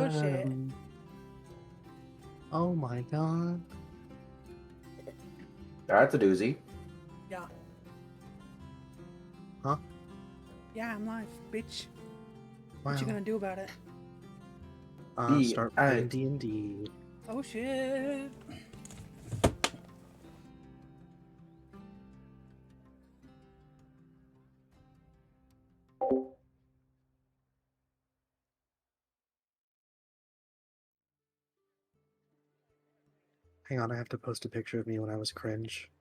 Oh shit. Oh my god. That's a doozy. Yeah. Huh? Yeah, I'm live, bitch. Wow. What you gonna do about it? Start playing D&D. Oh shit. Hang on, I have to post a picture of me when I was cringe.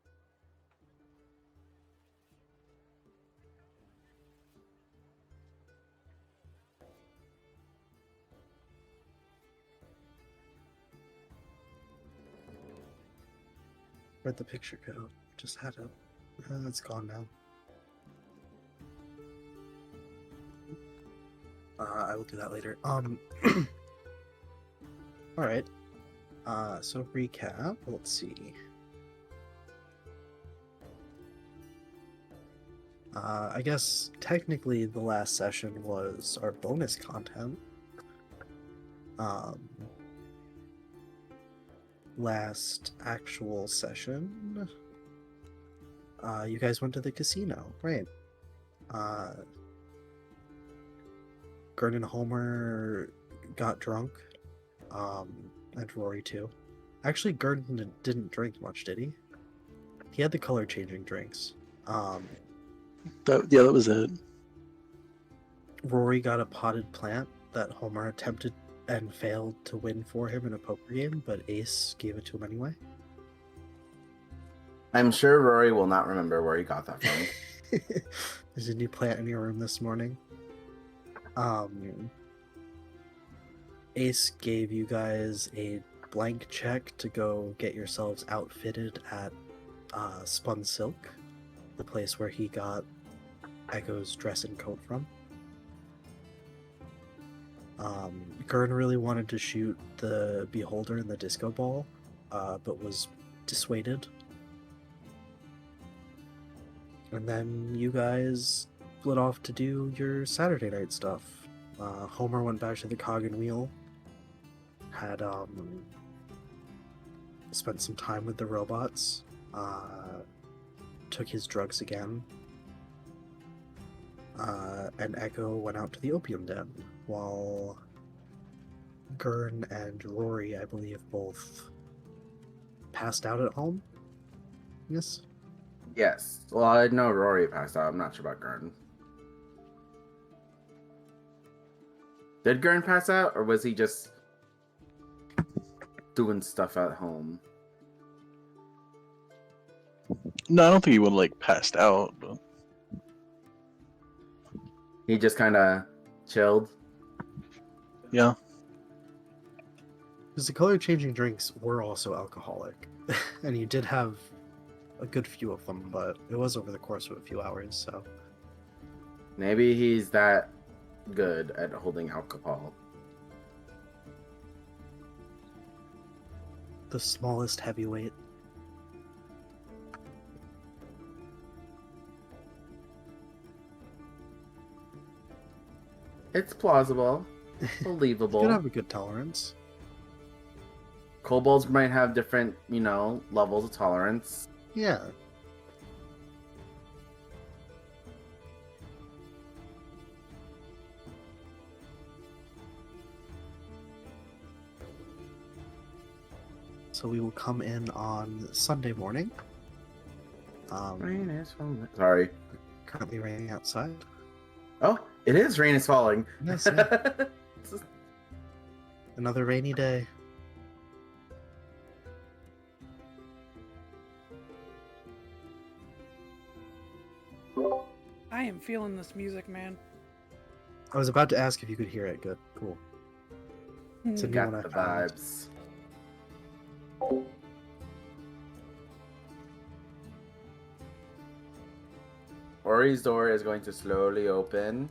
Where'd the picture go? Just had it. It's gone now. I will do that later. Alright. So recap, let's see. I guess technically the last session was our bonus content. Last actual session, you guys went to the casino, right? Gern and Homer got drunk, and Rory too. Actually, Gern didn't drink much, did he? He had the color-changing drinks. That was it. Rory got a potted plant that Homer attempted and failed to win for him in a poker game, but Ace gave it to him anyway. I'm sure Rory will not remember where he got that from. There's a new plant in your room this morning. Ace gave you guys a blank check to go get yourselves outfitted at Spun Silk, the place where he got Echo's dress and coat from. Gern really wanted to shoot the Beholder in the disco ball, but was dissuaded. And then you guys split off to do your Saturday night stuff. Homer went back to the Cog and Wheel, had spent some time with the robots, took his drugs again, and Echo went out to the opium den, while Gern and Rory, I believe, both passed out at home. Yes? Yes. Well, I know Rory passed out. I'm not sure about Gern. Did Gern pass out, or was he just doing stuff at home? No, I don't think he would like passed out. But... He just kind of chilled. Yeah. Because the color-changing drinks were also alcoholic, and you did have a good few of them, but it was over the course of a few hours, so... Maybe he's that good at holding alcohol. The smallest heavyweight. It's plausible. Believable. You could have a good tolerance. Kobolds might have different, levels of tolerance. Yeah. So we will come in on Sunday morning. Rain is falling. Sorry. Currently raining outside. Oh, it is. Rain is falling. Yes, yeah. Another rainy day. I am feeling this music, man. I was about to ask if you could hear it. Good. Cool. It's a new Got one I the found. vibes. Ori's door is going to slowly open,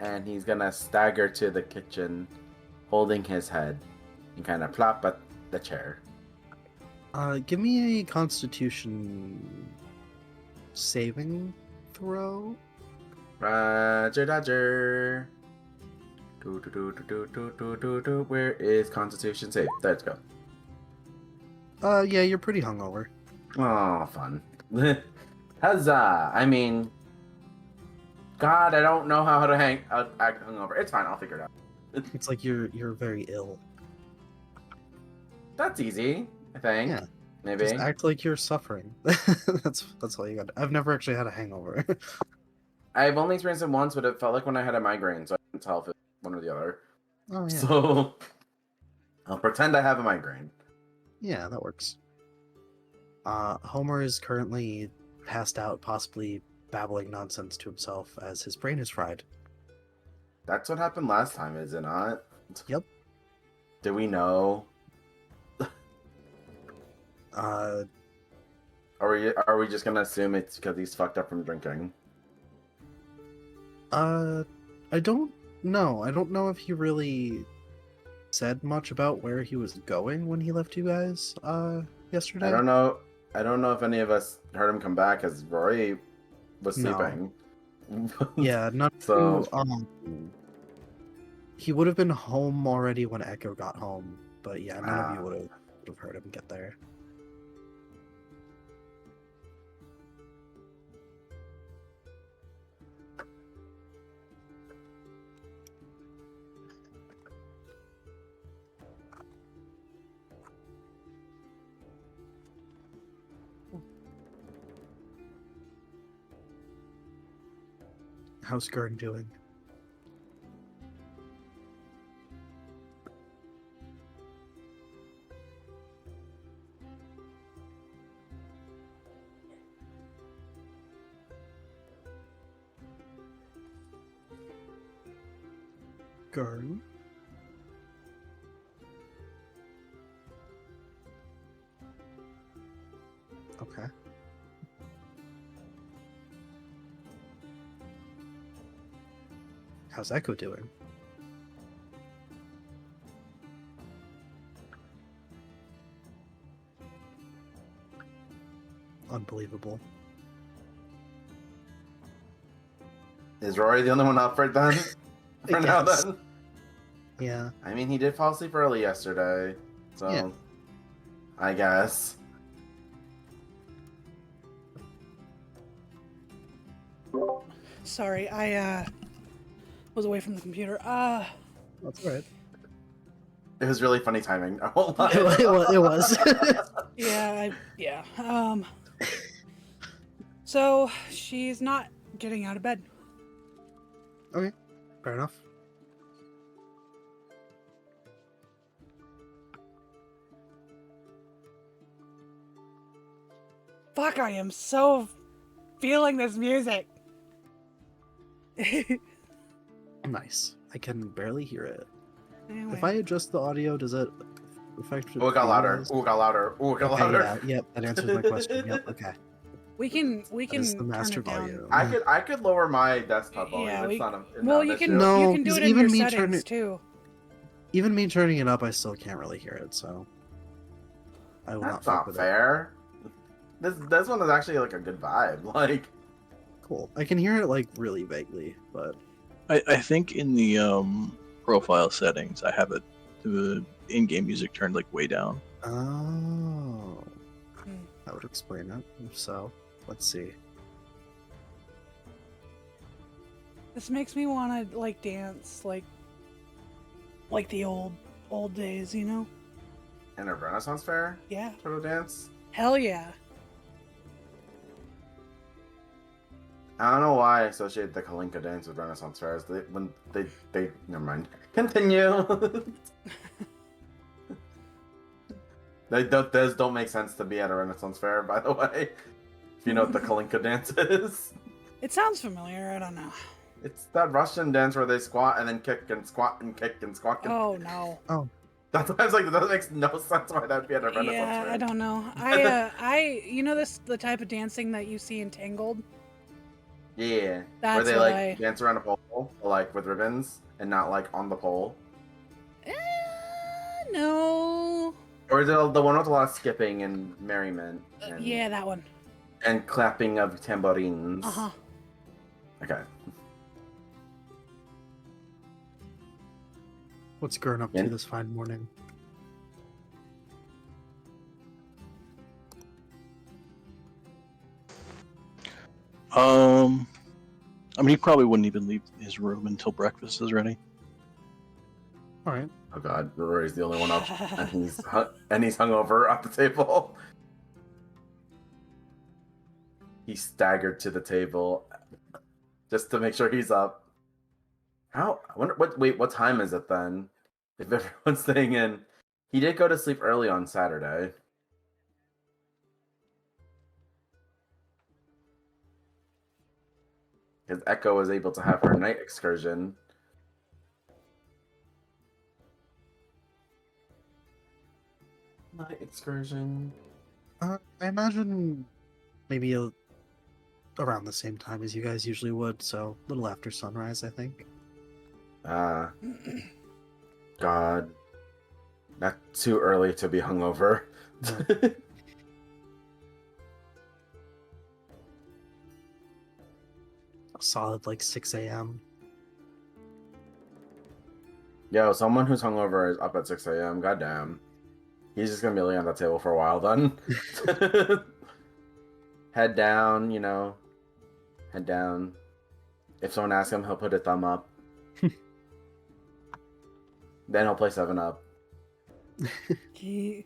and he's gonna stagger to the kitchen, holding his head, and kind of plop at the chair. Give me a Constitution saving throw. Roger, Dodger. Where is Constitution save? Let's go. Yeah, you're pretty hungover. Oh, fun. Huzzah! I mean, God, I don't know how to act hungover. It's fine. I'll figure it out. It's like you're very ill. That's easy. I think. Yeah. Maybe. Just act like you're suffering. That's all you got. I've never actually had a hangover. I've only experienced it once, but it felt like when I had a migraine, so I couldn't tell if it's one or the other. Oh yeah. So I'll pretend I have a migraine. Yeah, that works. Homer is currently passed out, possibly babbling nonsense to himself as his brain is fried. That's what happened last time, is it not? Yep. Do we know? Uh, Are we just gonna assume it's because he's fucked up from drinking? I don't know. I don't know if he really said much about where he was going when he left you guys, yesterday. I don't know. I don't know if any of us heard him come back because Rory was No. sleeping. Yeah, not So- he would have been home already when Echo got home, but yeah, none of you Ah. would have heard him get there. How's Gurn doing? Gurn? Okay. How's Echo doing? Unbelievable. Is Rory the only one up for it then? For now guess. then? Yeah. I mean, he did fall asleep early yesterday, so Yeah. I guess. Sorry, I was away from the computer. That's alright. It was really funny timing. I won't lie. It was. Yeah. So she's not getting out of bed. Okay. Fair enough. Fuck, I am so feeling this music. Nice. I can barely hear it. Anyway. If I adjust the audio, does it affect it? Ooh, it got for you louder. guys? Ooh, it got louder. Ooh, it got Okay, louder. yeah, yep, that answers my question. Yep, okay. we can is the turn master it down. volume. I could lower my desktop volume. Yeah, it's not a, it's Well, not an you issue. can No, you can do 'cause it in even your me settings turning- too. Even me turning it up, I still can't really hear it, so I will That's not fuck not with fair. This one is actually like a good vibe. Like, it. Cool. I can hear it like really vaguely, but I think in the profile settings, I have it the in-game music turned like way down. oh, Hmm. that would explain it. If so, let's see. This makes me want to like dance like the old days, you know? in a Renaissance fair Yeah. sort of dance. Hell yeah. I don't know why I associate the Kalinka dance with Renaissance fairs. They never mind. Continue. Those don't make sense to be at a Renaissance fair, by the way. If you know what the Kalinka dance is. It sounds familiar. I don't know. It's that Russian dance where they squat and then kick and squat and kick and squat. And... Oh no. That's why I was like, that makes no sense why that'd be at a Renaissance Yeah, fair. I don't know. You know the type of dancing that you see in Tangled? Yeah. Where That's they what like dance around a pole, like with ribbons, and not like on the pole. No. Or the one with a lot of skipping and merriment. And, Yeah, that one. And clapping of tambourines. Uh-huh. Okay. What's Gurn up Yeah. to this fine morning? I mean, he probably wouldn't even leave his room until breakfast is ready. All right. Oh god, Rory's the only one up, and he's hungover at the table. He staggered to the table just to make sure he's up. How? I wonder. What time is it then? If everyone's staying in, he did go to sleep early on Saturday. Because Echo was able to have her night excursion. Night excursion. I imagine maybe around the same time as you guys usually would, so a little after sunrise, I think. God. Not too early to be hungover. Solid like 6 a.m. Yo, someone who's hungover is up at 6 a.m. Goddamn. He's just gonna be laying on that table for a while then. Head down, Head down. If someone asks him, he'll put a thumb up. Then he'll play 7-Up. He-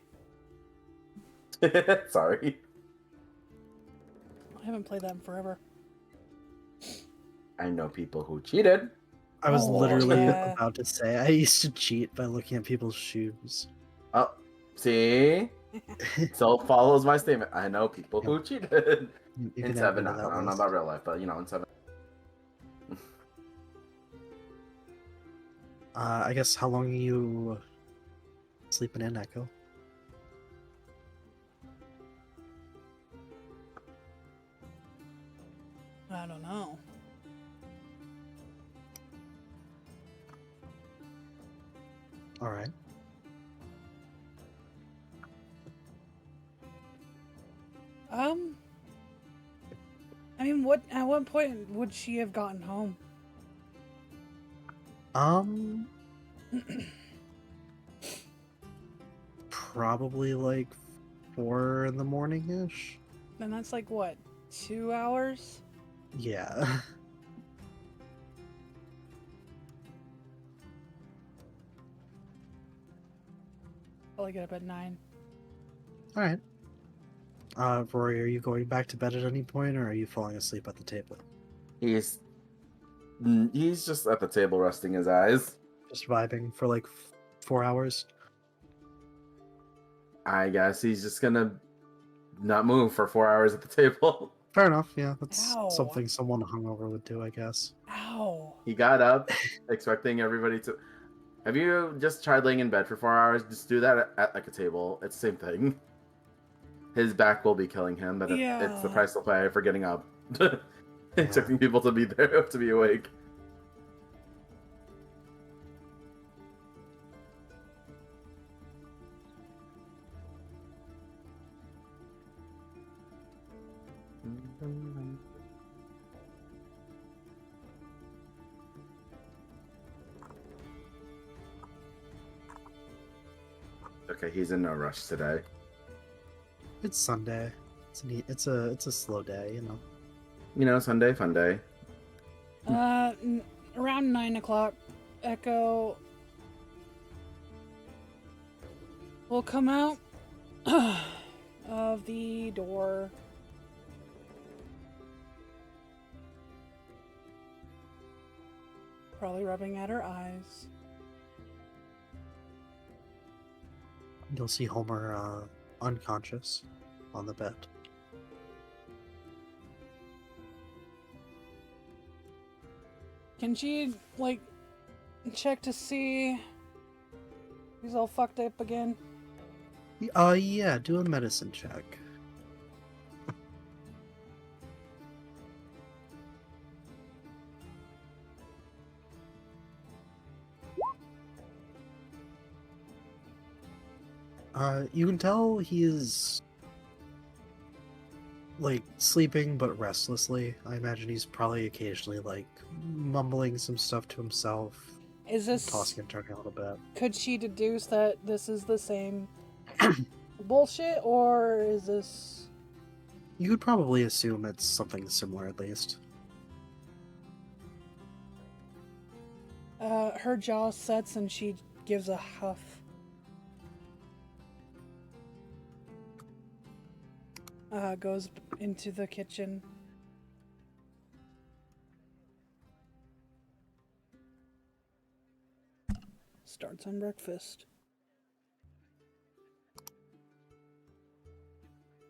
Sorry. I haven't played that in forever. I know people who cheated. I was Oh, literally yeah. about to say I used to cheat by looking at people's shoes. Oh, see? So follows my statement. I know people who cheated. You In can add me 7 to I that don't know list. about real life, but in 7. I guess how long are you sleeping in, Echo? I don't know. All right. I mean, at what point would she have gotten home? Probably like 4 in the morning ish. Then that's like what, 2 hours? Yeah. Probably get up at 9. All right. Rory, are you going back to bed at any point, or are you falling asleep at the table? He's just at the table resting his eyes. Just vibing for like 4 hours. I guess he's just gonna not move for 4 hours at the table. Fair enough. Yeah, that's Ow. something someone hungover would do, I guess. Ow. He got up, expecting everybody to. Have you just tried laying in bed for 4 hours? Just do that at like a table. It's the same thing. His back will be killing him, but it's the Yeah. price he'll pay for getting up. Expecting people to be there, to be awake. Okay, he's in no rush today. It's Sunday. It's a slow day, you know. Sunday, fun day. Around 9 o'clock, Echo will come out of the door. Probably rubbing at her eyes. You'll see Homer unconscious on the bed. Can she, like, check to see he's all fucked up again? Yeah, do a medicine check. You can tell he is like sleeping but restlessly. I imagine he's probably occasionally like mumbling some stuff to himself. Is this... tossing and turning a little bit. Could she deduce that this is the same bullshit, or is this... You could probably assume it's something similar at least. Her jaw sets and she gives a huff. Goes into the kitchen. Starts on breakfast.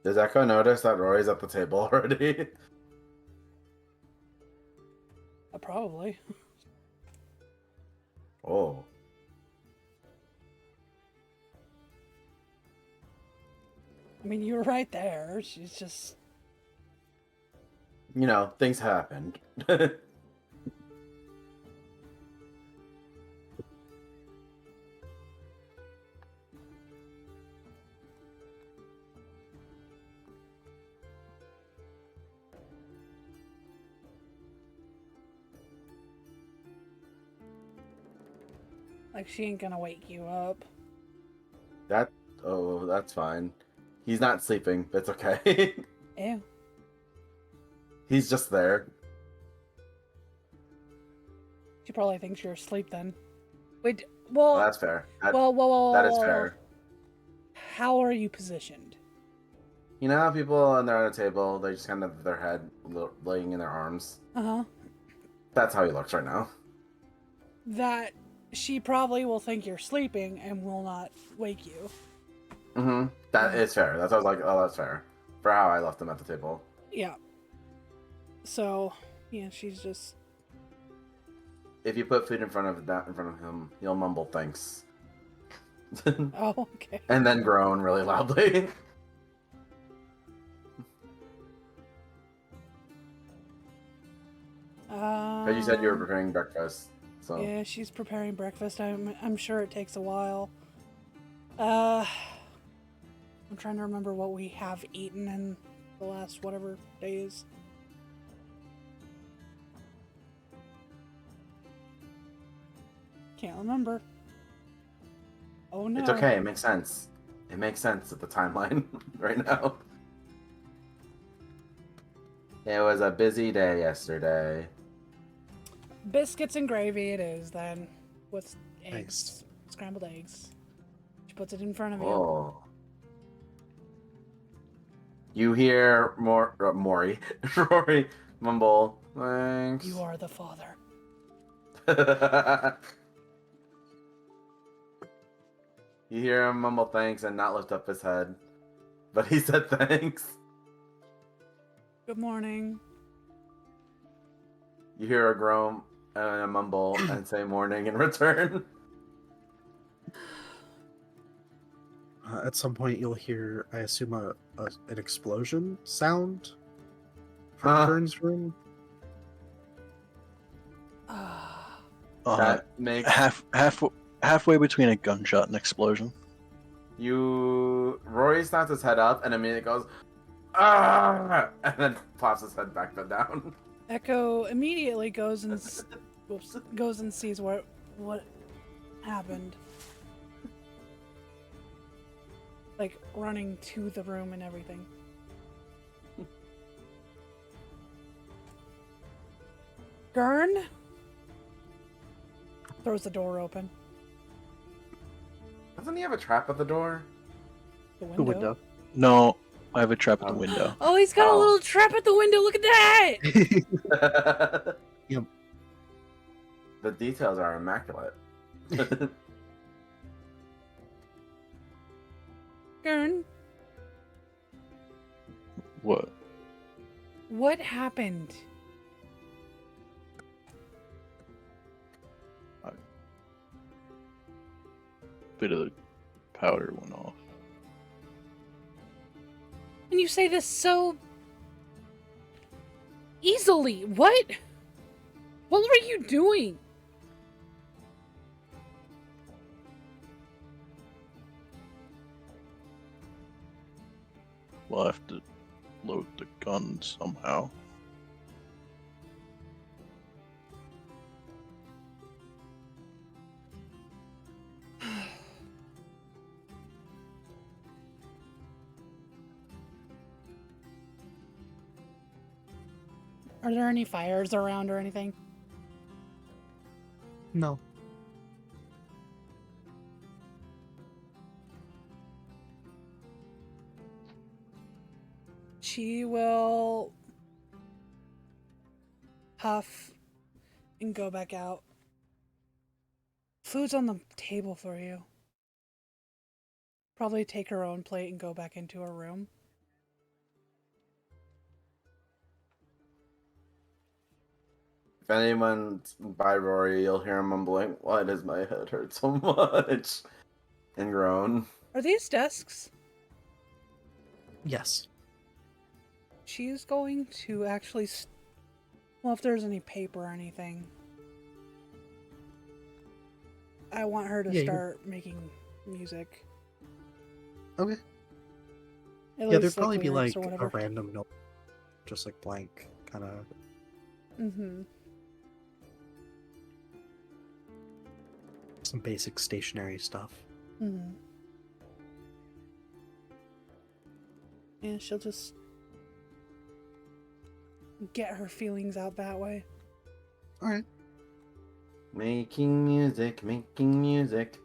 Does Echo notice that Rory's at the table already? Probably. Oh. I mean, you were right there. She's just... You know, things happened. Like, she ain't gonna wake you up. Oh, that's fine. He's not sleeping. It's okay. Ew. He's just there. She probably thinks you're asleep then. Wait, well... That's fair. Whoa. That is fair. How are you positioned? You know how people when they're at a table, they just kind of have their head laying in their arms? Uh-huh. That's how he looks right now. That she probably will think you're sleeping and will not wake you. Mm-hmm. That is fair. That's why I was like, oh, that's fair. For how I left him at the table. Yeah. So, yeah, she's just... If you put food in front of him, he'll mumble thanks. Oh, okay. And then groan really loudly. But you said you were preparing breakfast, so... Yeah, she's preparing breakfast. I'm sure it takes a while. I'm trying to remember what we have eaten in the last whatever days. Can't remember. Oh no. It's okay, it makes sense. It makes sense at the timeline right now. It was a busy day yesterday. Biscuits and gravy it is then. With eggs. Nice. Scrambled eggs. She puts it in front of you. Oh. You hear Rory mumble, thanks. You are the father. You hear him mumble thanks and not lift up his head. But he said thanks. Good morning. You hear a groan and a mumble and say morning in return. At some point, you'll hear, I assume, an explosion sound from Kern's room. That makes Halfway between a gunshot and explosion. Rory snaps his head up and immediately goes, ah! And then plops his head back down. Echo immediately goes and goes and sees what happened. Like running to the room and everything. Gurn throws the door open. Doesn't he have a trap at the door? The window. No, I have a trap at the window. Oh, he's got a Oh. little trap at the window. Look at that! Yep. The details are immaculate. Gurn, what happened? Bit of the powder went off. And you say this so easily. What? What were you doing? We'll have to load the gun somehow. Are there any fires around or anything? No. She will huff and go back out. Food's on the table for you. Probably take her own plate and go back into her room. If anyone's by Rory, you'll hear him mumbling, "Why does my head hurt so much?" and groan. Are these desks? Yes. She's going to actually... Well, if there's any paper or anything. I want her to Yeah, you can- start making music. Okay. At Yeah, least, there'd probably be lyrics like or a whatever. random note, just like blank, kind of. Mm-hmm. Some basic stationary stuff. Mm-hmm. And she'll just get her feelings out that way. All right. Making music, making music.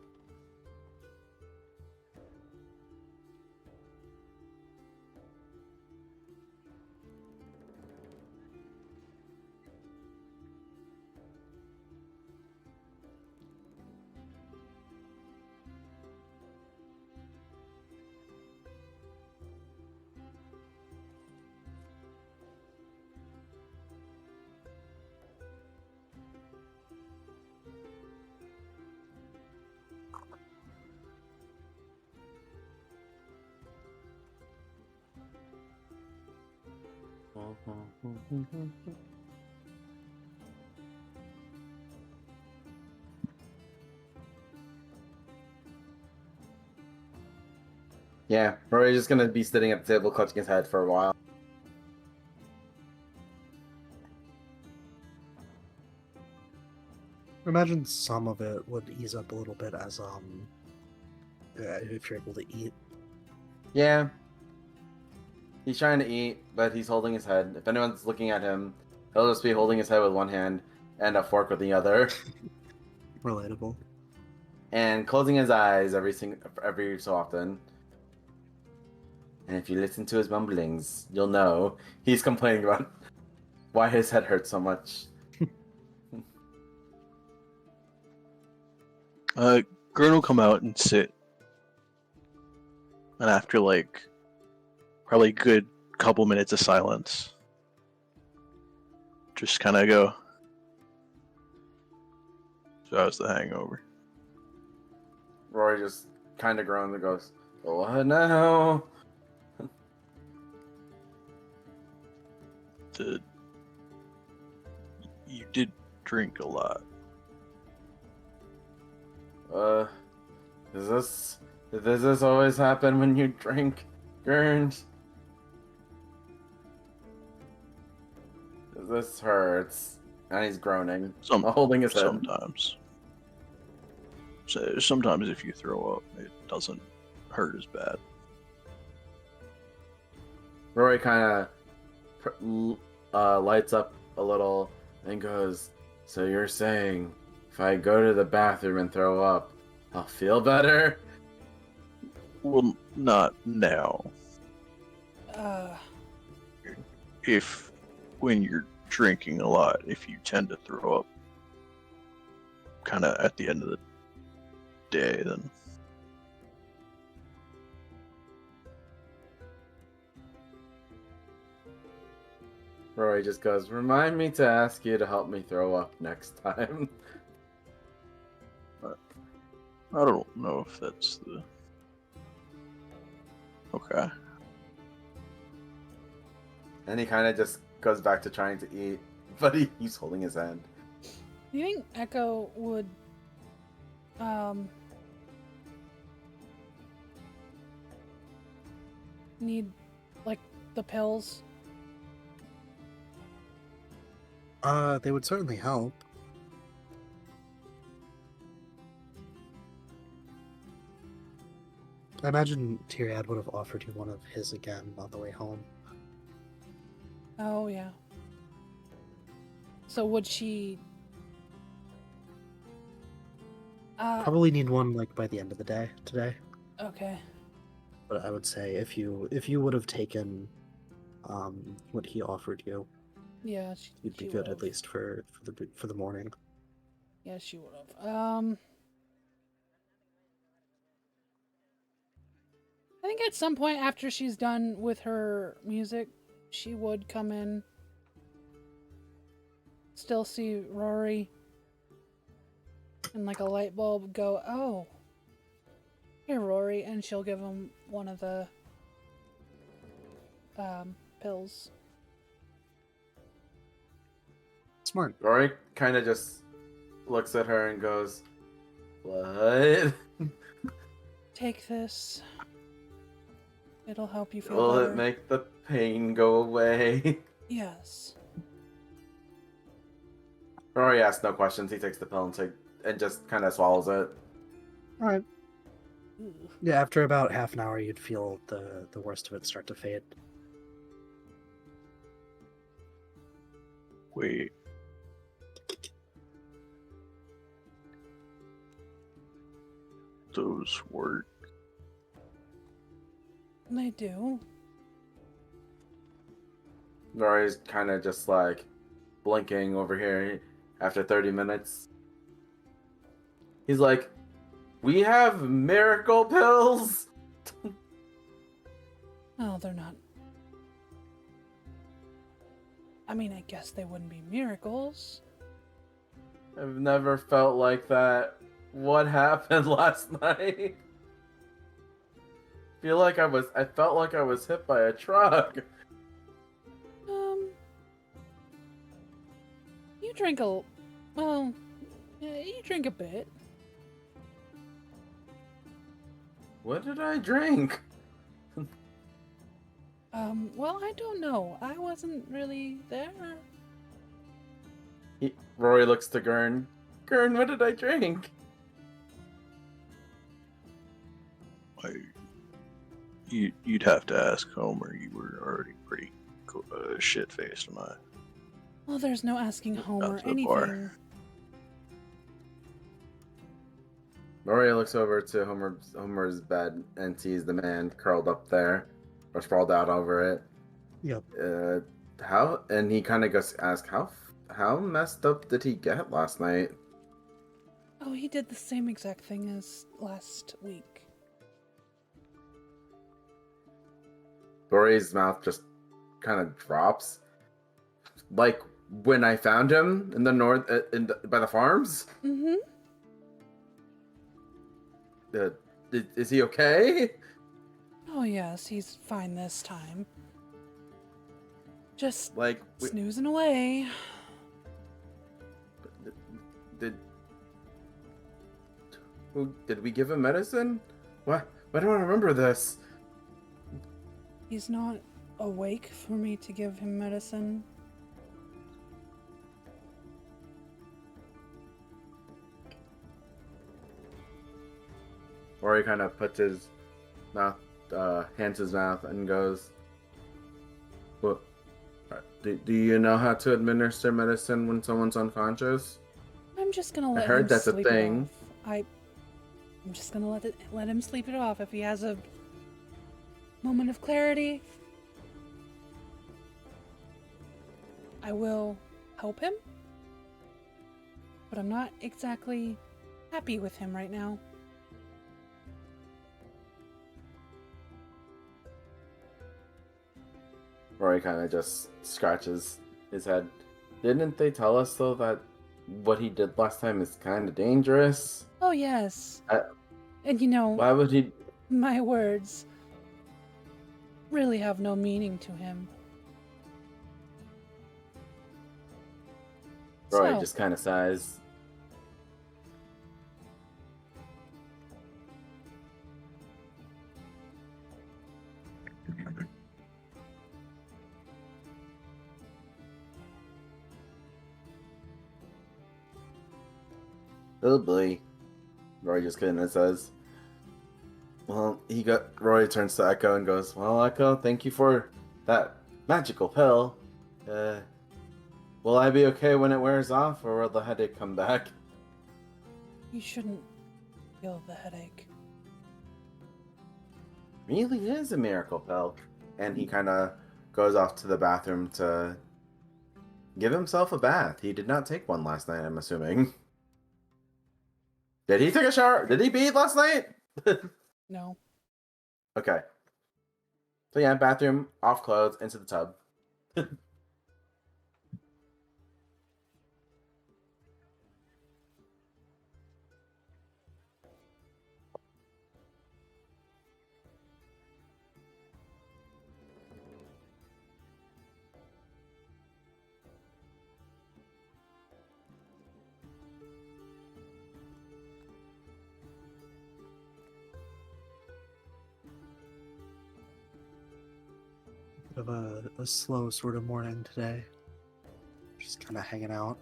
Yeah, Rory's just gonna be sitting at the table clutching his head for a while. I imagine some of it would ease up a little bit as if you're able to eat. Yeah. He's trying to eat, but he's holding his head. If anyone's looking at him, he'll just be holding his head with one hand and a fork with the other, Relatable. and closing his eyes every so often. And if you listen to his mumblings, you'll know he's complaining about why his head hurts so much. Gurn will come out and sit, and after like probably a good couple minutes of silence, just kind of go, "So how's the hangover?" Rory just kind of groans and goes, "What now?" You did drink a lot. Does this always happen when you drink, Gurns? This hurts. And he's groaning, holding his head. Sometimes. So sometimes if you throw up, it doesn't hurt as bad. Rory kind of lights up a little and goes, "So you're saying if I go to the bathroom and throw up, I'll feel better?" Well, not now. If when you're drinking a lot, if you tend to throw up kind of at the end of the day, then Rory just goes, "Remind me to ask you to help me throw up next time." I don't know if that's the... Okay. And he kind of just goes back to trying to eat, but he's holding his hand. Do you think Echo would need like the pills? They would certainly help. I imagine Tyriad would have offered you one of his again on the way home. Oh yeah. So would she? Probably need one like by the end of the day today. Okay. But I would say if you would have taken what he offered you, Yeah, you'd be she good at would've. least for the morning. Yeah, she would have. I think at some point after she's done with her music, she would come in. Still see Rory. And like a light bulb go, oh. Here, Rory, and she'll give him one of the pills. Smart. Rory kind of just looks at her and goes, "What? Take this. It'll help you feel Will better. it make the pain go away?" Yes. Rory asks no questions. He takes the pill and just kind of swallows it. All right. Ooh. Yeah, after about half an hour, you'd feel the worst of it start to fade. Wait. Those work. They do. Rory's kind of just like blinking over here after 30 minutes. He's like, "We have miracle pills?" Oh, they're not. I mean, I guess they wouldn't be miracles. I've never felt like that. What happened last night? I felt like I was hit by a truck. You drink a, well, yeah, you drink a bit. What did I drink? Well, I don't know. I wasn't really there. Rory looks to Gurn. "Gurn, what did I drink?" You'd have to ask Homer. You were already pretty shit-faced, am I? Well, there's no asking Homer to the bar. anything. Rory looks over to Homer's bed and sees the man curled up there, or sprawled out over it. Yep. How? And he kind of goes ask, how messed up did he get last night? Oh, he did the same exact thing as last week. Rory's mouth just kind of drops. Like when I found him in the north, by the farms. Mm-hmm. Is he okay? Oh, yes, he's fine this time. Just Like, snoozing away. did we give him medicine? What? Why don't I remember this? He's not awake for me to give him medicine. Rory kind of puts his mouth, hands his mouth, and goes, "What? Do you know how to administer medicine when someone's unconscious?" I'm just gonna let heard him that's a sleep thing. it off. I'm just gonna let him sleep it off. If he has a moment of clarity, I will help him. But I'm not exactly happy with him right now. Rory kind of just scratches his head. Didn't they tell us though that what he did last time is kind of dangerous? Oh, yes. I- And you know, Why would he? my words really have no meaning to him. Rory So, just kind of sighs. Oh boy. Rory just kind of says. Well, Rory turns to Echo and goes, "Well, Echo, thank you for that magical pill. Will I be okay when it wears off, or will the headache come back? You shouldn't feel the headache. Really is a miracle pill. And he kind of goes off to the bathroom to give himself a bath. He did not take one last night, I'm assuming. Did he take a shower? Did he bathe last night? No. Okay. So yeah, bathroom, off clothes, into the tub. Bit of a slow sort of morning today. Just kind of hanging out.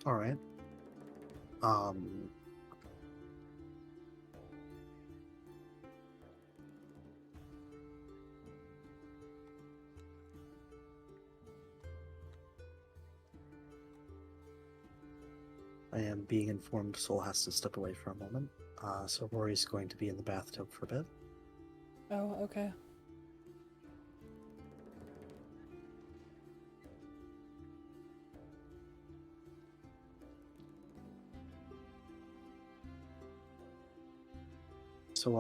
All right. I am being informed Soul has to step away for a moment. So Rory's going to be in the bathtub for a bit. Oh, okay. So,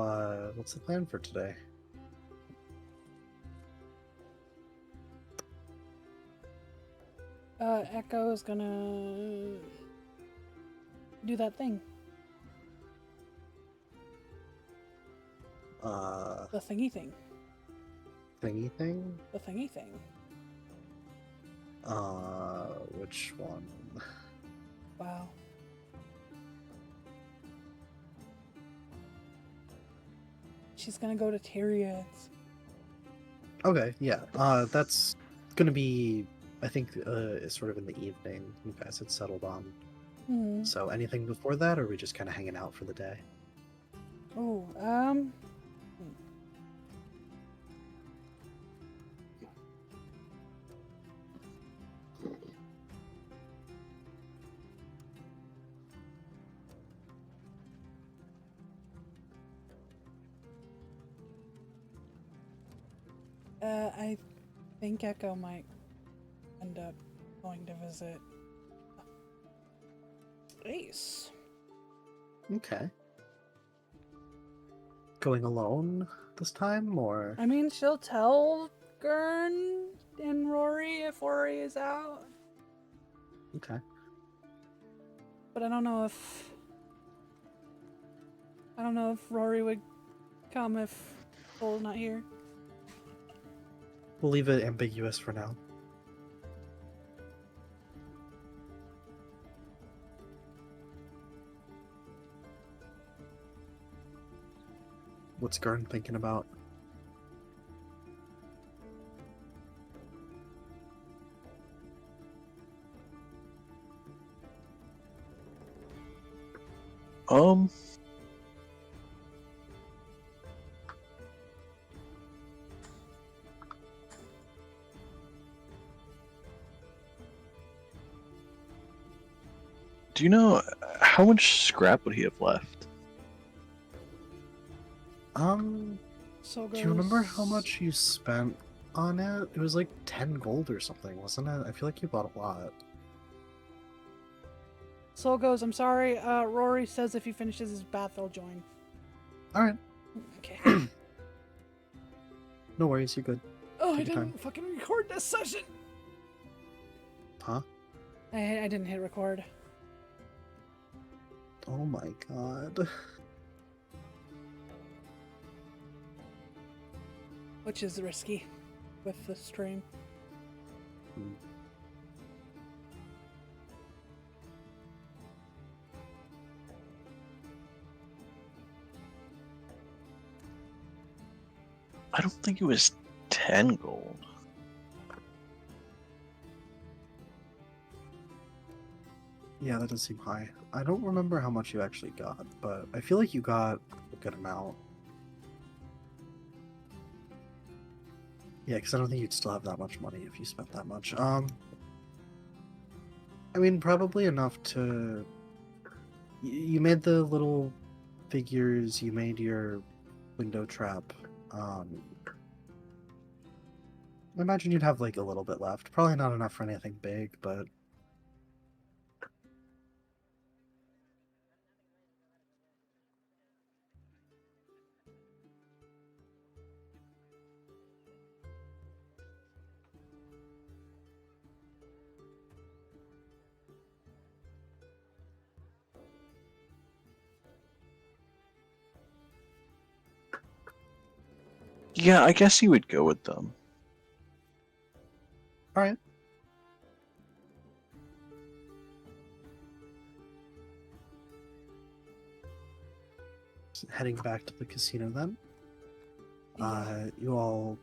what's the plan for today? Echo is gonna do that thing. The thingy thing. Thingy thing? The thingy thing. Which one? Wow. She's gonna go to Tyriad's. Okay, yeah. That's gonna be, I think, sort of in the evening. You guys had settled on. Hmm. So, anything before that, or are we just kind of hanging out for the day? Oh, I think Echo might end up going to visit Ace. Okay. Going alone this time, or? I mean, she'll tell Gurn and Rory if Rory is out, Okay. but I don't know if Rory would come if Soul's not here. We'll leave it ambiguous for now. What's Garn thinking about? Do you know how much scrap would he have left? So Do you remember how much you spent on it? It was like 10 gold or something, wasn't it? I feel like you bought a lot. Soul goes, I'm sorry, Rory says if he finishes his bath, he'll join. Alright. Okay. No worries, you're good. Oh, I Take your time. didn't fucking record this session! Huh? I didn't hit record. Oh my god. Which is risky with the stream. Hmm. I don't think it was 10 gold. Yeah, that does seem high. I don't remember how much you actually got, but I feel like you got a good amount. Yeah, because I don't think you'd still have that much money if you spent that much. I mean, probably enough to. You made the little figures. You made your window trap. I imagine you'd have like a little bit left. Probably not enough for anything big, but Yeah, I guess you would go with them. all right. Heading back to the casino then. You all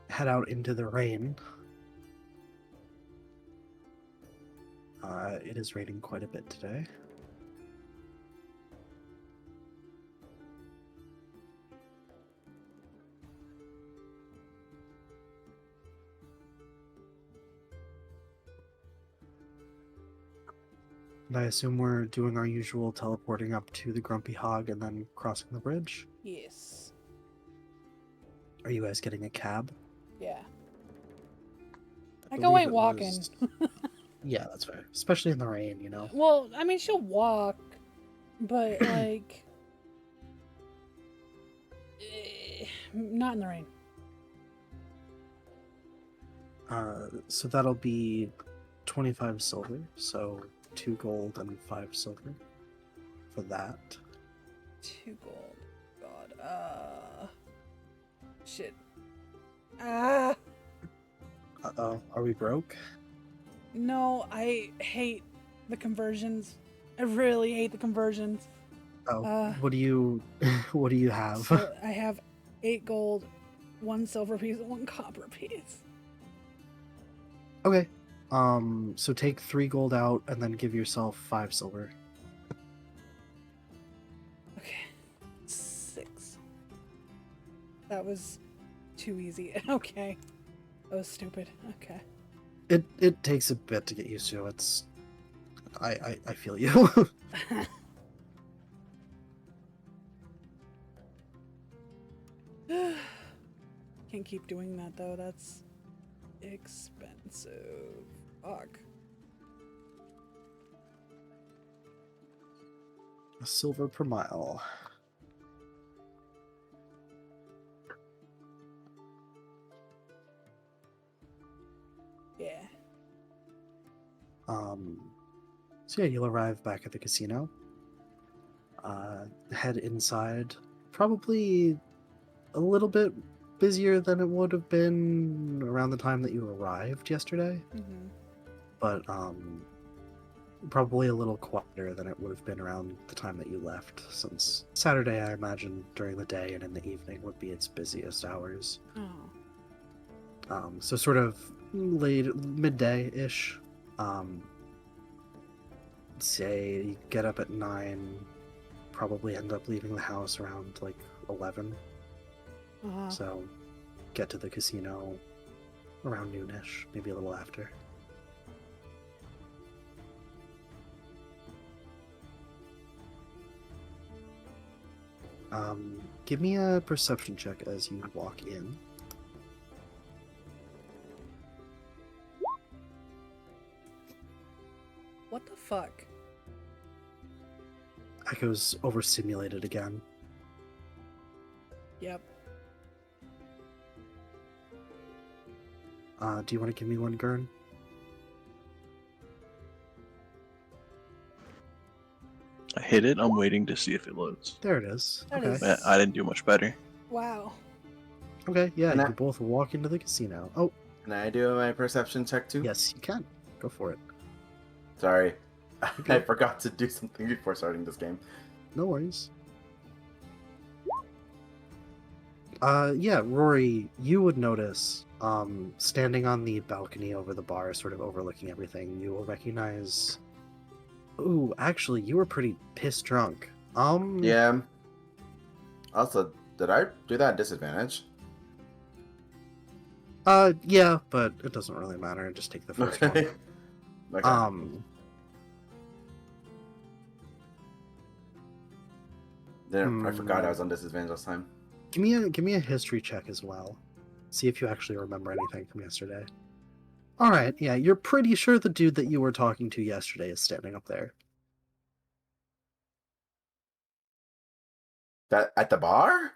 head out into the rain. It is raining quite a bit today. And I assume we're doing our usual teleporting up to the Grumpy Hog and then crossing the bridge. Yes. Are you guys getting a cab? Yeah. I believe go ain't it walking. was- Yeah, that's fair. Especially in the rain, you know. Well, I mean, she'll walk, but like, not in the rain. So that'll be 25 silver. So 2 gold and 5 silver for that. 2 gold. God. Shit. Ah. Uh-oh. Are we broke? No, I hate the conversions. I really hate the conversions. Oh, what do you what do you have? So I have 8 gold, 1 silver piece, and 1 copper piece. Okay. So take 3 gold out and then give yourself 5 silver. Okay. 6. That was too easy. Okay. That was stupid. Okay. It takes a bit to get used to. It's I feel you. Can't keep doing that though. That's expensive. Fuck. A silver per mile. Yeah. So yeah, you'll arrive back at the casino. Head inside. Probably a little bit busier than it would have been around the time that you arrived yesterday, Mm-hmm. but probably a little quieter than it would have been around the time that you left, since Saturday, I imagine, during the day and in the evening would be its busiest hours. Oh. So sort of late midday-ish. Say you get up at 9, probably end up leaving the house around like 11. Uh-huh. So get to the casino around noonish, maybe a little after. Give me a perception check as you walk in. What the fuck? Echo's overstimulated again. Yep. Do you want to give me one, Gurn? I hit it. I'm waiting to see if it loads. There it is. That Okay. is- Man, I didn't do much better. Wow. Okay, yeah, And you I- both walk into the casino. Oh, Can I do my perception check too? yes, you can. Go for it. Sorry. Okay. I forgot to do something before starting this game. No worries. Yeah, Rory, you would notice, standing on the balcony over the bar, sort of overlooking everything, you will recognize... Ooh, actually, you were pretty pissed drunk. Yeah. Also, did I do that at disadvantage? Yeah, but it doesn't really matter. Just take the first Okay. one. Okay. I forgot I was on disadvantage last time. Give me a history check as well. See if you actually remember anything from yesterday. All right, yeah, you're pretty sure the dude that you were talking to yesterday is standing up there. That at the bar?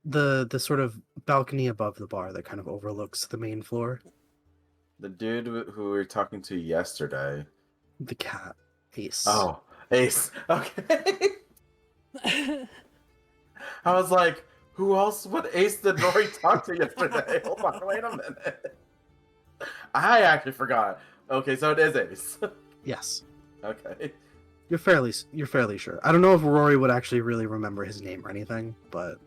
The sort of balcony above the bar that kind of overlooks the main floor. The dude who we were talking to yesterday. The cat, Ace. Oh, Ace. Okay. I was like, who else would Ace did Rory talk to yesterday? Hold on, wait a minute. I actually forgot. Okay, so it is Ace. Yes, Okay. you're fairly sure. I don't know if Rory would actually really remember his name or anything, but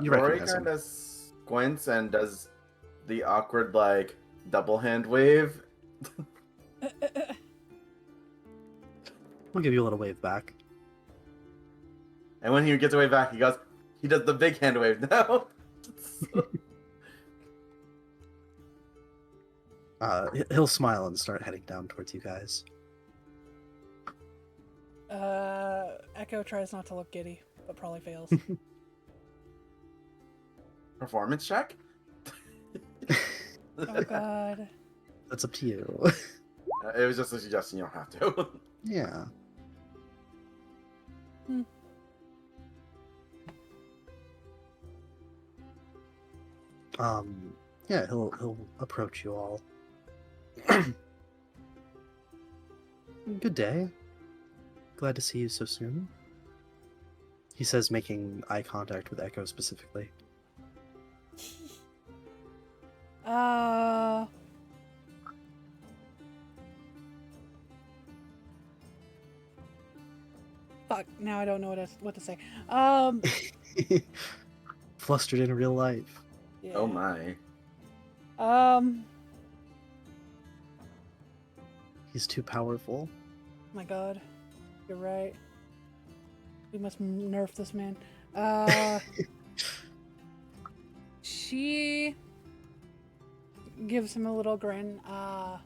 you Rory recognize him. kind of squints and does the awkward like double hand wave. I'll give you a little wave back. And when he gets away back, he does the big hand wave now. He'll smile and start heading down towards you guys. Echo tries not to look giddy, but probably fails. Performance check? Oh god. That's up to you. It was just a suggestion, you don't have to. Yeah. Yeah, he'll approach you all. Good day. Glad to see you so soon. He says, making eye contact with Echo specifically. Fuck, now I don't know what to say. Flustered in real life. Yeah. Oh my. He's too powerful. My god. You're right. We must nerf this man. She gives him a little grin. I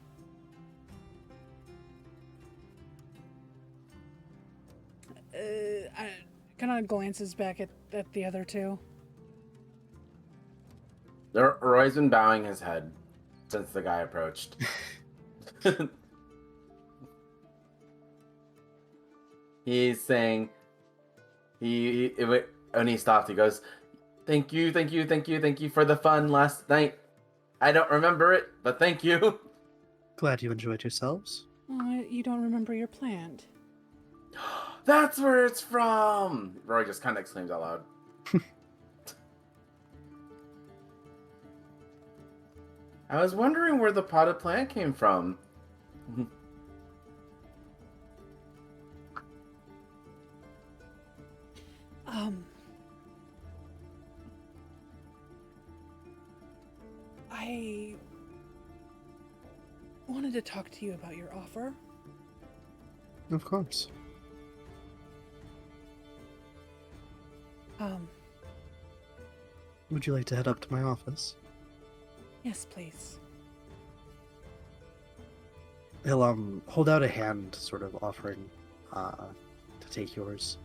kind of glances back at the other two. Roy's been bowing his head since the guy approached. He's saying, when he stopped, he goes, thank you for the fun last night. I don't remember it, but thank you. Glad you enjoyed yourselves. You don't remember your plant. That's where it's from! Roy just kind of exclaims out loud. I was wondering where the potted plant came from. I wanted to talk to you about your offer. Of course. Would you like to head up to my office? Yes, please. He'll hold out a hand, sort of offering to take yours.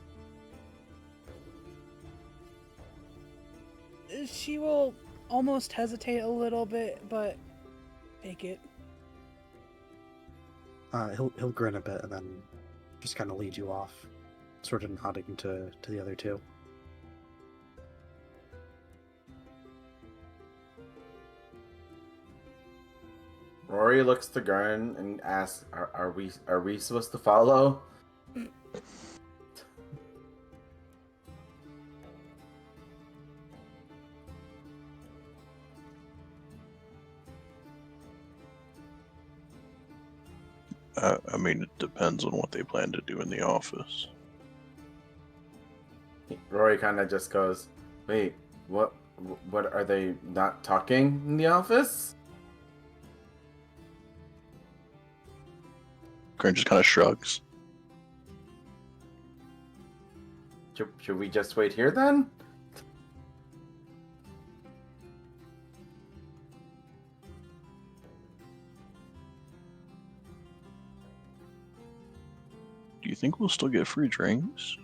She will almost hesitate a little bit, but take it. He'll grin a bit and then just kind of lead you off, sort of nodding to the other two. Rory looks to Gurn and asks, "Are we supposed to follow?" I mean, it depends on what they plan to do in the office. Rory kind of just goes, "Wait, what are they not talking in the office?" Grin just kind of shrugs. Should we just wait here then? think we'll still get free drinks.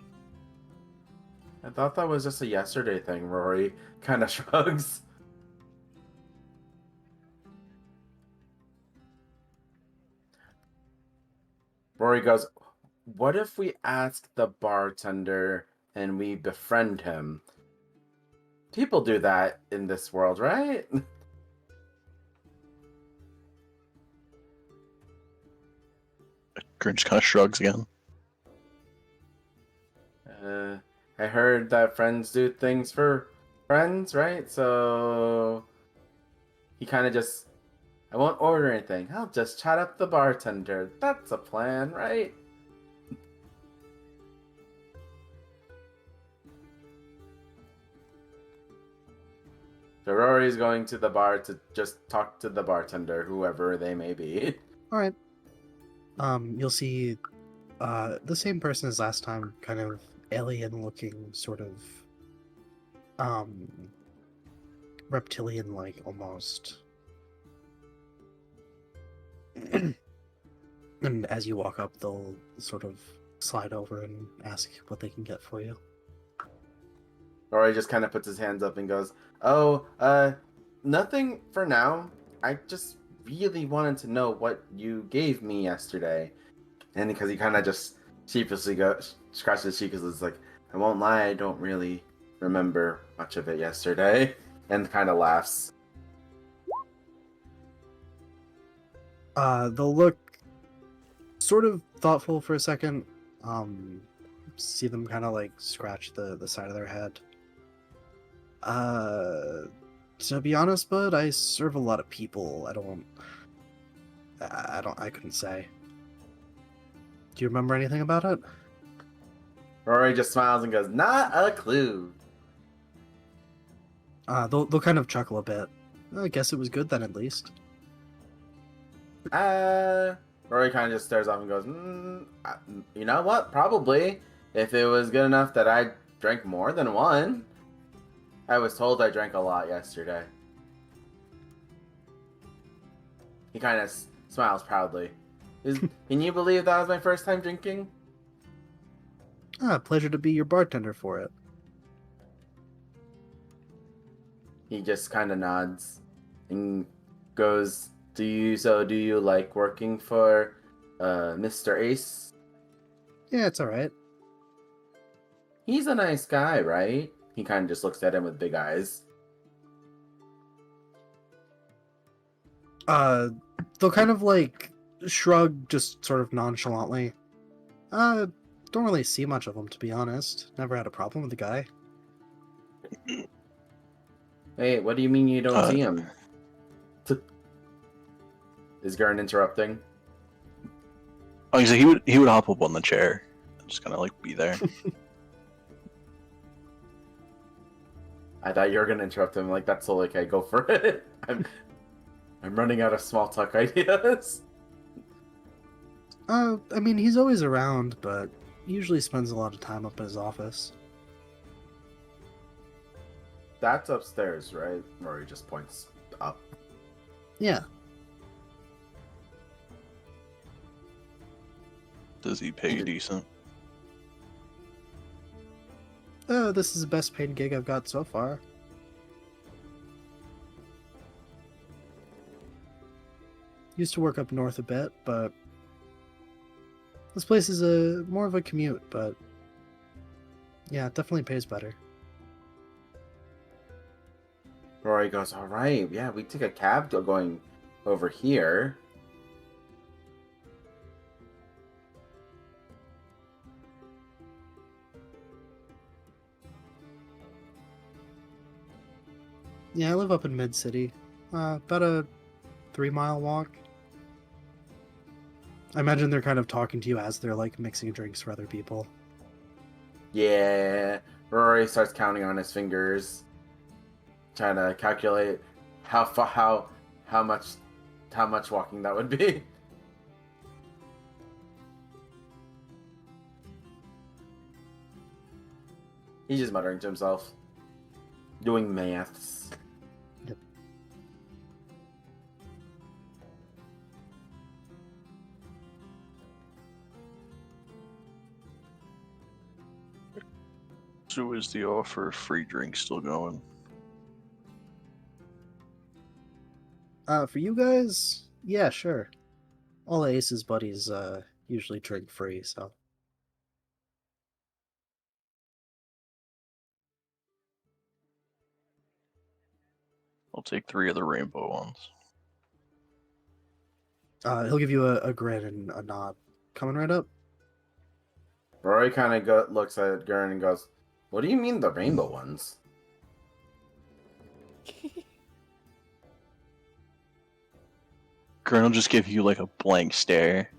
I thought that was just a yesterday thing. Rory kind of shrugs. Rory goes, "What if we ask the bartender and we befriend him? People do that in this world, right?" Grinch kind of shrugs again. I heard that friends do things for friends, right? So he kind of just, I won't order anything. I'll just chat up the bartender. That's a plan, right? So Rory's going to the bar to just talk to the bartender, whoever they may be. All right. You'll see the same person as last time, kind of alien looking, sort of reptilian like almost. And as you walk up, they'll sort of slide over and ask what they can get for you. Rory just kind of puts his hands up and goes, "Oh, nothing for now. I just really wanted to know what you gave me yesterday." And because he kind of just sheepishly scratches his cheek because it's like, "I won't lie, I don't really remember much of it yesterday," and kind of laughs. They'll look sort of thoughtful for a second. See them kind of like scratch the side of their head. To be honest, bud, I serve a lot of people. I couldn't say. Do you remember anything about it? Rory just smiles and goes, "Not a clue." They'll kind of chuckle a bit. I guess it was good then, at least. Rory kind of just stares off and goes, "You know what? Probably. If it was good enough that I drank more than one. I was told I drank a lot yesterday." He kind of smiles proudly. Can you believe that was my first time drinking? Pleasure to be your bartender for it. He just kind of nods and goes, do you like working for Mr. Ace? Yeah, it's alright. He's a nice guy, right?" He kind of just looks at him with big eyes. They'll kind of like shrug just sort of nonchalantly. Don't really see much of him, to be honest. Never had a problem with the guy. Hey, what do you mean you don't Uh, see him? Is Gurn interrupting? Oh, so he would hop up on the chair, and just kind of like be there. I thought you were gonna interrupt him. Like, that's all. Okay, go for it. I'm running out of small talk ideas. I mean, he's always around, but usually spends a lot of time up in his office. That's upstairs, right? Rory just points up. Yeah. Does he pay decent? This is the best paid gig I've got so far. Used to work up north a bit, but this place is more of a commute, but yeah, it definitely pays better. Rory goes, "All right, yeah, we took a cab going over here." Yeah, I live up in Mid-City. About a 3-mile walk. I imagine they're kind of talking to you as they're like mixing drinks for other people. Yeah, Rory starts counting on his fingers, trying to calculate how much walking that would be. He's just muttering to himself, doing maths. Yep. So is the offer of free drinks still going? For you guys, yeah, sure. All Ace's buddies usually drink free, so I'll take 3 of the rainbow ones. he'll give you a grin and a nod. Coming right up. Rory kind of looks at Gurren and goes, "What do you mean the rainbow ones?" Gurren will just give you like a blank stare.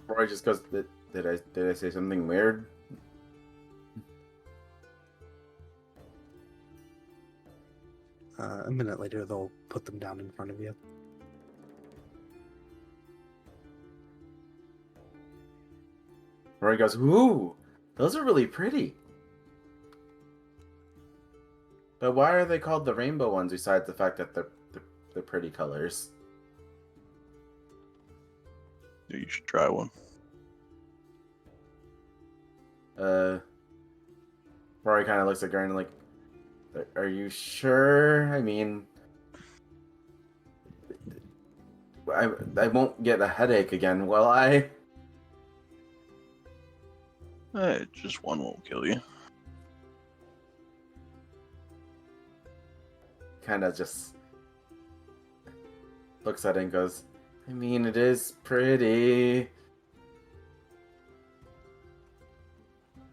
Rory just goes, "Did I say something weird?" A minute later, they'll put them down in front of you. Rory goes, "Ooh, those are really pretty." But why are they called the rainbow ones besides the fact that they're pretty colors? You should try one. Rory kind of looks at Gurren like, "Are you sure? I mean, I won't get a headache again, will I?" Just one won't kill you. Kind of just looks at it and goes, "I mean, it is pretty."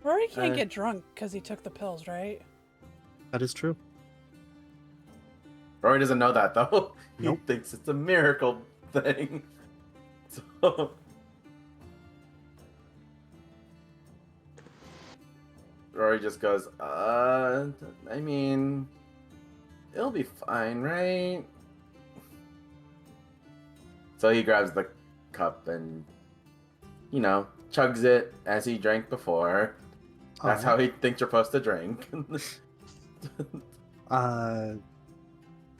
Rory can't Uh, get drunk because he took the pills, right? That is true. Rory doesn't know that though. Nope. He thinks it's a miracle thing. So Rory just goes, I mean, it'll be fine, right?" So he grabs the cup and, chugs it as he drank before. That's how he thinks you're supposed to drink.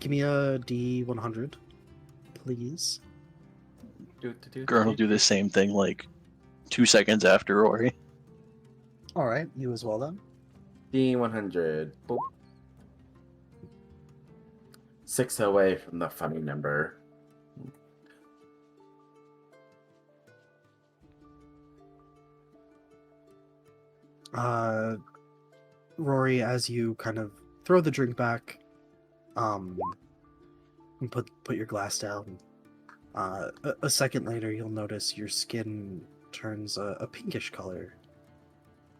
Give me a D100, please. Gurren will do the same thing like 2 seconds after Rory. All right, you as well then. D100. Boop. 6 away from the funny number. Rory, as you kind of throw the drink back, and put your glass down, a second later you'll notice your skin turns a pinkish color.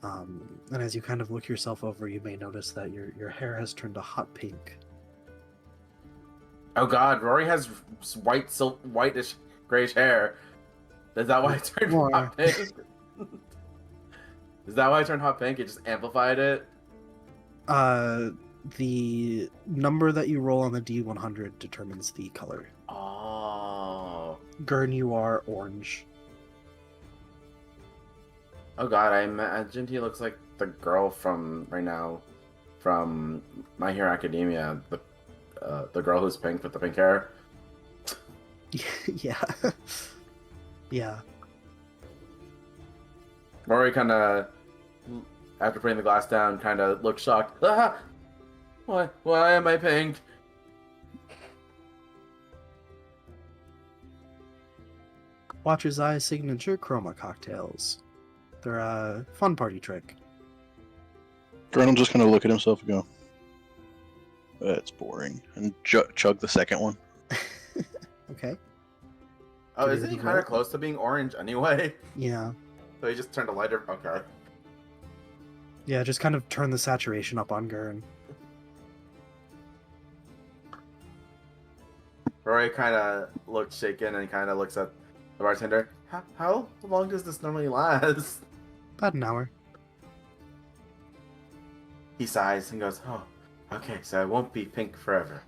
And as you kind of look yourself over, you may notice that your hair has turned a hot pink. Oh god, Rory has whitish, grayish hair. Is that why I turned More. hot pink? Is that why I turned hot pink? It just amplified it? The number that you roll on the D100 determines the color. Oh. Gurn, you are orange. Oh god, I imagined he looks like the girl from right now from My Hero Academia. The girl who's pink with the pink hair. Yeah. Yeah. Rory kind of, after putting the glass down, kind of looks shocked. Ah! Why am I pink? Watcher's Eye signature chroma cocktails. They're a fun party trick. Gurren will just kind of look at himself and go, "That's boring," and chug the second one. Okay. Oh, Give me isn't the he kind of roll. close to being orange anyway? Yeah. So he just turned a lighter. Okay. Yeah, just kind of turn the saturation up on Gurn. Rory kind of looks shaken and kind of looks at the bartender. How long does this normally last? About an hour. He sighs and goes, "Oh, okay, so I won't be pink forever."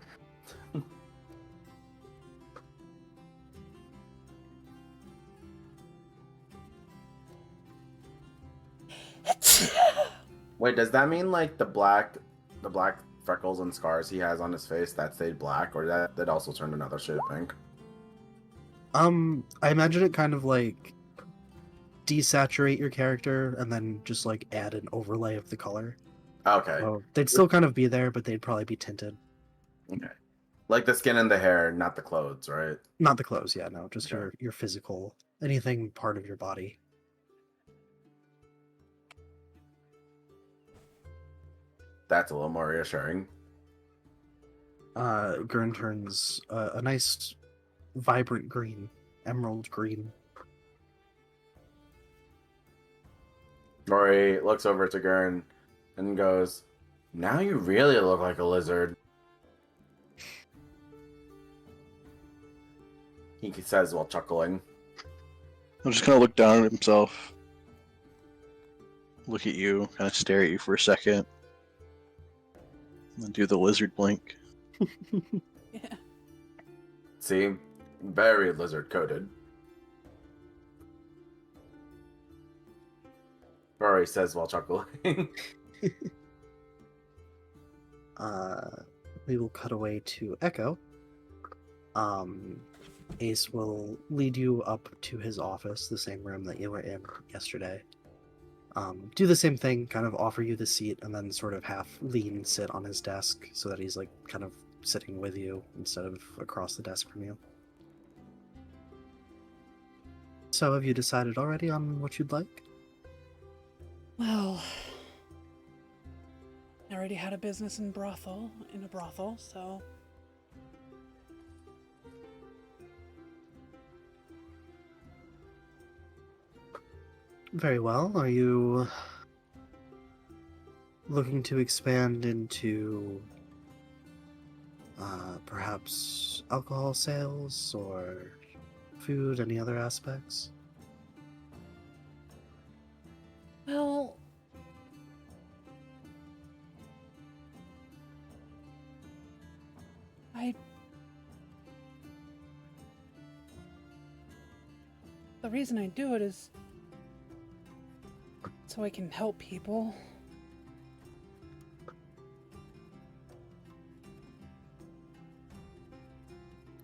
Wait, does that mean like the black freckles and scars he has on his face that stayed black, or that also turned another shade of pink? I imagine it kind of like desaturate your character and then just like add an overlay of the color. Okay. So they'd still kind of be there, but they'd probably be tinted. Okay. Like the skin and the hair, not the clothes, right? Not the clothes, yeah, no, just Okay. your physical, anything part of your body. That's a little more reassuring. Gurn turns a nice, vibrant green, emerald green. Rory looks over to Gurn and goes, "Now you really look like a lizard." He says while chuckling. I'm just gonna look down at himself, look at you, kind of stare at you for a second, and then do the lizard blink. Yeah. See? Very lizard coated. Rory says while chuckling. We will cut away to Echo. Ace will lead you up to his office, the same room that you were in yesterday. Do the same thing, kind of offer you the seat, and then sort of half lean sit on his desk so that he's like kind of sitting with you instead of across the desk from you. So have you decided already on what you'd like? Well, I already had a business in a brothel, so Very well. Are you looking to expand into perhaps alcohol sales or food, any other aspects? well, the reason I do it is so I can help people.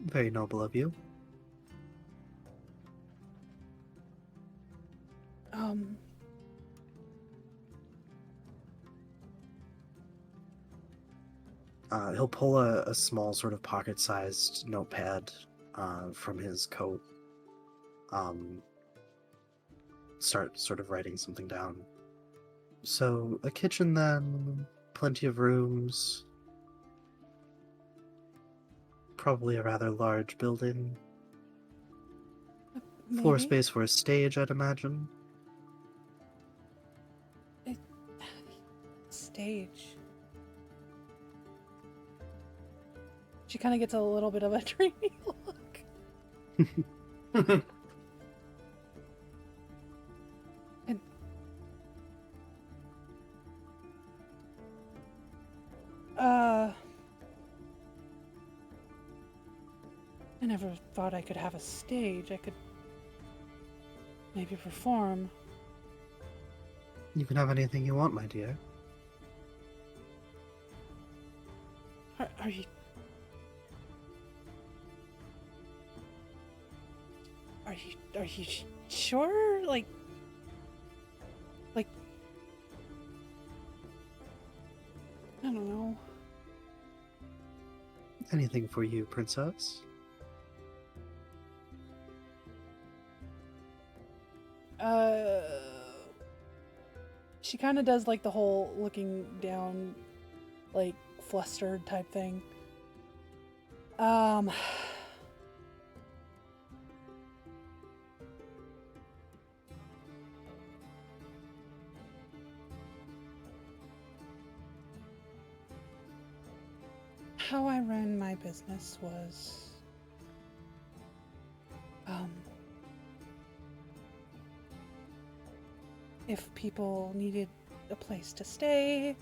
Very noble of you. He'll pull a small sort of pocket-sized notepad from his coat. Start sort of writing something down. So, a kitchen then, plenty of rooms, probably a rather large building. Floor Maybe. space for a stage, I'd imagine. Stage. She kind of gets a little bit of a dreamy look. And I never thought I could have a stage. I could maybe perform. You can have anything you want, my dear. Are you? Are you sure? Like, I don't know. Anything for you, princess? She kind of does like the whole looking down, like flustered type thing. How I ran my business was, if people needed a place to stay,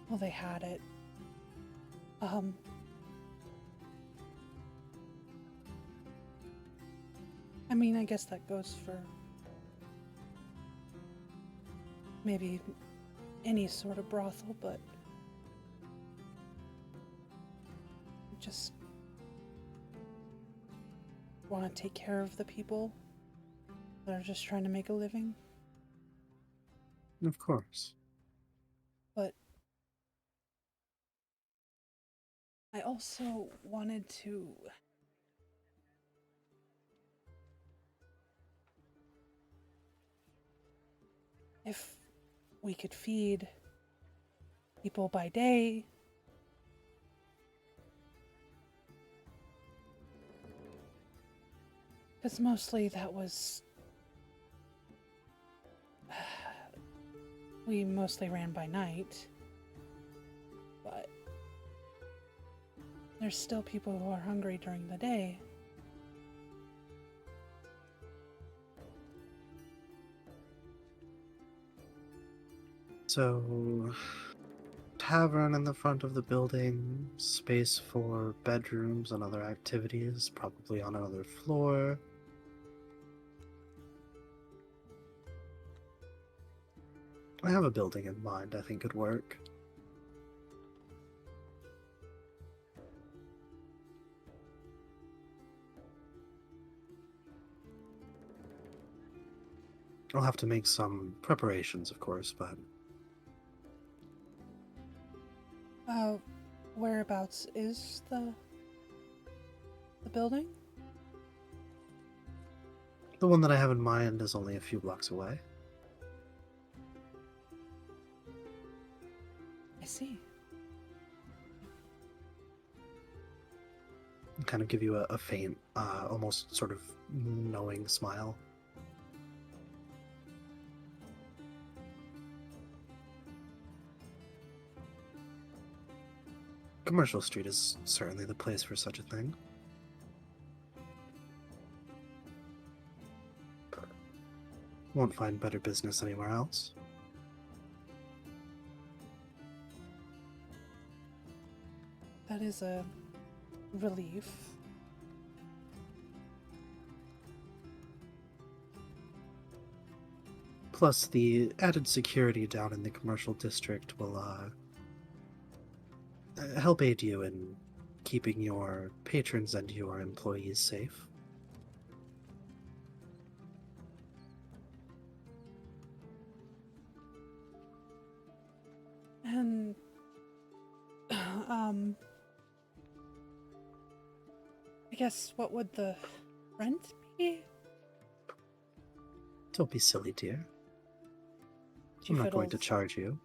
well, they had it. I mean, I guess that goes for maybe any sort of brothel, but just want to take care of the people that are just trying to make a living. Of course. But I also wanted to if we could feed people by day, because mostly that was we mostly ran by night, but there's still people who are hungry during the day. So, tavern in the front of the building, space for bedrooms and other activities, probably on another floor. I have a building in mind I think could work. I'll have to make some preparations, of course, but Whereabouts is the building? the one that I have in mind is only a few blocks away. I see. Kind of give you a faint, almost sort of knowing smile. Commercial Street is certainly the place for such a thing. Won't find better business anywhere else. That is a relief. Plus, the added security down in the commercial district will help aid you in keeping your patrons and your employees safe. And I guess what would the rent be? Don't be silly, dear. She I'm not going to fiddles- charge you.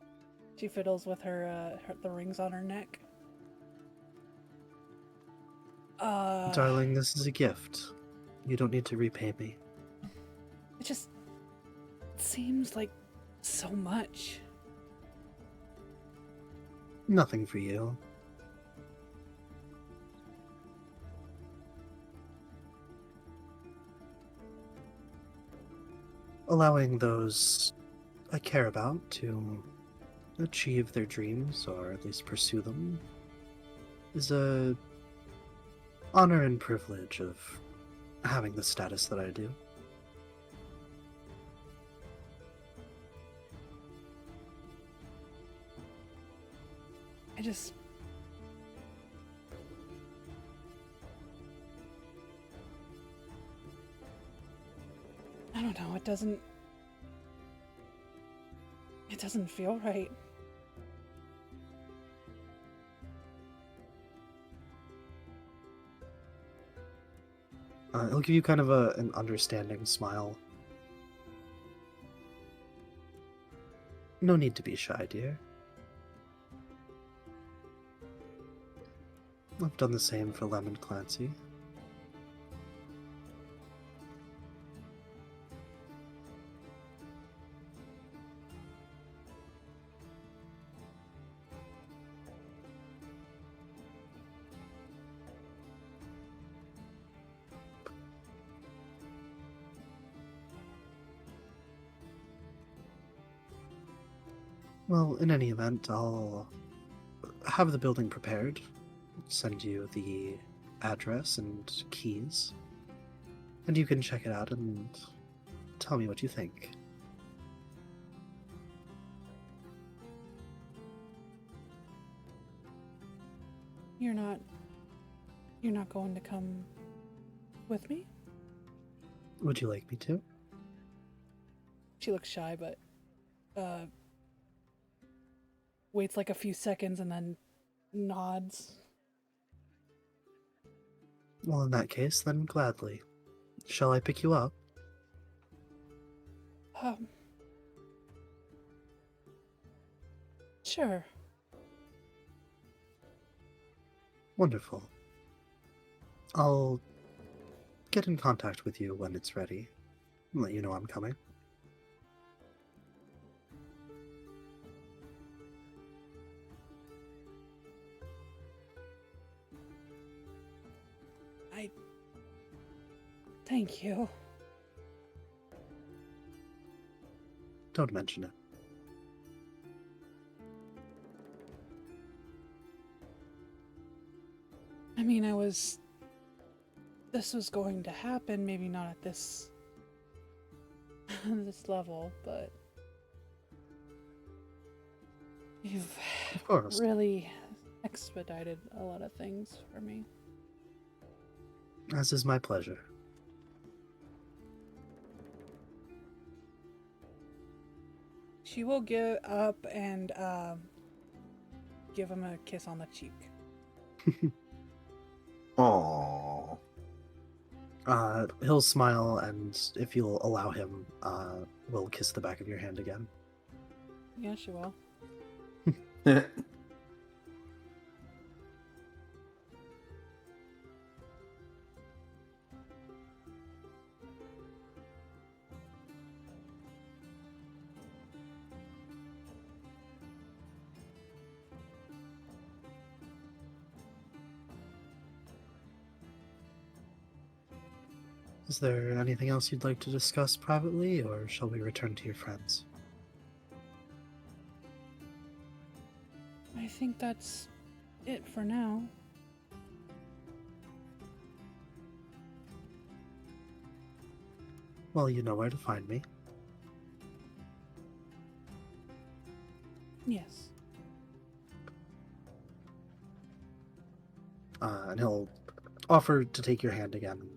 She fiddles with the rings on her neck. Darling, this is a gift. You don't need to repay me. It just seems like so much. Nothing for you. Allowing those I care about to achieve their dreams, or at least pursue them, is a honor and privilege of having the status that I do. I just... I don't know, it doesn't feel right. It'll give you kind of an understanding smile. No need to be shy, dear. I've done the same for Lemon Clancy. Well, in any event, I'll have the building prepared, send you the address and keys, and you can check it out and tell me what you think. You're not You're not going to come with me? Would you like me to? She looks shy, but waits like a few seconds and then nods. Well, in that case, then gladly. Shall I pick you up? Um, sure. Wonderful. I'll get in contact with you when it's ready. And let you know I'm coming. Thank you. Don't mention it. I mean, this was going to happen, maybe not at this this level, but you've Of course. really expedited a lot of things for me. As is my pleasure. She will get up and give him a kiss on the cheek. Aww. He'll smile, and if you'll allow him, we'll kiss the back of your hand again. Yeah, she will. Is there anything else you'd like to discuss privately, or shall we return to your friends? I think that's it for now. Well, you know where to find me. Yes. And he'll offer to take your hand again and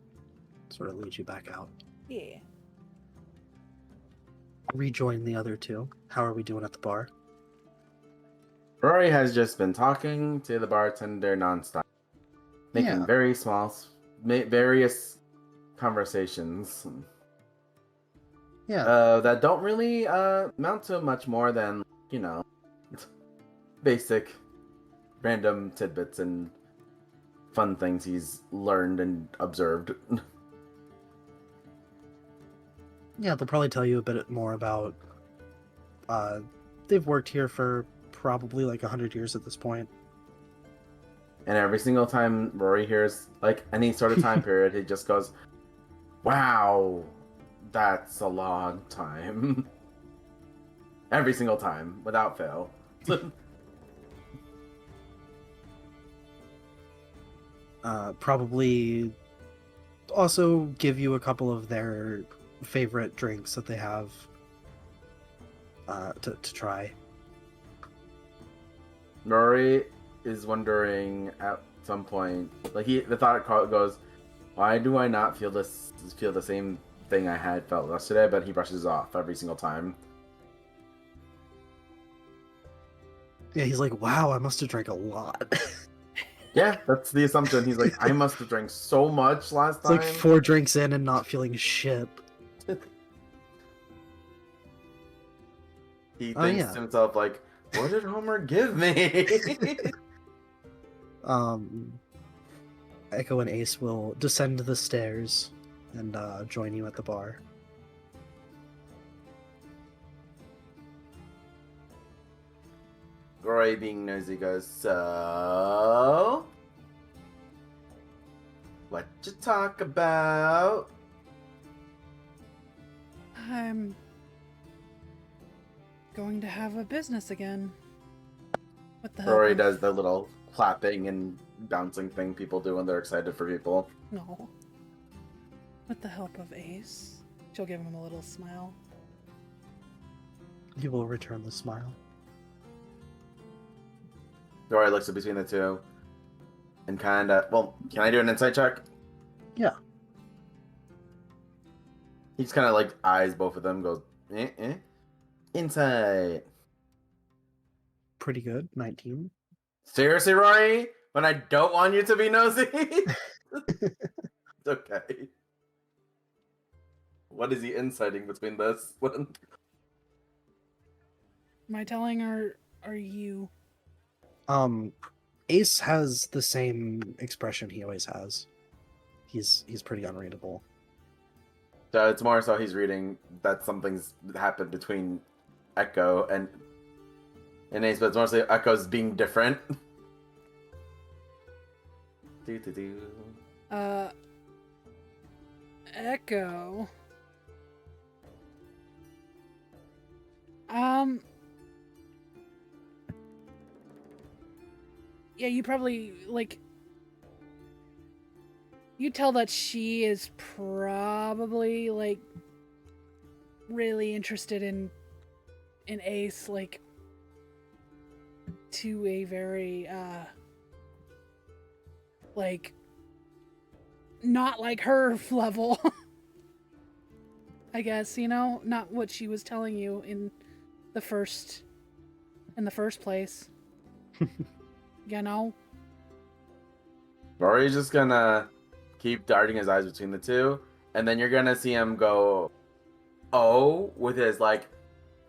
sort of lead you back out. Yeah. Rejoin the other two. How are we doing at the bar? Rory has just been talking to the bartender nonstop, making Yeah. very various conversations. Yeah. That don't really amount to much more than, basic random tidbits and fun things he's learned and observed. Yeah, they'll probably tell you a bit more about... they've worked here for probably like 100 years at this point. And every single time Rory hears like any sort of time period, he just goes, "Wow, that's a long time." Every single time, without fail. Probably also give you a couple of their favorite drinks that they have to try. Rory is wondering at some point, like the thought goes, "Why do I not feel the same thing I had felt yesterday?" But he brushes it off every single time. Yeah, he's like, wow, I must have drank a lot. Yeah, that's the assumption. He's like, "I must have drank so much last It's time." like 4 drinks in and not feeling shit. He Oh, thinks yeah. to himself, like, "What did Homer give me?" Echo and Ace will descend the stairs and join you at the bar. Rory, being nosy, goes, "So, what you talk about?" I'm going to have a business again. What the hell? Rory does the little clapping and bouncing thing people do when they're excited for people. No. With the help of Ace. She'll give him a little smile. He will return the smile. Rory looks at between the two. and kind of, well, can I do an insight check? Yeah. He just kind of like eyes both of them, goes, Insight. Pretty good. 19. Seriously, Rory? When I don't want you to be nosy? It's okay. What is he inciting between this one? Am I telling or are you? Ace has the same expression he always has. He's pretty unreadable. So it's more so he's reading that something's happened between Echo and Ace, but it's more so Echo's being different. Do. Echo. Yeah, you probably like. You tell that she is probably like really interested in Ace, like to a very like not like her level. I guess, you know, not what she was telling you in the first place. You know? Rory's just gonna keep darting his eyes between the two, and then you're gonna see him go, "Oh," with his like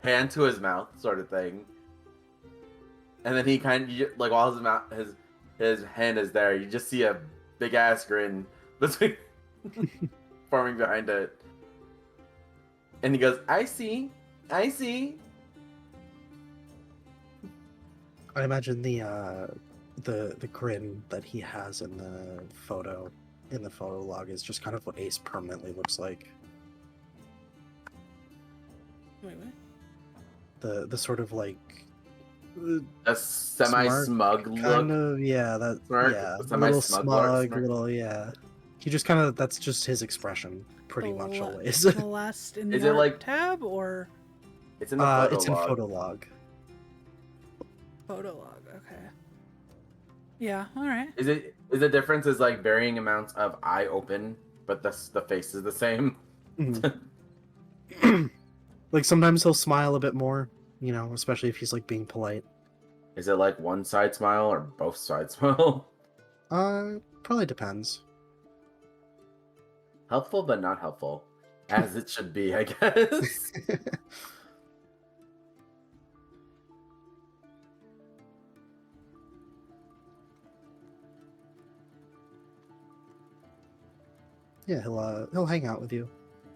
hand to his mouth, sort of thing. And then he kind of like while his mouth, his hand is there, you just see a big ass grin between forming behind it, and he goes, "I see." I imagine the grin that he has in the photo log is just kind of what Ace permanently looks like. Wait, what? The sort of like A semi-smug look. kind of, yeah, that Smirk, yeah, a a semi-smug little look, smug, smirk. little, yeah. He just kind of, that's just his expression pretty much always. The last in the Is it art like- tab or It's in the photo It's in log. photo log. photo log? Okay. Yeah, alright. Is the difference is like varying amounts of eye open, but the face is the same? Mhm. Like sometimes he'll smile a bit more, you know, especially if he's like being polite. Is it like one side smile or both side smile? Probably depends. Helpful but not helpful. As it should be, I guess. Yeah, he'll hang out with you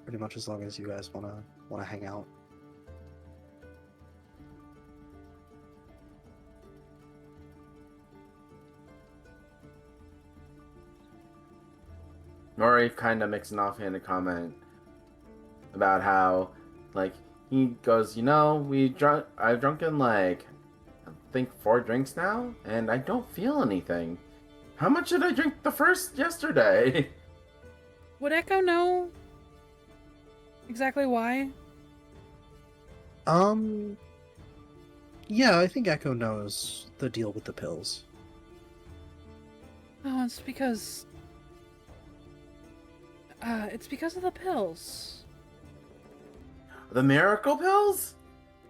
pretty much as long as you guys wanna hang out. Murray kind of makes an offhanded comment about how, like, he goes, I've drunken like, I think 4 drinks now, and I don't feel anything. How much did I drink the first yesterday? Would Echo know exactly why? Yeah, I think Echo knows the deal with the pills. Oh, it's because of the pills. The miracle pills?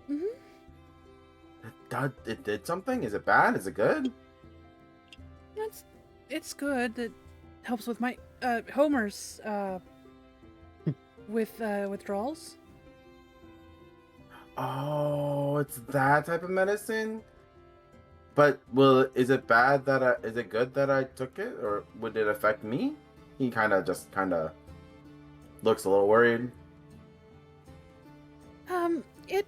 Mhm. It did something? Is it bad? Is it good? It's good. It helps with my Homer's with withdrawals. Oh, it's that type of medicine? But is it bad that is it good that I took it, or would it affect me? He kind of looks a little worried. It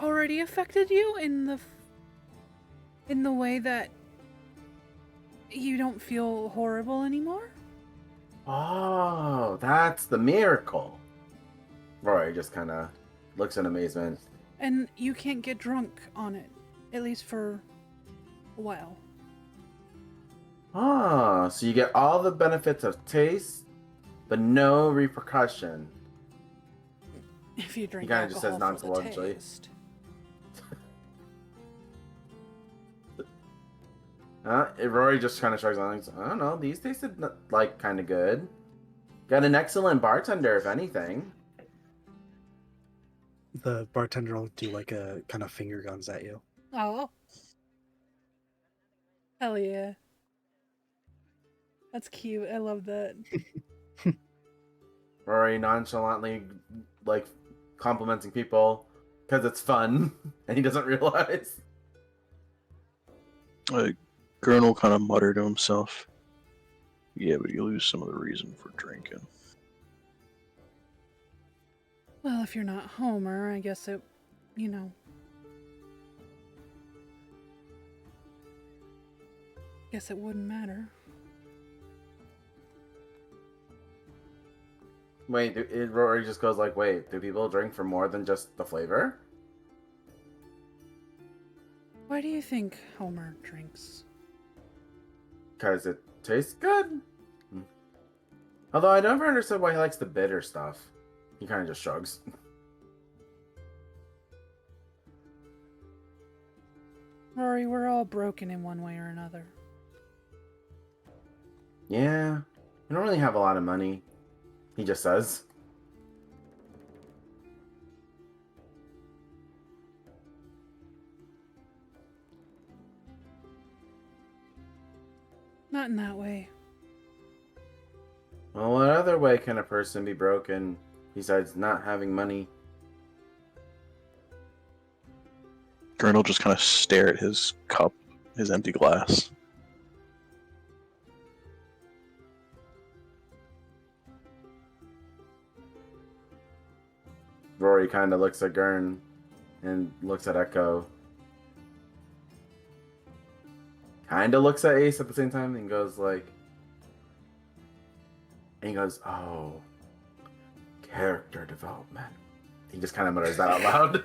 already affected you in the way that you don't feel horrible anymore? Oh, that's the miracle. Roy just kind of looks in amazement. And you can't get drunk on it, at least for a while. Ah, so you get all the benefits of taste, but no repercussion. If you drink kinda just says alcohol for the nonchalantly. taste. Rory just kind of shrugs on. I don't know. These tasted like kind of good. Got an excellent bartender, if anything. The bartender will do like a kind of finger guns at you. Oh. Hell yeah. That's cute. I love that. Rory nonchalantly, like, complimenting people because it's fun, and he doesn't realize. Gurn will kind of mutter to himself. Yeah, but you lose some of the reason for drinking. Well, if you're not Homer, I guess it, you know. Guess it wouldn't matter. Wait, Rory just goes like, wait, do people drink for more than just the flavor? Why do you think Homer drinks? Because it tastes good. Although I never understood why he likes the bitter stuff. He kind of just shrugs. Rory, we're all broken in one way or another. Yeah, I don't really have a lot of money. He just says. Not in that way. Well, what other way can a person be broken besides not having money? Gurn will just kind of stare at his cup, his empty glass. Rory kind of looks at Gurn and looks at Echo. Kind of looks at Ace at the same time and goes like... And he goes, oh, character development. He just kind of mutters that out loud.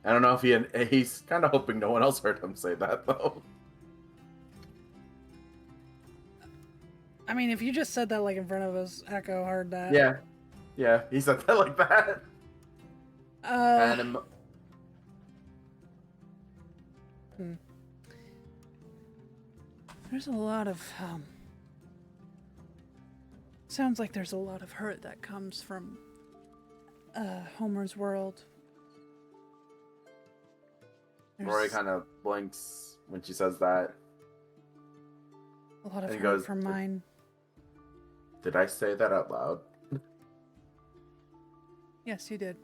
I don't know if he's kind of hoping no one else heard him say that, though. I mean, if you just said that like in front of us, Echo heard that. Yeah, he said that like that. There's a lot of, sounds like there's a lot of hurt that comes from, Homer's world. Rory There's kind of blinks when she says that. a lot of and he hurt goes, from mine. Did I say that out loud? Yes, you did.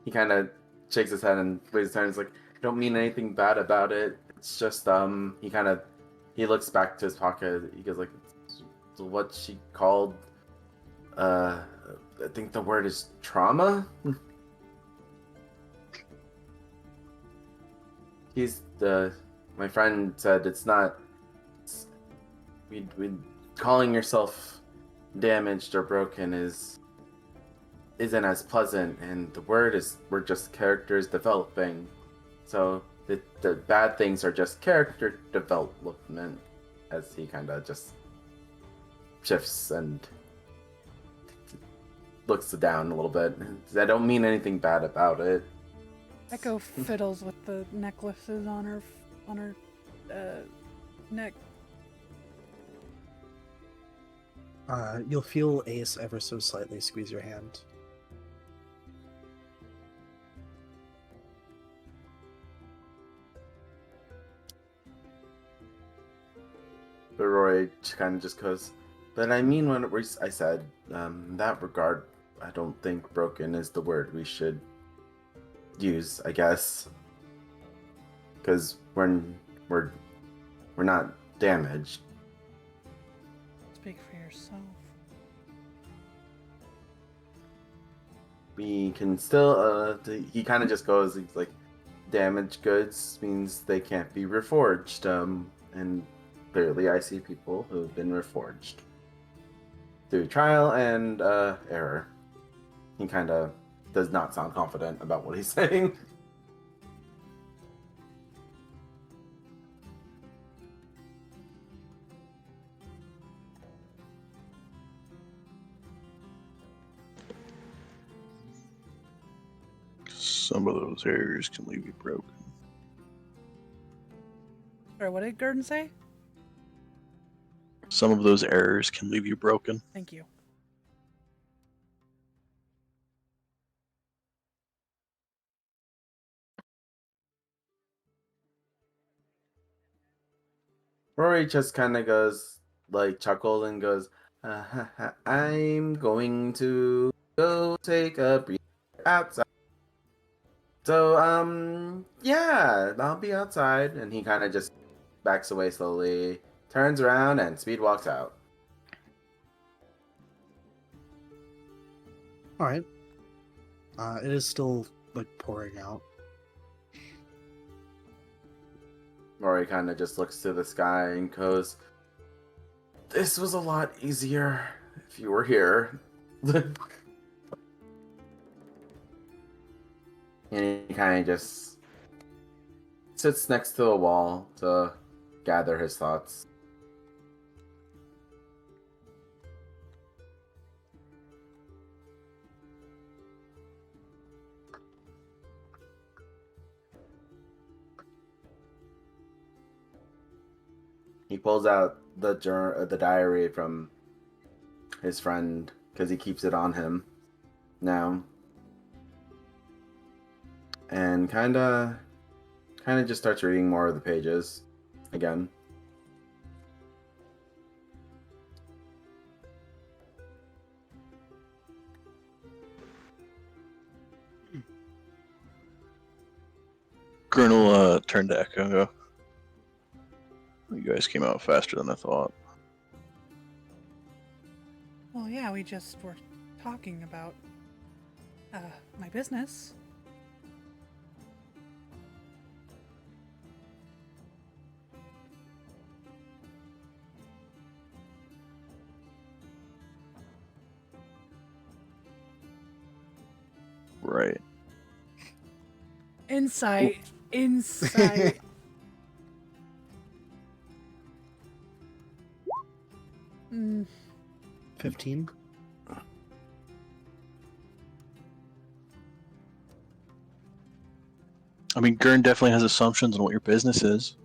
He kind of shakes his head and waves his hand. He's like, I don't mean anything bad about it. It's just, he looks back to his pocket. He goes like, it's what she called, I think the word is trauma? My friend said calling yourself damaged or broken isn't as pleasant, and we're just characters developing. So the bad things are just character development, as he kind of just shifts and looks down a little bit. I don't mean anything bad about it. Echo fiddles with the necklaces on her neck. You'll feel Ace ever so slightly squeeze your hand. But Roy kind of just goes, but I mean, I said, in that regard, I don't think broken is the word we should use, I guess. Because we're not damaged. Speak for yourself. We can still, he kind of just goes, he's like, damaged goods means they can't be reforged, and clearly I see people who've been reforged through trial and error. He kind of does not sound confident about what he's saying. Some of those errors can leave you broken. Sorry, what did Gurdon say? Some of those errors can leave you broken. Thank you. Rory just kind of goes, like, chuckles and goes, I'm going to go take a breather outside. So, yeah, I'll be outside. And he kind of just backs away slowly, turns around, and speed walks out. All right. It is still like pouring out. Rory kind of just looks to the sky and goes, this was a lot easier if you were here. And he kind of just sits next to a wall to gather his thoughts. He pulls out the diary from his friend because he keeps it on him now, and kind of just starts reading more of the pages again. Gurn will turn to Echo and go, you guys came out faster than I thought. Well, yeah, we just were talking about my business. Right. Insight. Insight. 15. I mean, Gurn definitely has assumptions on what your business is.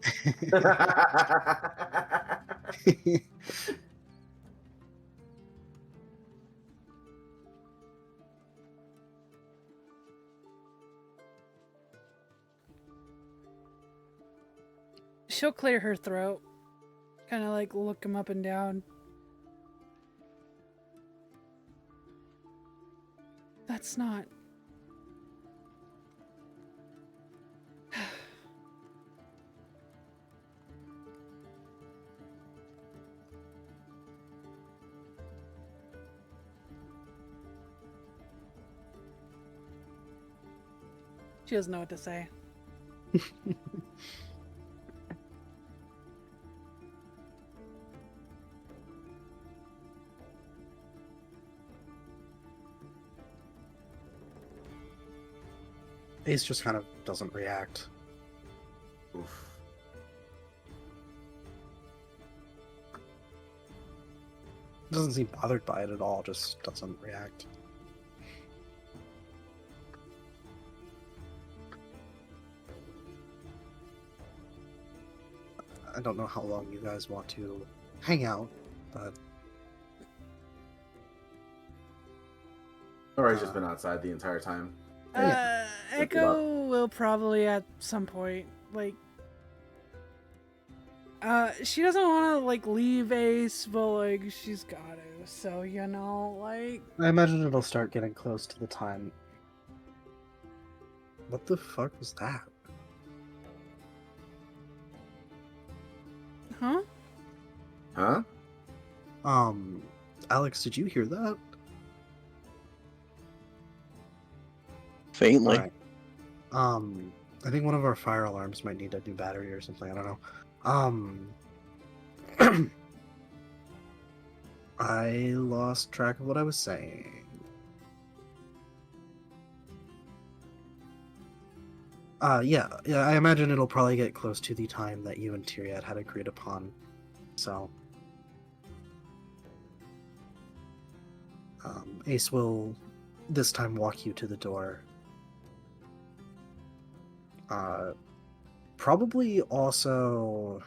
She'll clear her throat. Kind of like look him up and down. That's not. She doesn't know what to say. Ace just kind of doesn't react. Oof. Doesn't seem bothered by it at all, just doesn't react. I don't know how long you guys want to hang out, but Rory's just been outside the entire time. Echo will probably at some point, like, she doesn't want to, like, leave Ace, but, like, she's got to, so, you know, like... I imagine it'll start getting close to the time. What the fuck was that? Huh? Huh? Alex, did you hear that? Faintly. Alright. I think one of our fire alarms might need a new battery or something, I don't know. I lost track of what I was saying. Yeah, I imagine it'll probably get close to the time that you and Tyriad had agreed upon. So, Ace will this time walk you to the door Probably also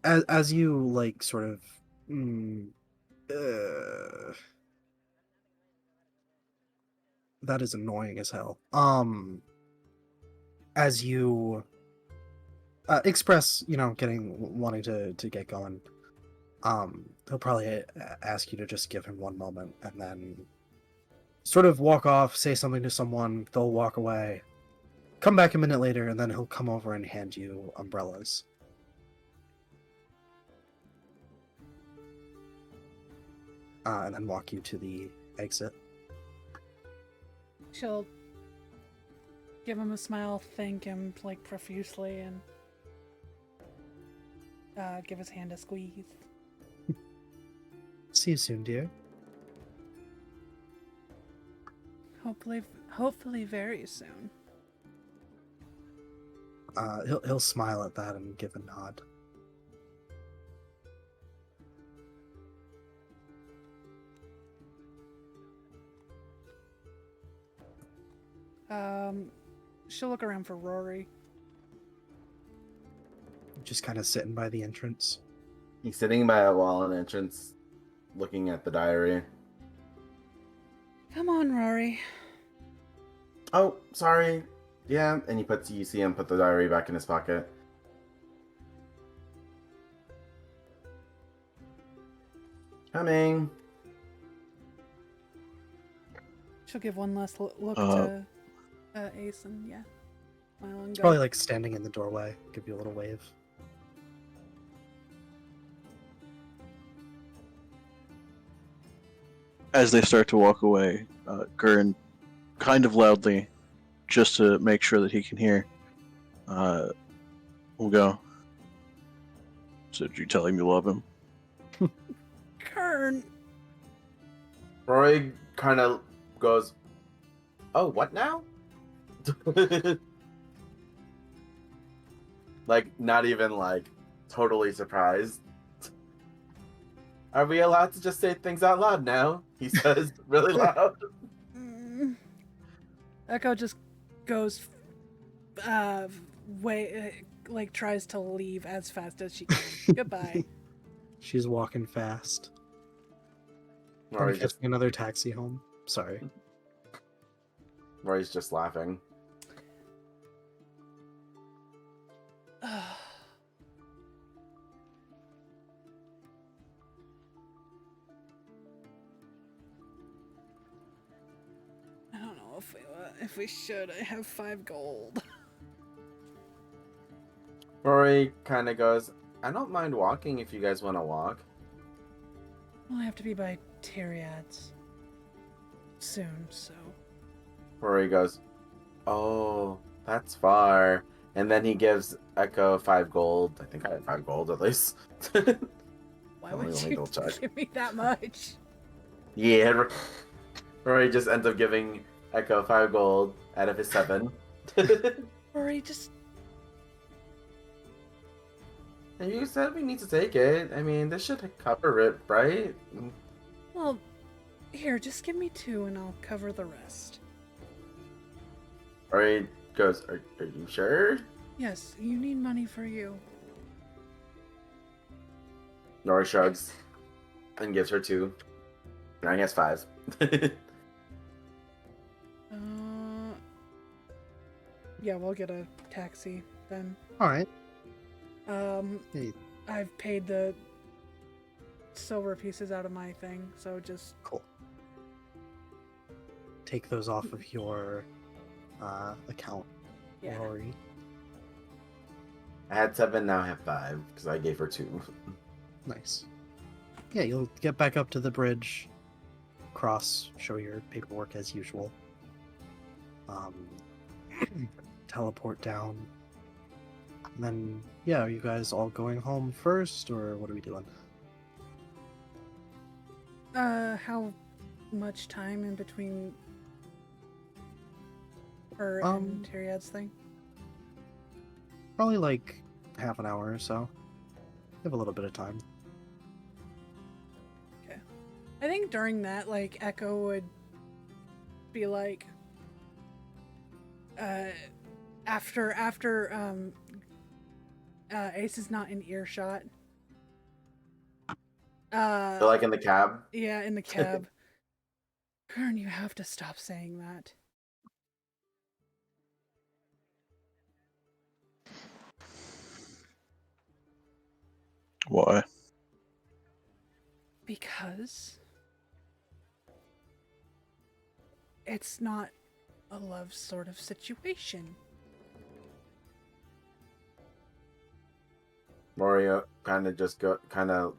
as you like sort of uh, that is annoying as hell. As you express, getting wanting to get going, he'll probably ask you to just give him one moment, and then sort of walk off, say something to someone. They'll walk away, come back a minute later, and then he'll come over and hand you umbrellas. And then walk you to the exit. She'll give him a smile, thank him like profusely, and give his hand a squeeze. See you soon, dear. Hopefully very soon. He'll smile at that and give a nod. She'll look around for Rory. Just kind of sitting by the entrance. He's sitting by a wall in entrance, looking at the diary. Come on, Rory. Oh, sorry. Yeah, and you see him put the diary back in his pocket. Coming. She'll give one last look to Ace and smile and It's go. probably like standing in the doorway, give you a little wave. As they start to walk away, Gurren, kind of loudly, just to make sure that he can hear, will go. So did you tell him you love him? Kern. Roy kind of goes, "Oh, what now?" Like, not even like totally surprised. Are we allowed to just say things out loud now? He says really loud. Echo just goes tries to leave as fast as she can. Goodbye. She's walking fast. Rory's Catching just, another taxi home. Sorry. Rory's just laughing. I don't know if we should. I have 5 gold. Rory kind of goes, "I don't mind walking if you guys want to walk." Well, I have to be by Tyriad's soon, so. Rory goes, "Oh, that's far." And then he gives Echo 5 gold. I think I had 5 gold at least. Why Let me would you double check. give me that much? Yeah, Rory just ends up giving Echo 5 gold out of his 7. Rory, just. And you said we need to take it. I mean, this should cover it, right? Well, here, just give me 2 and I'll cover the rest. Rory goes, are you sure? Yes, you need money for you. Rory shrugs and gives her 2. Now he has 5. Yeah, we'll get a taxi then. Alright. Hey, I've paid the silver pieces out of my thing, so just cool. Take those off of your account, yeah. Rory. I had 7, now I have 5, because I gave her 2. Nice. Yeah, you'll get back up to the bridge, cross, show your paperwork as usual. Teleport down. And then, yeah, are you guys all going home first, or what are we doing? How much time in between her and Tyriad's thing? Probably like half an hour or so. You have a little bit of time. I think during that, like, Echo would be like, after Ace is not in earshot. So like in the cab. Yeah, in the cab. Kern, you have to stop saying that. Why? Because it's not a love sort of situation. Mario kind of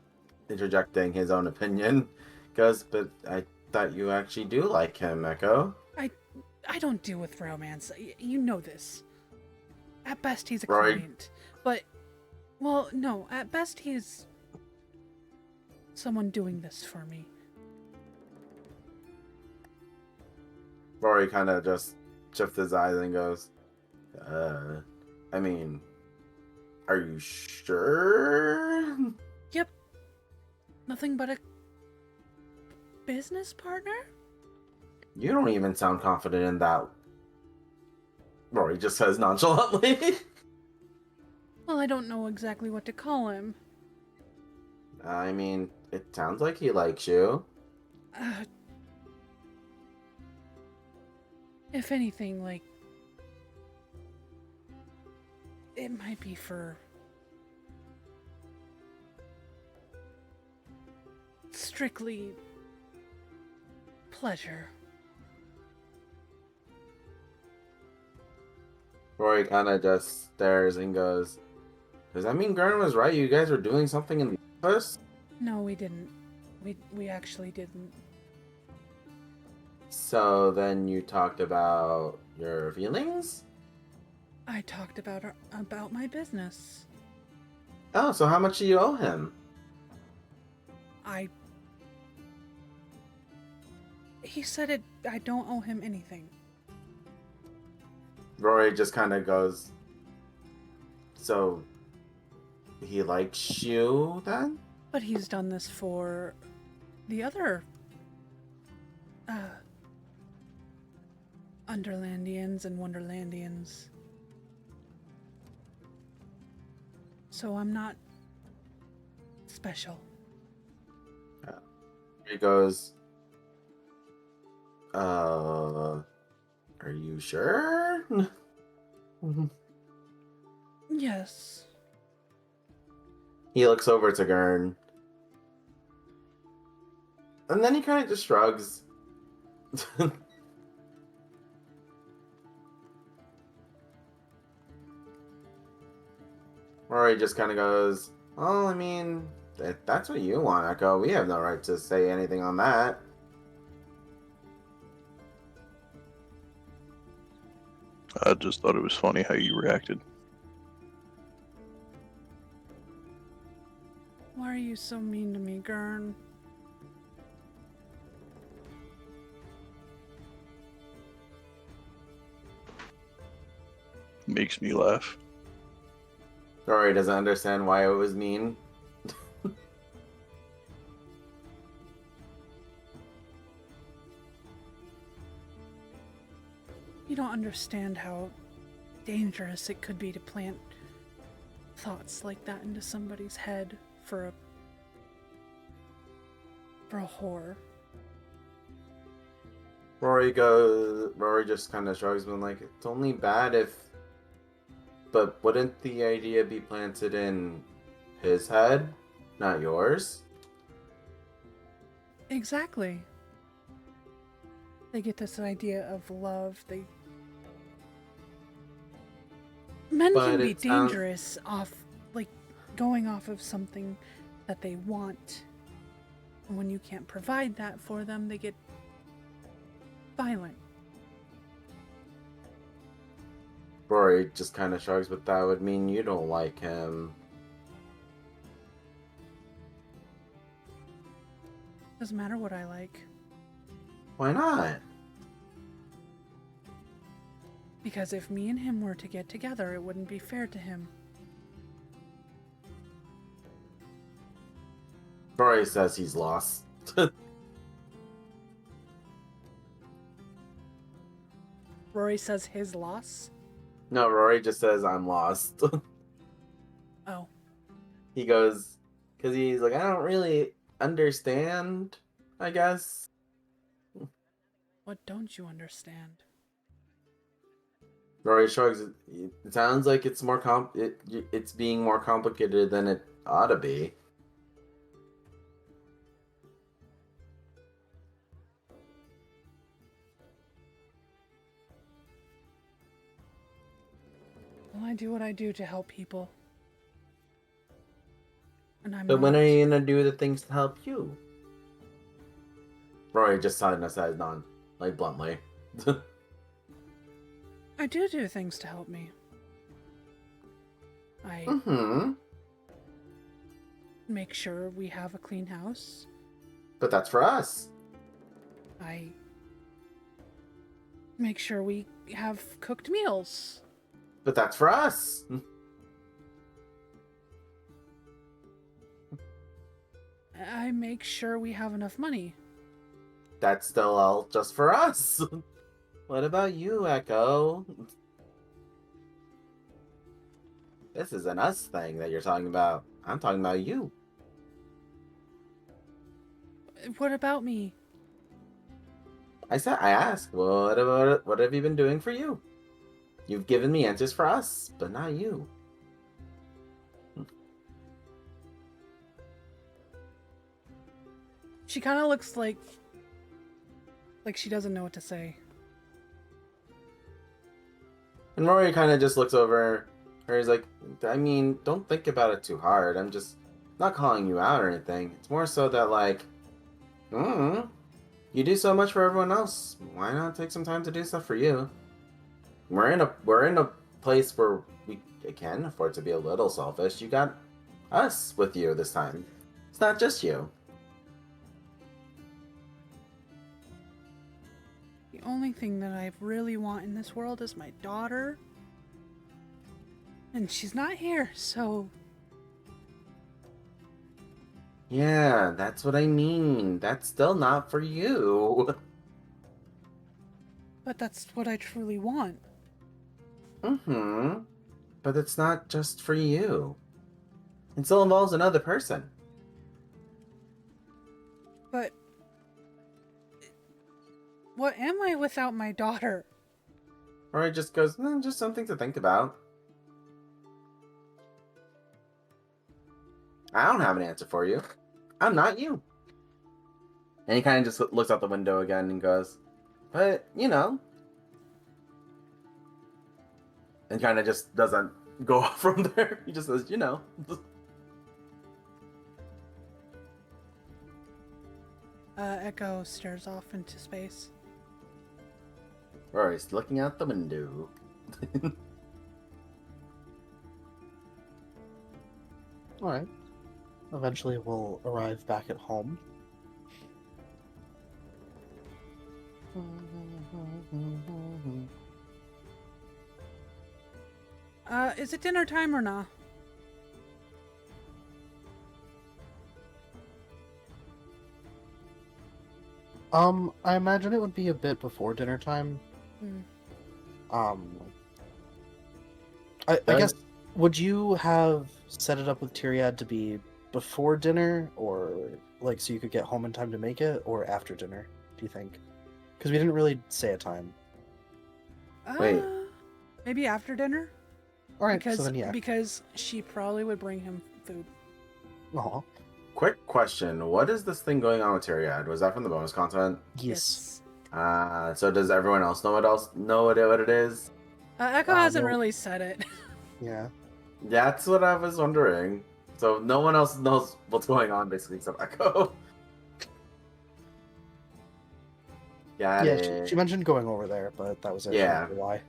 interjecting his own opinion, goes, but I thought you actually do like him, Echo. I don't deal with romance. You know this. At best, he's a Right. client. But, well, no. At best, he's someone doing this for me. Rory kind of just shifts his eyes and goes, I mean, are you sure? Yep. Nothing but a business partner? You don't even sound confident in that. Rory just says nonchalantly. Well, I don't know exactly what to call him. I mean, it sounds like he likes you. If anything, like, it might be for strictly pleasure. Rory kind of just stares and goes, does that mean Gurn was right? You guys were doing something in the office? No, we didn't. We actually didn't. So then you talked about your feelings? I talked about my business. Oh, so how much do you owe him? He said it. I don't owe him anything. Rory just kind of goes, so he likes you then? But he's done this for the other Underlandians and Wonderlandians. So I'm not special. He goes, are you sure? Yes. He looks over to Gurn. And then he kind of just shrugs. Rory just kind of goes, well, I mean, if that's what you want, Echo. We have no right to say anything on that. I just thought it was funny how you reacted. Why are you so mean to me, Gurn? Makes me laugh. Rory doesn't understand why it was mean. You don't understand how dangerous it could be to plant thoughts like that into somebody's head for a whore. Rory just kind of shrugs and like, it's only bad if, but wouldn't the idea be planted in his head, not yours? Exactly. They get this idea of love. Men But can be it sounds- dangerous going off of something that they want. And when you can't provide that for them, they get violent. Rory just kind of shrugs, but that would mean you don't like him. Doesn't matter what I like. Why not? Because if me and him were to get together, it wouldn't be fair to him. Rory says he's lost. Rory says his loss. No, Rory just says, I'm lost. Oh. He goes, because he's like, I don't really understand, I guess. What don't you understand? Rory shrugs. It sounds like it's more it's being more complicated than it ought to be. Well, I do what I do to help people. And I'm But when not- are you gonna do the things to help you? Rory just signed us as none, like bluntly. I do things to help me. I Mm-hmm. make sure we have a clean house. But that's for us. I make sure we have cooked meals. But that's for us. I make sure we have enough money. That's still all just for us. What about you, Echo? This is an us thing that you're talking about. I'm talking about you. What about me? I asked, what have you been doing for you? You've given me answers for us, but not you. She kind of looks like she doesn't know what to say. And Rory kind of just looks over her. He's like, I mean, don't think about it too hard. I'm just not calling you out or anything. It's more so that, like, you do so much for everyone else. Why not take some time to do stuff for you? We're in a place where we can afford to be a little selfish. You got us with you this time. It's not just you. The only thing that I really want in this world is my daughter. And she's not here, so... Yeah, that's what I mean. That's still not for you. But that's what I truly want. Mm-hmm. But it's not just for you. It still involves another person. But... what am I without my daughter? Or it just goes, just something to think about. I don't have an answer for you. I'm not you. And he kind of just looks out the window again and goes, but, you know. And kind of just doesn't go off from there. He just says, you know. Echo stares off into space. Rory's looking out the window. Alright. Eventually we'll arrive back at home. Is it dinner time or not? I imagine it would be a bit before dinner time. Hmm. I guess, would you have set it up with Tyriad to be before dinner, or like so you could get home in time to make it, or after dinner, do you think? Because we didn't really say a time. Wait. Maybe after dinner? Alright, Because, so then yeah. because she probably would bring him food. Aw. Quick question. What is this thing going on with Tyriad? Was that from the bonus content? Yes. So does everyone else know what it is? Echo hasn't no. really said it. Yeah. That's what I was wondering. So no one else knows what's going on, basically, except Echo. Got Yeah, it. she mentioned going over there, but that was it. Yeah. I don't know why.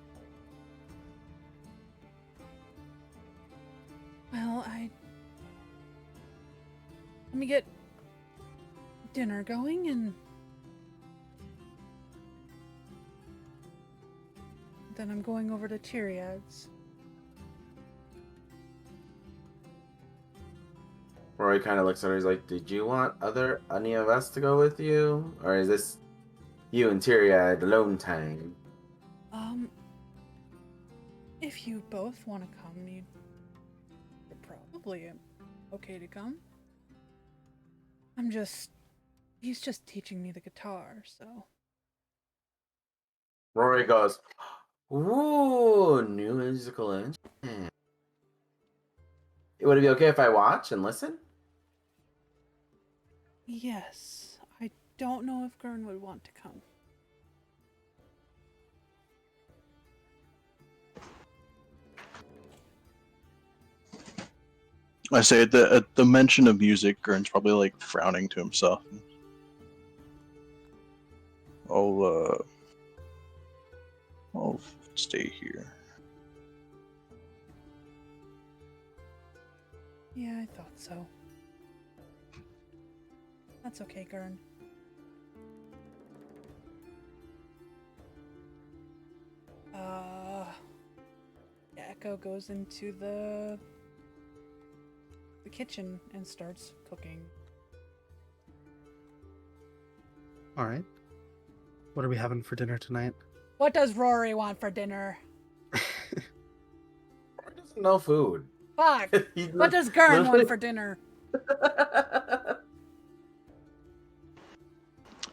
Well, let me get dinner going and then I'm going over to Tyriad's. Rory kind of looks at her. He's like, "Did you want any of us to go with you, or is this you and Tyriad alone time?" If you both want to come, you're probably okay to come. He's just teaching me the guitar, so. Rory goes, ooh, new musical instrument. Would it be okay if I watch and listen? Yes, I don't know if Gurn would want to come. I say at the mention of music, Gurn's probably like frowning to himself. I'll stay here. Yeah, I thought so. That's okay, Gurn. Echo goes into the kitchen and starts cooking. All right. What are we having for dinner tonight? What does Rory want for dinner? Rory doesn't know food. Fuck! He's What does Gurn want for dinner?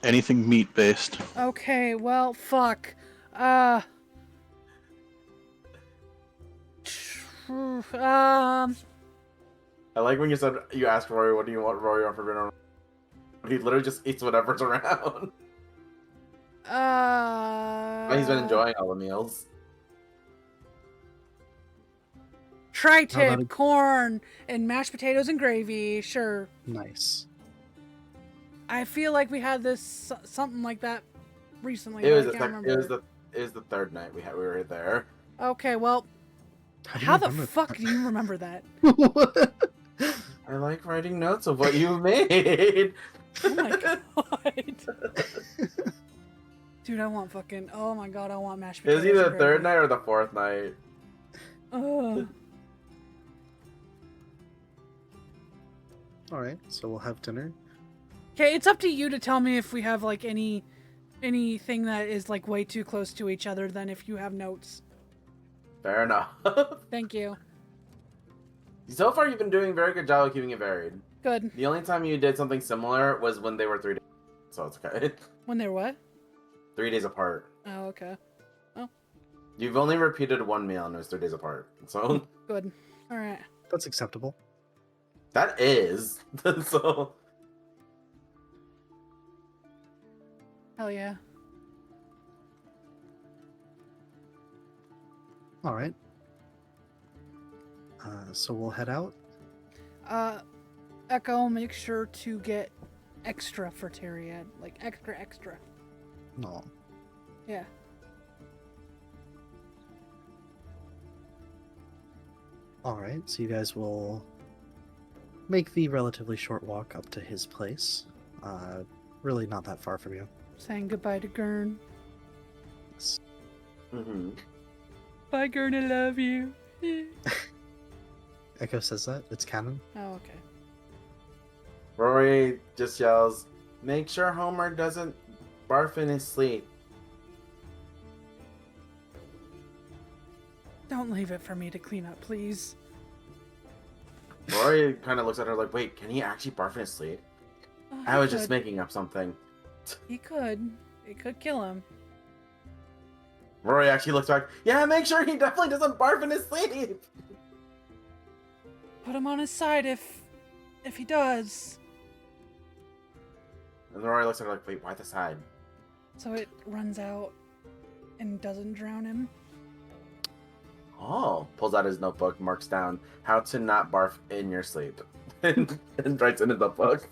Anything meat based. Okay, well, fuck. I like when you asked Rory, what do you want Rory on for dinner? He literally just eats whatever's around. He's been enjoying all the meals. Tri-tip, about corn, and mashed potatoes and gravy. Sure. Nice. I feel like we had this something like that recently. It was but I can't remember. it was the third night we were there. Okay, well, do you how the remember fuck do you remember that? that? I like writing notes of what you made. Oh my god. Dude, I want fucking. Oh my god, I want mashed It potatoes. was either and the third gravy. night or the fourth night. Ugh. All right, so we'll have dinner. Okay, it's up to you to tell me if we have like anything that is like way too close to each other than if you have notes. Fair enough. Thank you. So far, you've been doing a very good job of keeping it varied. Good. The only time you did something similar was when they were 3 days. So it's okay. When they're what? 3 days apart. Oh, okay. You've only repeated one meal and it was 3 days apart. So Good. All right. That's acceptable. that is. So Hell yeah. All right. So we'll head out. Echo, make sure to get extra for Tyriad. Like extra. No. Yeah. All right. So you guys will make the relatively short walk up to his place. Really not that far from you. Saying goodbye to Gurn. mm-hmm. Bye, Gurn. I love you. Echo says that. It's canon. Oh, okay. Rory just yells, "Make sure Homer doesn't barf in his sleep." Don't leave it for me to clean up, please. Rory kind of looks at her like, "Wait, can he actually barf in his sleep?" Oh, I he was just could. making up something. He could. It could kill him. Rory actually looks back. Yeah, make sure he definitely doesn't barf in his sleep. Put him on his side if he does. And Rory looks at her like, "Wait, why the side?" So it runs out and doesn't drown him. Oh, pulls out his notebook, marks down how to not barf in your sleep, and writes in his notebook.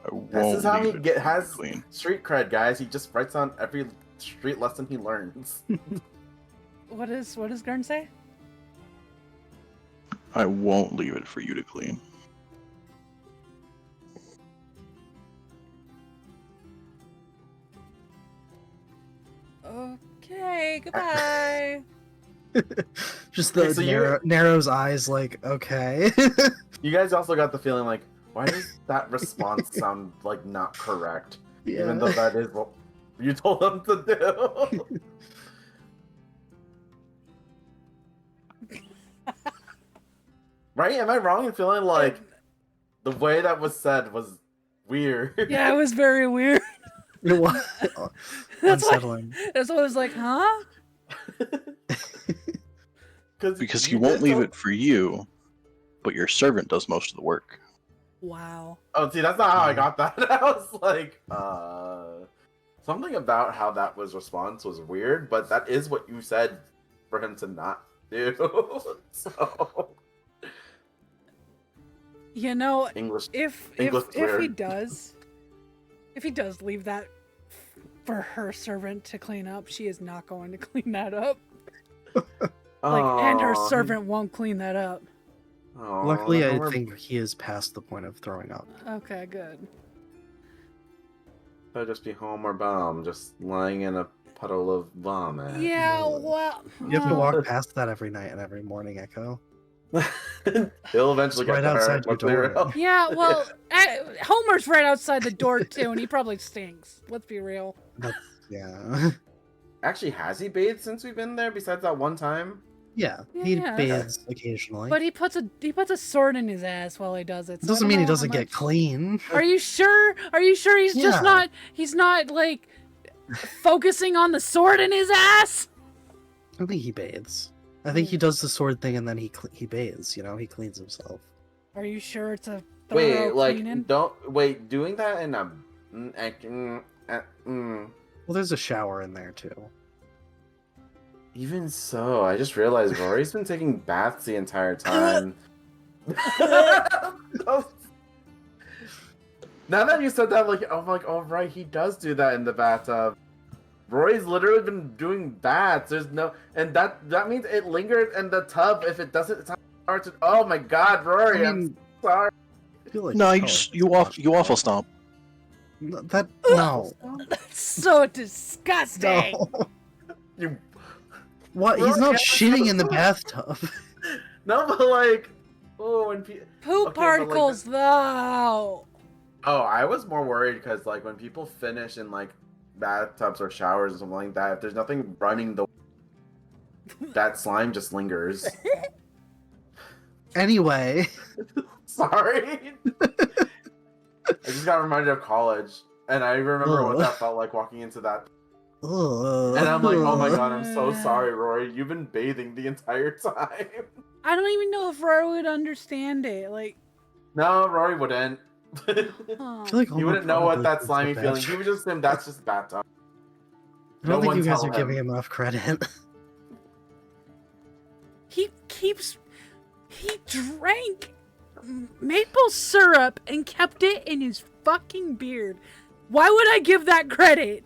I won't This is how he leave it has clean. street cred, guys. He just writes on every street lesson he learns. What does Gurn say? I won't leave it for you to clean. Okay, goodbye. Just the Okay, so you- narrows eyes, like, okay. You guys also got the feeling like, why does that response sound like not correct? Yeah. Even though that is what you told them to do. Right? Am I wrong in feeling like the way that was said was weird? Yeah, it was very weird. It was That's why. unsettling. That's why I was like, huh? Because he you won't did leave tell- it for you, but your servant does most of the work. Wow. Oh, see, that's not how I got that. I was like, something about how that was response was weird, but that is what you said for him to not do. So You know, English. if English he weird. does leave that for her servant to clean up, she is not going to clean that up. And her Aw, servant won't clean that up. aw, Luckily, I Homer- think he is past the point of throwing up. Okay, good. That'd just be Homer Bum, just lying in a puddle of vomit. Yeah, well, You have to walk past that every night and every morning, Echo. He'll eventually It's right get there. outside your Let's be real. door. yeah, well, Homer's right outside the door too, and he probably stinks. Let's be real. That's yeah. Actually, has he bathed since we've been there? Besides that one time? Yeah, he Yeah. bathes occasionally. But he puts a sword in his ass while he does it. So I doesn't don't mean he know how doesn't get much- clean. Are you sure? Are you sure he's just Yeah. he's not like focusing on the sword in his ass? I think he bathes. I think he does the sword thing and then he bathes. You know, he cleans himself. Are you sure it's a Wait, thorough like, cleaning? doing that in a. Well, there's a shower in there too. Even so, I just realized Rory's been taking baths the entire time. Now that you said that, I'm like, oh right, he does do that in the bathtub. Rory's literally been doing baths. There's no, and that means it lingered in the tub. If it doesn't, it's hard to. Oh my God, Rory, I I'm mean, sorry. I feel like No, he you colors just it you much waffle more. stomp. No. That's so disgusting. No. You What? He's Rory not has shitting in the to- bathtub. no, but like, oh, when people. Poop Okay, but, like, particles, though. Oh, I was more worried because like when people finish in like bathtubs or showers or something like that, if there's nothing running the that slime just lingers. Anyway, Sorry. I just got reminded of college, and I remember what that felt like walking into that. And I'm like, oh my God, I'm so sorry, Rory. You've been bathing the entire time. I don't even know if Rory would understand it. Like, No, Rory wouldn't. huh. I feel like He Homer wouldn't know what probably that thinks slimy the feeling. He bathroom- would just assume that's just bathtub. I don't no think one you guys tell are giving him. him enough credit. He drank maple syrup and kept it in his fucking beard. Why would I give that credit?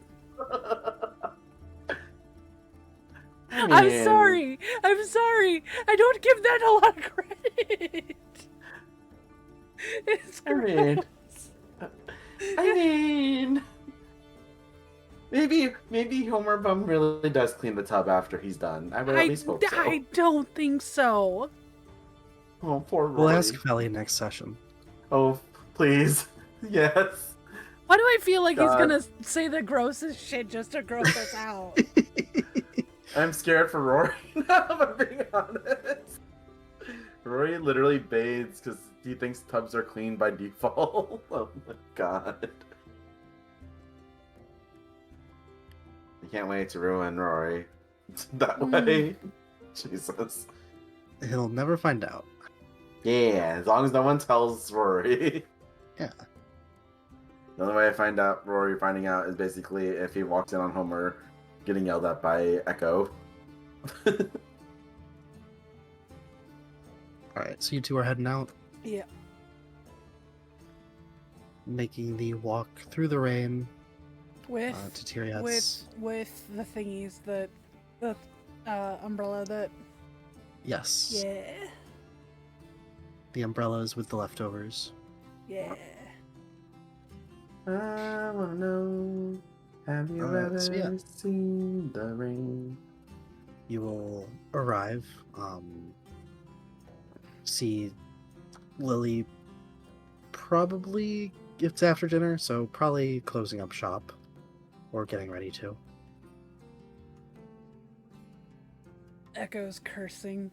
I'm mean, sorry. I'm sorry. I don't give that a lot of credit. It's I mean, gross. I mean, maybe Homer Bum really does clean the tub after he's done. I would at least hope so. I don't think so. Oh, poor Rory. We'll ask Felly next session. Oh, please, yes. Why do I feel like he's God. gonna say the grossest shit just to gross us out? I'm scared for Rory now, if I'm being honest. Rory literally bathes because he thinks tubs are clean by default. Oh my God. I can't wait to ruin Rory that way. Jesus. He'll never find out. Yeah, as long as no one tells Rory. Yeah. The only way I find out Rory finding out is basically if he walks in on Homer getting yelled at by Echo. Alright, so you two are heading out, Yeah. making the walk through the rain With to Tyriot's. with the thingies that the umbrella that Yes. yeah. The umbrellas with the leftovers. Yeah. I wanna know, have you ever so yeah. seen the rain? You will arrive, see Lily probably it's after dinner, so probably closing up shop. or getting ready to. Echo's cursing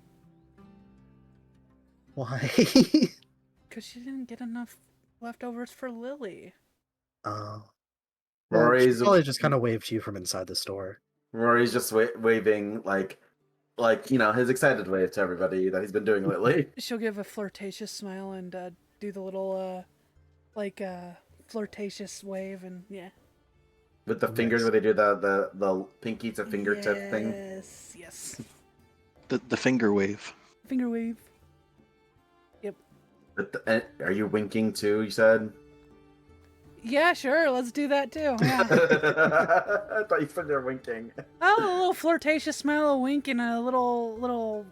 Why? because she didn't get enough leftovers for Lily. Well, Rory's she probably just kind of waved to you from inside the store. Rory's just waving like his excited wave to everybody that he's been doing lately. She'll give a flirtatious smile and do the little flirtatious wave, and yeah. With the Oh, fingers nice. where they do the pinky to fingertip thing. Yes. The finger wave. Finger wave. Are you winking too? You said. Yeah, sure. Let's do that too. Yeah. I thought you said you were winking. Oh, a little flirtatious smile, a wink, and a little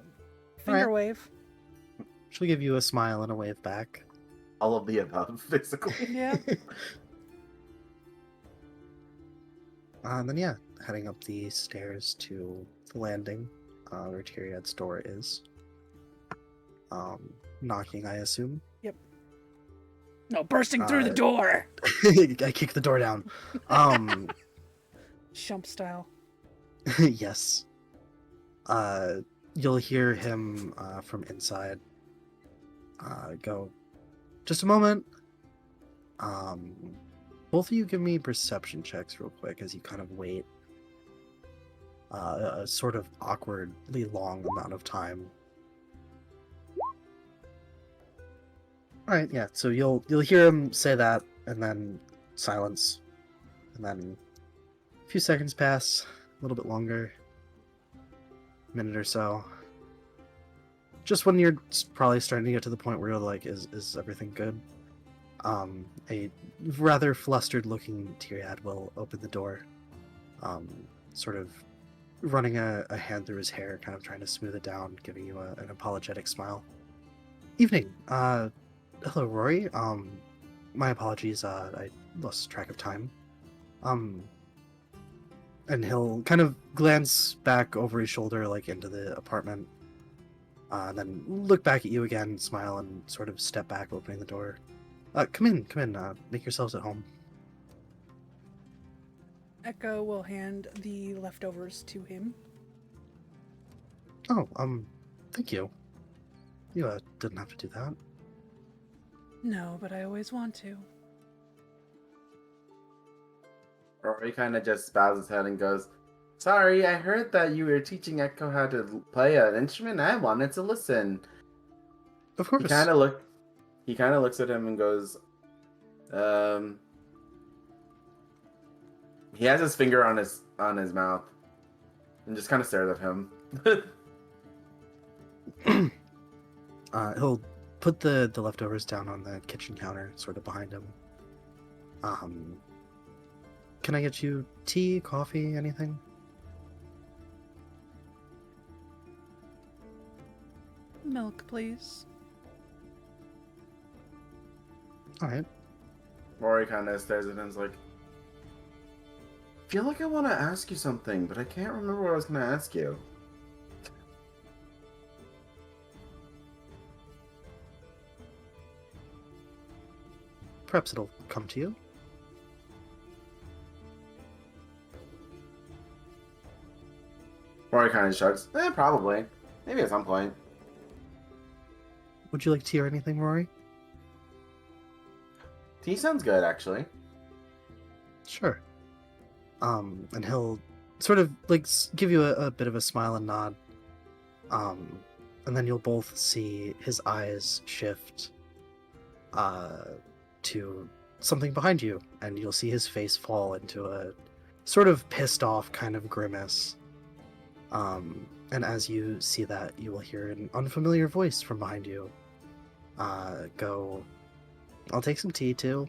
finger Alright. wave. She'll give you a smile and a wave back. All of the above, basically. Yeah. And then yeah, heading up the stairs to the landing, where Tyriad's door is. Knocking, I assume. No, bursting through the Uh, door. I kick the door down. Shump style. Yes. You'll hear him from inside go, just a moment. Both of you give me perception checks real quick as you kind of wait a sort of awkwardly long amount of time. All right, yeah. So you'll hear him say that, and then silence, and then a few seconds pass, a little bit longer, minute or so. Just when you're probably starting to get to the point where you're like, is everything good? A rather flustered-looking Tyriad will open the door, sort of running a hand through his hair, kind of trying to smooth it down, giving you an apologetic smile. Evening. Hello, Rory. My apologies. I lost track of time. And he'll kind of glance back over his shoulder, like into the apartment, and then look back at you again, smile, and sort of step back, opening the door. Come in. Make yourselves at home. Echo will hand the leftovers to him. Oh, thank you. You didn't have to do that. No, but I always want to. Rory kind of just bows his head and goes, "Sorry, I heard that you were teaching Echo how to play an instrument. I wanted to listen." Of course. He kind of looks at him and goes, he has his finger on his mouth and just kind of stares at him. He'll put the leftovers down on the kitchen counter, sort of behind him. Can I get you tea, coffee, anything? Milk, please. All right. Rory kind of stares at him and is like, "I feel like I want to ask you something, but I can't remember what I was going to ask you." Perhaps it'll come to you. Rory kind of shrugs. Probably. Maybe at some point. Would you like tea or anything, Rory? Tea sounds good, actually. Sure. And he'll sort of like give you a bit of a smile and nod. And then you'll both see his eyes shift to something behind you, and you'll see his face fall into a sort of pissed off kind of grimace. And as you see that, you will hear an unfamiliar voice from behind you go, "I'll take some tea too."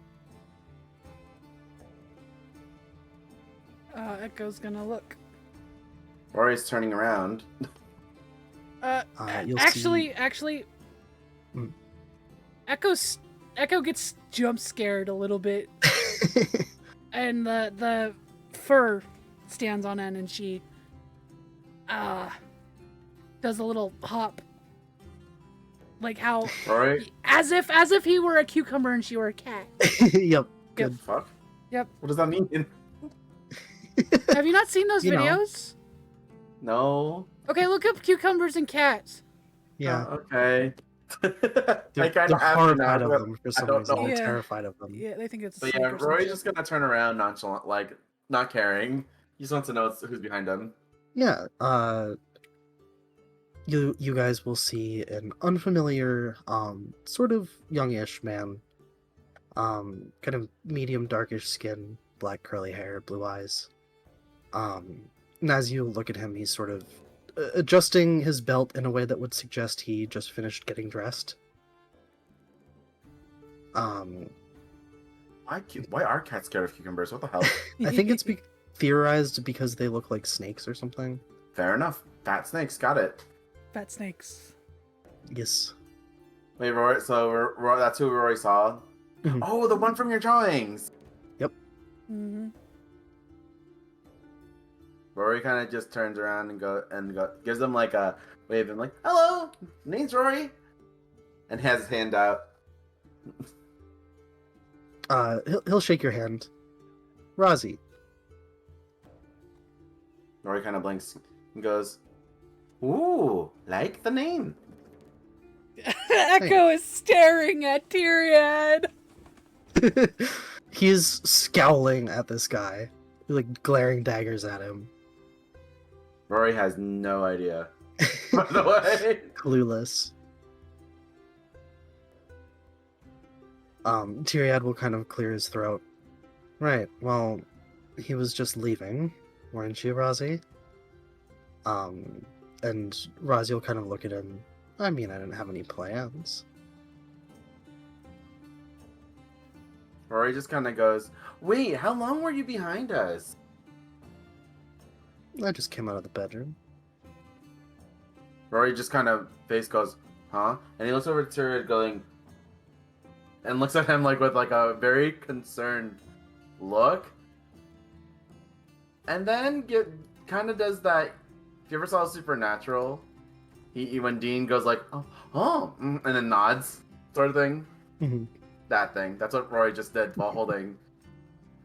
Echo's gonna look. Rory's turning around. You'll Actually, Mm. Echo gets jump scared a little bit, and the fur stands on end, and she does a little hop, like how Rory? as if he were a cucumber and she were a cat. Yep. Good fuck? Yep. What does that mean? Have you not seen those You know. videos? No. Okay, look up cucumbers and cats. Yeah, Oh, okay. I they're kind of have to horrified now, of but them for I some don't reason. know. They're Yeah. terrified of them. Yeah, they think it's a But snake yeah, or some Rory's shit. just gonna turn around nonchalant, like not caring. He just wants to know who's behind him. Yeah, you guys will see an unfamiliar, sort of youngish man, kind of medium darkish skin, black curly hair, blue eyes. And as you look at him, he's sort of adjusting his belt in a way that would suggest he just finished getting dressed. Why are cats scared of cucumbers? What the hell? I think it's theorized because they look like snakes or something. Fair enough. Fat snakes, got it. Fat snakes. Yes. Wait, Rory. So that's who Rory saw. Mhm. Oh, the one from your drawings. Mm-hmm. Rory kind of just turns around and gives them like a wave and like, "Hello, name's Rory," and has his hand out. He'll shake your hand. Razi. Rory kind of blinks and goes, "Ooh, like the name." Echo is staring at Tyrion. He's scowling at this guy, like glaring daggers at him. Rory has no idea. By the way, Clueless. Tyriad will kind of clear his throat. Right, well, he was just leaving, weren't you, Razi? And Razi will kind of look at him. I mean, I didn't have any plans. Rory just kind of goes, "Wait, how long were you behind us?" I just came out of the bedroom. Rory just kind of face goes, "Huh?" And he looks over to Tyrion going, and looks at him like with like a very concerned look. And then kind of does that. If you ever saw Supernatural, he when Dean goes like, and then nods, sort of thing. Mhm. That thing. That's what Rory just did while holding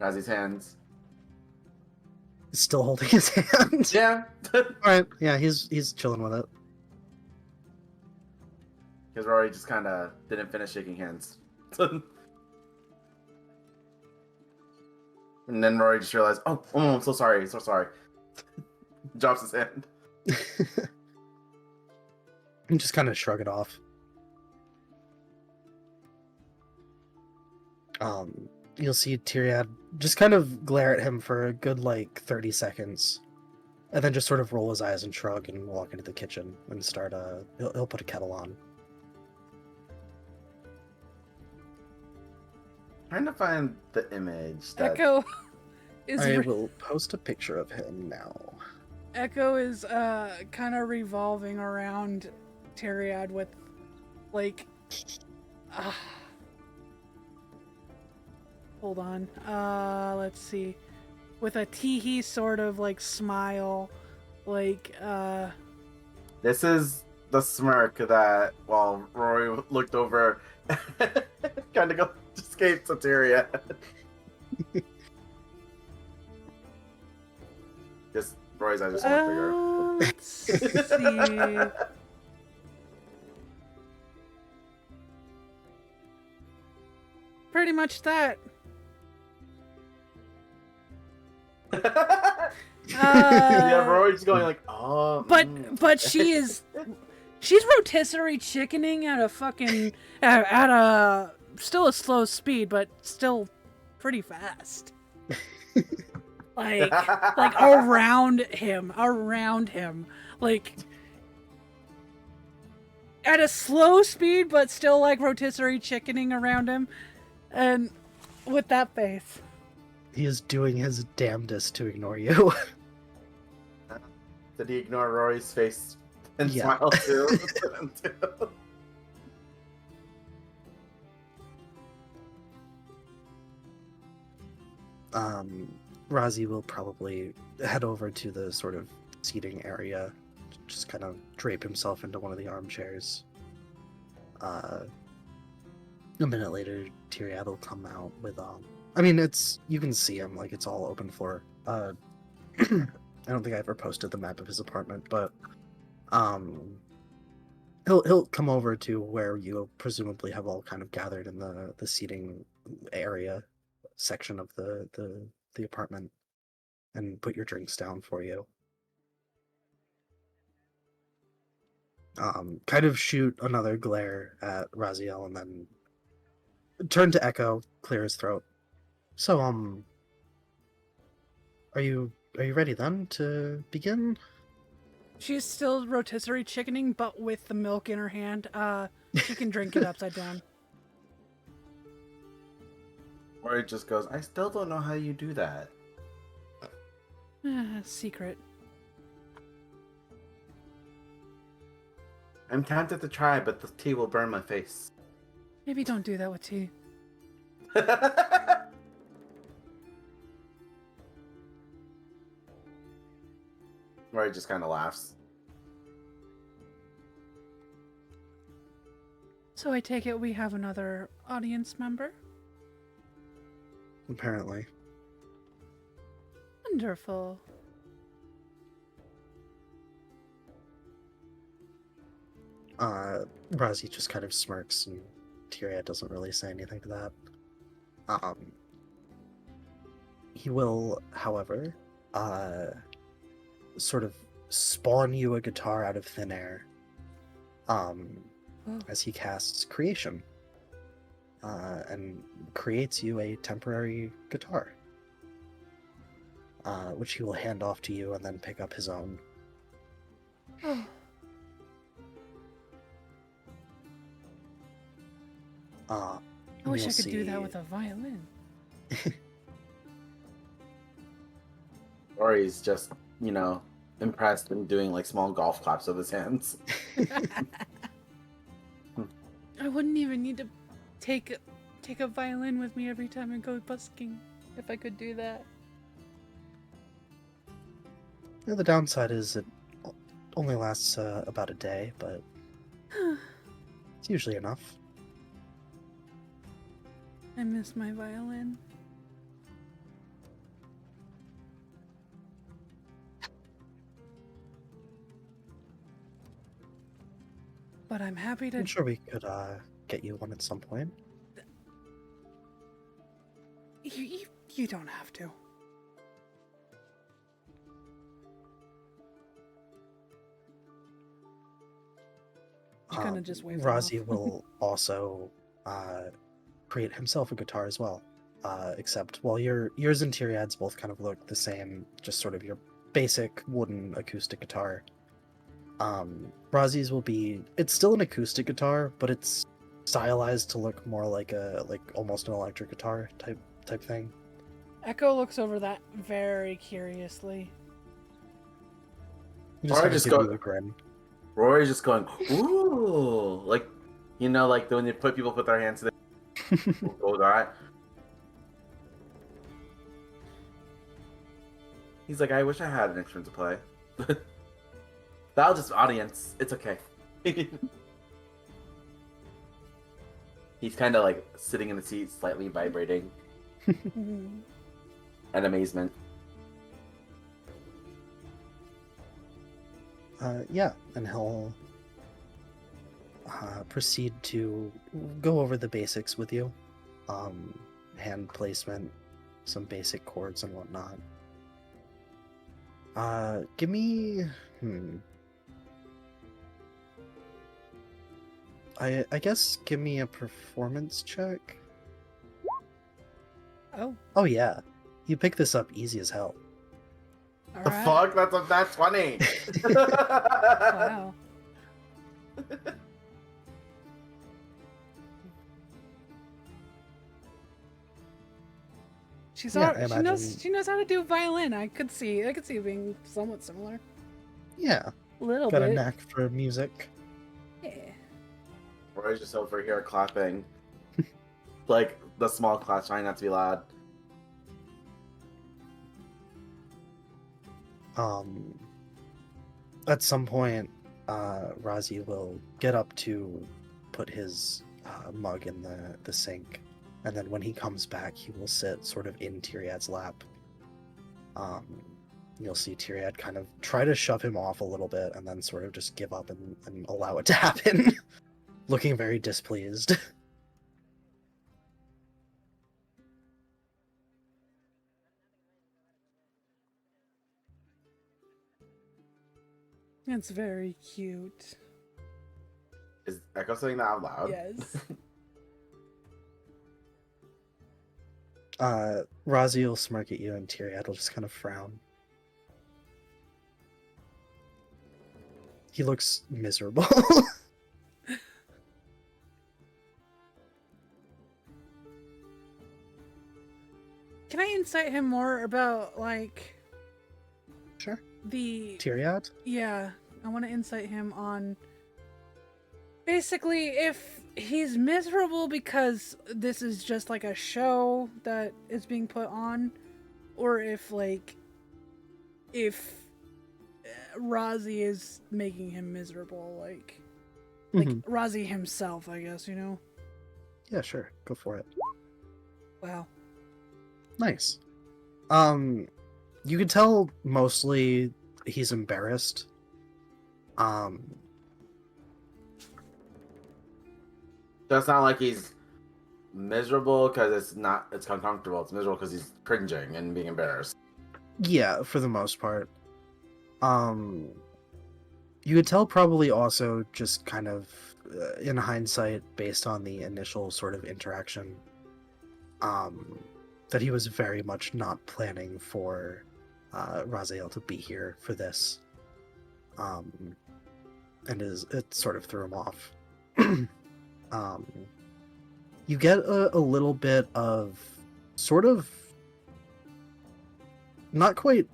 Razzy's hands. He's still holding his hand. Yeah, Alright, yeah, he's chilling with it. because Rory just kind of didn't finish shaking hands. And then Rory just realized, oh, I'm so sorry, so sorry. Drops his hand. And just kind of shrug it off. You'll see Tyriad just kind of glare at him for a good, 30 seconds. And then just sort of roll his eyes and shrug and walk into the kitchen and start, he'll put a kettle on. Trying to find the image. That... Echo is I will post a picture of him now. Echo is kind of revolving around Tyriad with hold on. Let's see. With a teehee sort of smile, This is the smirk that while Rory looked over, kind of escaped to Tyrion. Just Rory's eyes just went bigger. let's see. Pretty much that. Yeah, Rory's going like, oh. But she's rotisserie chickening at a fucking at a still a slow speed, but still pretty fast. like around him, at a slow speed, but still rotisserie chickening around him, and with that face. He is doing his damnedest to ignore you. Did he ignore Rory's face and Yeah. smile too? Razi will probably head over to the sort of seating area, just kind of drape himself into one of the armchairs. A minute later, Tyriad will come out with I mean, you can see him, it's all open floor. I don't think I ever posted the map of his apartment, but he'll come over to where you presumably have all kind of gathered in the seating area section of the apartment, and put your drinks down for you. Kind of shoot another glare at Raziel, and then turn to Echo, clear his throat. So, are you ready then to begin? She's still rotisserie chickening, but with the milk in her hand. She can drink it upside down. Rory just goes, I still don't know how you do that. Secret. I'm tempted to try, but the tea will burn my face. Maybe don't do that with tea. Rory just kind of laughs. So I take it we have another audience member? Apparently. Wonderful. Razi just kind of smirks, and Tyria doesn't really say anything to that. He will, however, sort of spawn you a guitar out of thin air, as he casts Creation, and creates you a temporary guitar, which he will hand off to you and then pick up his own. Oh. I wish I could do that with a violin. Rory's just, impressed and doing like small golf claps with his hands. I wouldn't even need to take a violin with me every time I go busking if I could do that. Yeah, the downside is it only lasts about a day, but it's usually enough. I miss my violin. But I'm happy to... I'm sure we could get you one at some point. You don't have to. She kind of just waves Razi off. will also create himself a guitar as well. Except while yours and Tyriad's both kind of look the same, just sort of your basic wooden acoustic guitar. Razi's will be, it's still an acoustic guitar, but it's stylized to look more like almost an electric guitar type thing. Echo looks over that very curiously. You just Or have to just give go- you a grin. Rory's just going, ooh, like when people put their hands to the all right. He's like, I wish I had an instrument to play. That'll just audience. It's okay. He's kind of like sitting in the seat, slightly vibrating, in amazement. Yeah, and he'll proceed to go over the basics with you. Hand placement, some basic chords and whatnot. Give me... I guess give me a performance check. Oh, Oh yeah, you pick this up easy as hell. all The right. fuck? That's 20. Wow. She's Yeah, al- I she knows how to do violin. I could see it being somewhat similar. Yeah, A little got bit. a knack for music. Yeah. Rory's just over here clapping. Like the small claps, trying not to be loud. At some point, Razi will get up to put his mug in the sink, and then when he comes back, he will sit sort of in Tyriad's lap, you'll see Tyriad kind of try to shove him off a little bit and then sort of just give up and allow it to happen, looking very displeased. It's very cute. Is Echo saying that out loud? Yes. Razi will smirk at you and Tyriad will just kind of frown. He looks miserable. Can I insight him more about, like, Sure. the... Tyriad? Yeah, I want to insight him on... Basically, if he's miserable because this is just, like, a show that is being put on, or if, like, if Razi is making him miserable, like Mhm. Razi himself, I guess, you know? Yeah, sure. Go for it. Wow. Nice. You can tell mostly he's embarrassed. So it's not like he's miserable because it's uncomfortable. It's miserable because he's cringing and being embarrassed. Yeah, for the most part. You could tell probably also just kind of in hindsight, based on the initial sort of interaction, that he was very much not planning for Raziel to be here for this. And it sort of threw him off. You get a little bit of sort of not quite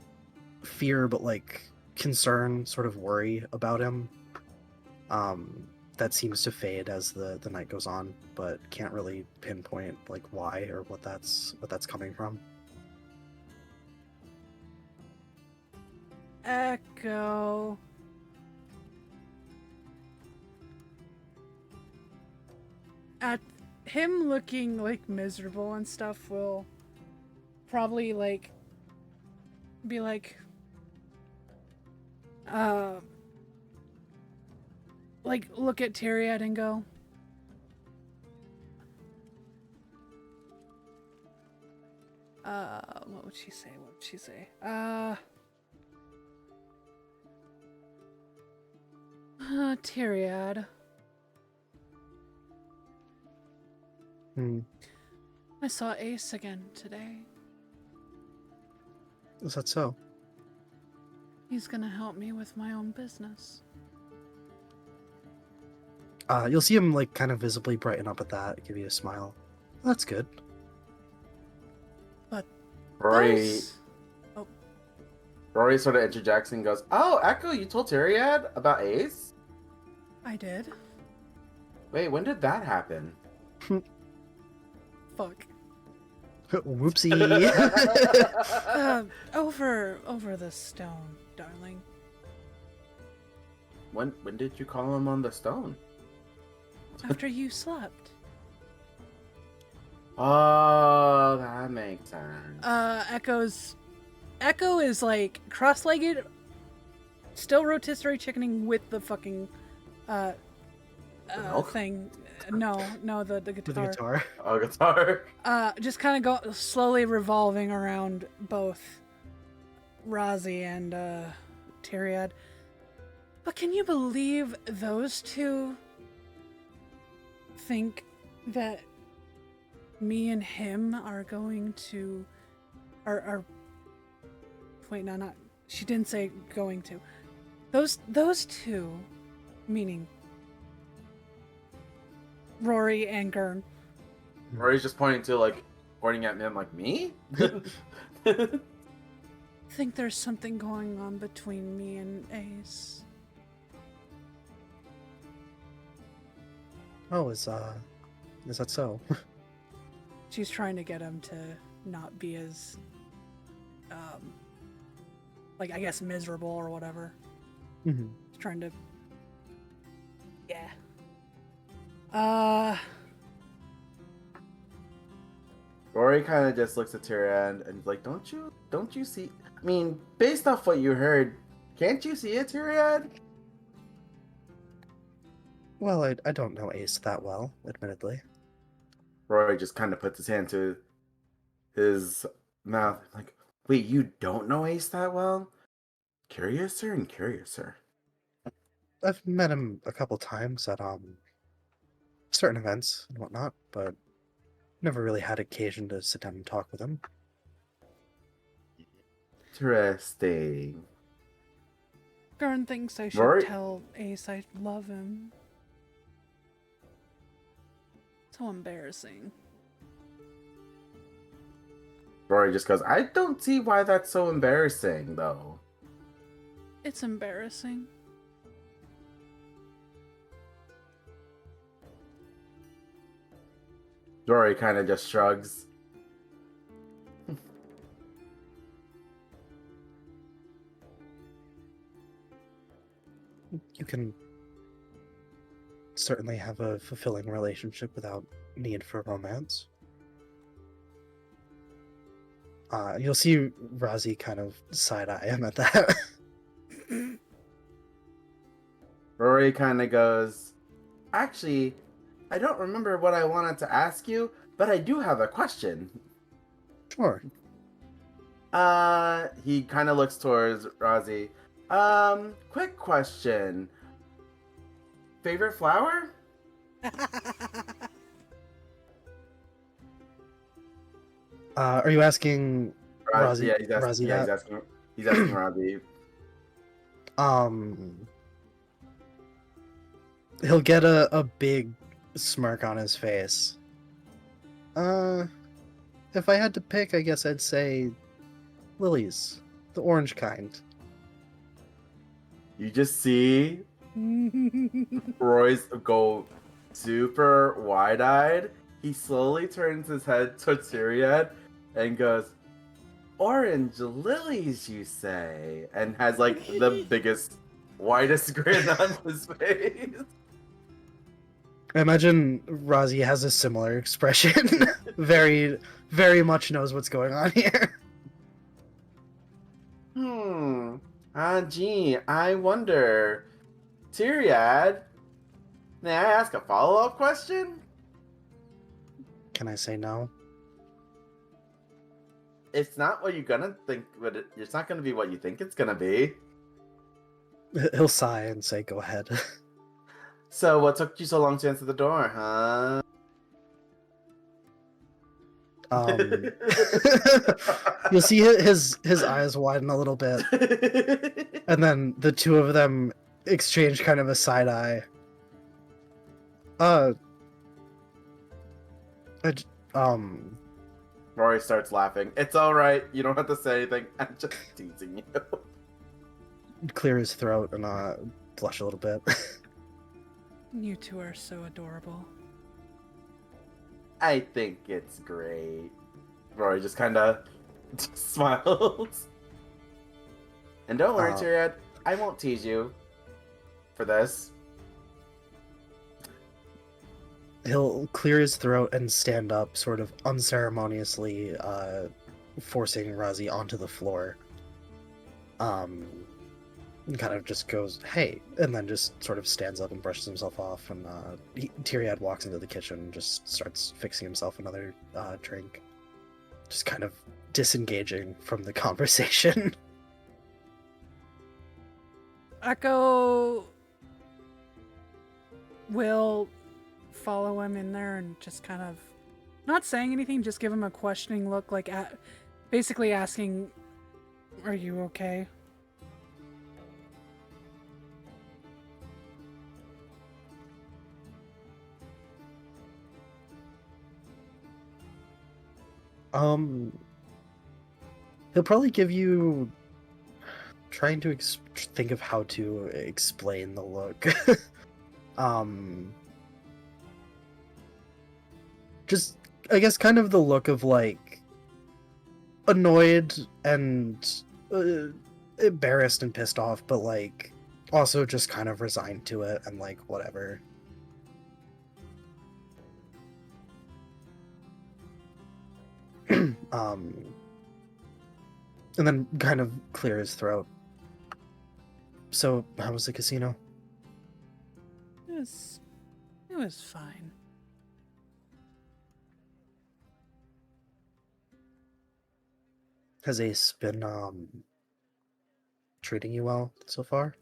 fear, but like concern, sort of worry about him. That seems to fade as the night goes on, but can't really pinpoint like why or what that's coming from. Echo. At him looking like miserable and stuff will probably like be like look at Tyriad and go, what would she say? What would she say? Tyriad. I saw Ace again today. Is that so? He's gonna help me with my own business. You'll see him like kind of visibly brighten up at that, give you a smile. That's good. But Rory those... Rory sort of interjects and goes, "Oh, Echo, you told Tyriad about Ace? I did. Wait, when did that happen?" Fuck. Whoopsie. Over the stone, darling. When did you call him on the stone? After you slept. Oh, that makes sense. Echo is like cross-legged, still rotisserie chickening with the fucking milk? thing. No, the guitar. With the guitar. Oh, guitar. Just kind of go slowly revolving around both Razi and Tyriad. But can you believe those two think that me and him are going to are wait, no, not she didn't say going to. Those two, meaning Rory and Gurn. Rory's just pointing at him like, me? Think there's something going on between me and Ace. Oh, is that so? She's trying to get him to not be as like, I guess, miserable or whatever. Mm-hmm. She's trying to Rory kind of just looks at Tyrion and he's like, don't you see? I mean, based off what you heard, can't you see it, Tyrion? Well, I don't know Ace that well, admittedly. Rory just kind of puts his hand to his mouth, like, wait, you don't know Ace that well? Curiouser and curiouser. I've met him a couple times at certain events and whatnot, but never really had occasion to sit down and talk with him. Interesting. Gurn thinks I should Rory- tell Ace I love him. So embarrassing. Rory just goes, I don't see why that's so embarrassing, though. It's embarrassing. Rory kind of just shrugs. You can certainly have a fulfilling relationship without need for romance. You'll see Razi kind of side-eye him at that. Rory kind of goes, actually, I don't remember what I wanted to ask you, but I do have a question. Sure. He kind of looks towards Razi. Quick question. Favorite flower? Are you asking Razi? Yeah, he's asking, Razi yeah, that? he's asking Razi. He'll get a big smirk on his face. If I had to pick, I guess I'd say lilies, the orange kind. You just see Royce go super wide-eyed. He slowly turns his head to Tyrion and goes, "Orange lilies, you say?" And has like the biggest, widest grin on his face. I imagine Razi has a similar expression. Very, very much knows what's going on here. Gee, I wonder. Tyrion, may I ask a follow-up question? Can I say no? It's not what you're gonna think, but it's not gonna be what you think it's gonna be. He'll sigh and say, "Go ahead." So, what took you so long to answer the door, huh? You'll see his eyes widen a little bit, and then the two of them exchange kind of a side eye. Rory starts laughing. It's all right. You don't have to say anything. I'm just teasing you. Clear his throat and blush a little bit. You two are so adorable. I think it's great. Rory just kind of smiles. And don't worry, Tyrion. I won't tease you for this. He'll clear his throat and stand up, sort of unceremoniously, forcing Razi onto the floor. And kind of just goes, "Hey," and then just sort of stands up and brushes himself off, and Tyrion walks into the kitchen and just starts fixing himself another drink. Just kind of disengaging from the conversation. Echo will follow him in there and just kind of not saying anything, just give him a questioning look, like basically asking, "Are you okay?" He'll probably give you trying to think of how to explain the look. Just, I guess, kind of the look of like annoyed and embarrassed and pissed off, but like also just kind of resigned to it and like whatever. um, and then kind of clear his throat. So, how was the casino? It was fine. Has Ace been treating you well so far?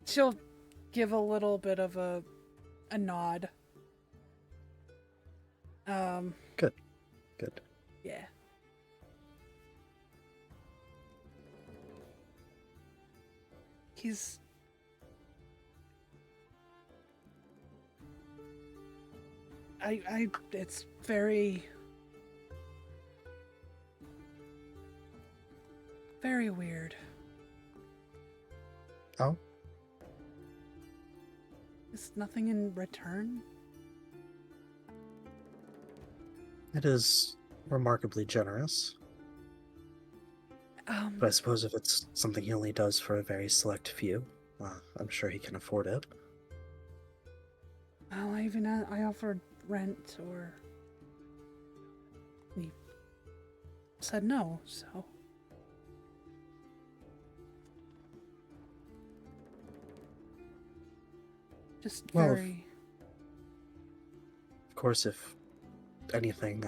She'll give a little bit of a nod. Good. Yeah. He's it's very weird. Oh? Is nothing in return? It is remarkably generous. But I suppose if it's something he only does for a very select few, I'm sure he can afford it. Well, I offered rent, or he said no. So just Well, very. Of course, if anything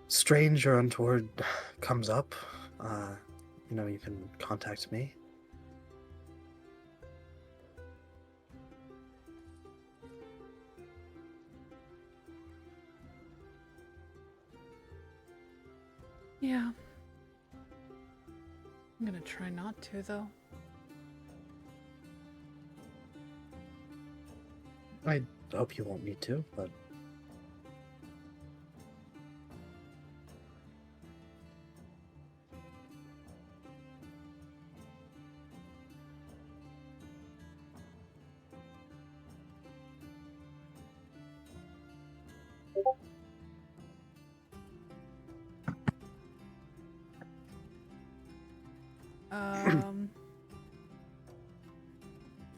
strange or untoward comes up, you can contact me. Yeah. I'm gonna try not to, though. I hope you won't need to, but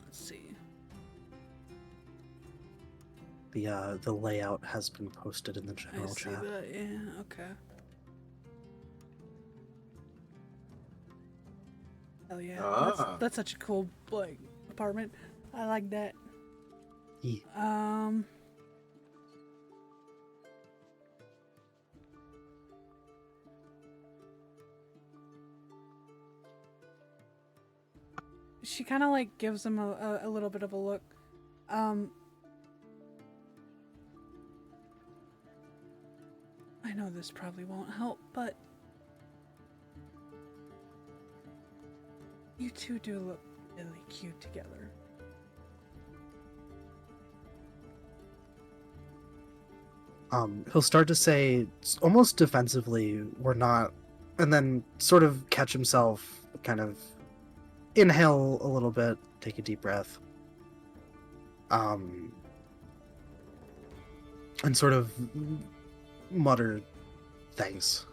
Let's see. the layout has been posted in the I general see chat. that. Yeah. Okay. Hell yeah. Ah. That's such a cool apartment. I like that. Yeah. She kind of gives him a little bit of a look. I know this probably won't help, but you two do look really cute together. He'll start to say almost defensively, we're not, and then sort of catch himself, kind of inhale a little bit, take a deep breath, and sort of mutter thanks.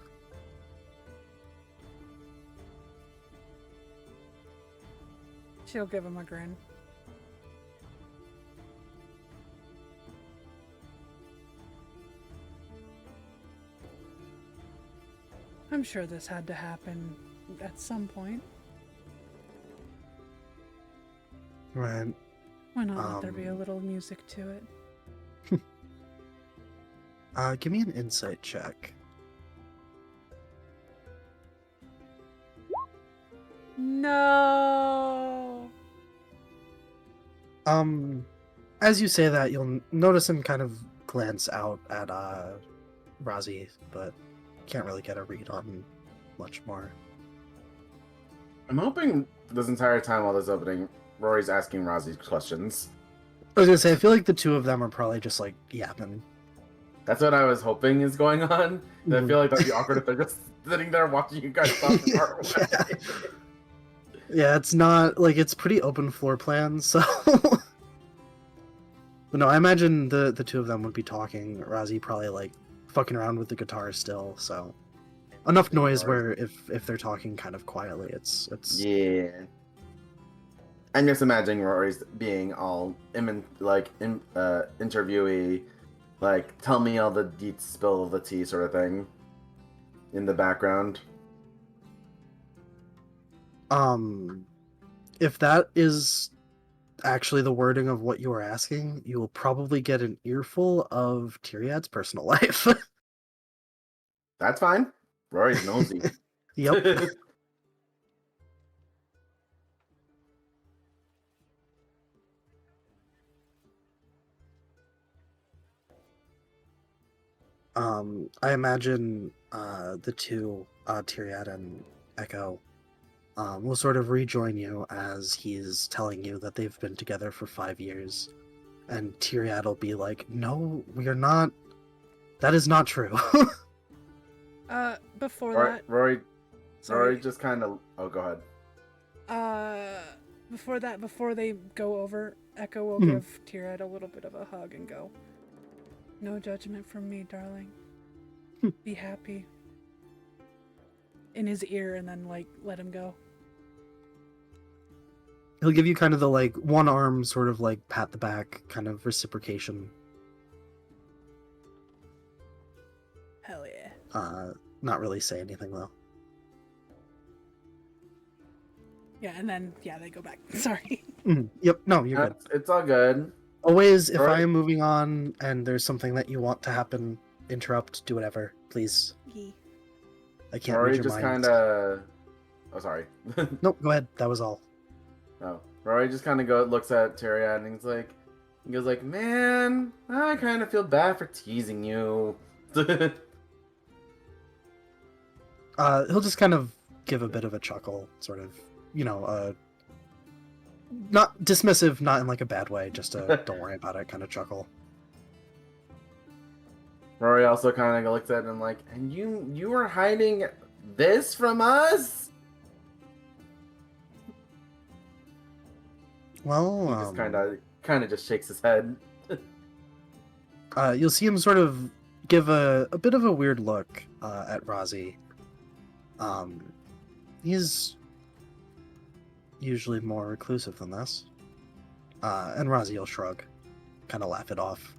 She'll give him a grin. I'm sure this had to happen at some point. Right. Why not let there be a little music to it? Give me an insight check. No. As you say that, you'll notice him kind of glance out at Razi, but can't really get a read on much more. I'm hoping this entire time while this opening, Rory's asking Razi questions. I was gonna say, I feel like the two of them are probably just yapping. That's what I was hoping is going on. I Mhm. feel like that'd be awkward if they're just sitting there watching you guys talk far away. Yeah, it's not it's pretty open floor plan, so. But no, I imagine the two of them would be talking. Razi probably fucking around with the guitar still, so enough noise where if they're talking kind of quietly, it's Yeah. I'm just imagining Rory's being all interviewee, like tell me all the deets, spill the tea sort of thing in the background. If that is actually the wording of what you are asking, you will probably get an earful of Tyriad's personal life. That's fine. Rory's nosy. Yep. I imagine the two, Tyriad and Echo, will sort of rejoin you as he's telling you that they've been together for 5 years. And Tyriad will be like, "No, we are not. That is not true." Before Rory, that, sorry. Rory just kind of. Oh, go ahead. Before that, before they go over, Echo will Mhm. give Tyriad a little bit of a hug and go, "No judgment from me, darling. Be happy." In his ear, and then like let him go. He'll give you kind of the like one arm sort of like pat the back kind of reciprocation. Hell yeah. Not really say anything though. Yeah, and then they go back. Sorry. Yep, no, you're good. It's all good. Always, if Alright. I am moving on and there's something that you want to happen, interrupt, do whatever, please. I can't Rory read your just mind. kind of. Oh, sorry. Nope, go ahead. That was all. Oh, Rory just kind of looks at Tyrion and he goes like, "Man, I kind of feel bad for teasing you." He'll just kind of give a bit of a chuckle, sort of, not dismissive, not in like a bad way, just a don't worry about it kind of chuckle. Rory also kind of looks at him like, "And you were hiding this from us?" Well, He just kind of just shakes his head. You'll see him sort of give a bit of a weird look at Razi. He's usually more reclusive than this. And Razi will shrug, kind of laugh it off.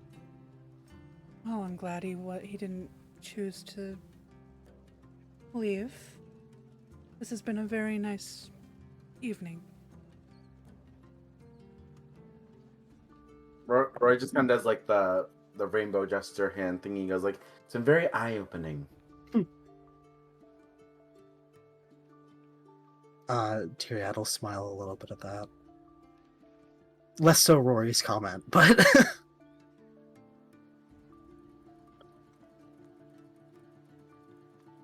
Well, I'm glad he didn't choose to leave. This has been a very nice evening. Rory just kind of does like the rainbow gesture hand thingy. He goes like, "It's been very eye-opening." Tyriad will smile a little bit at that. Less so Rory's comment, but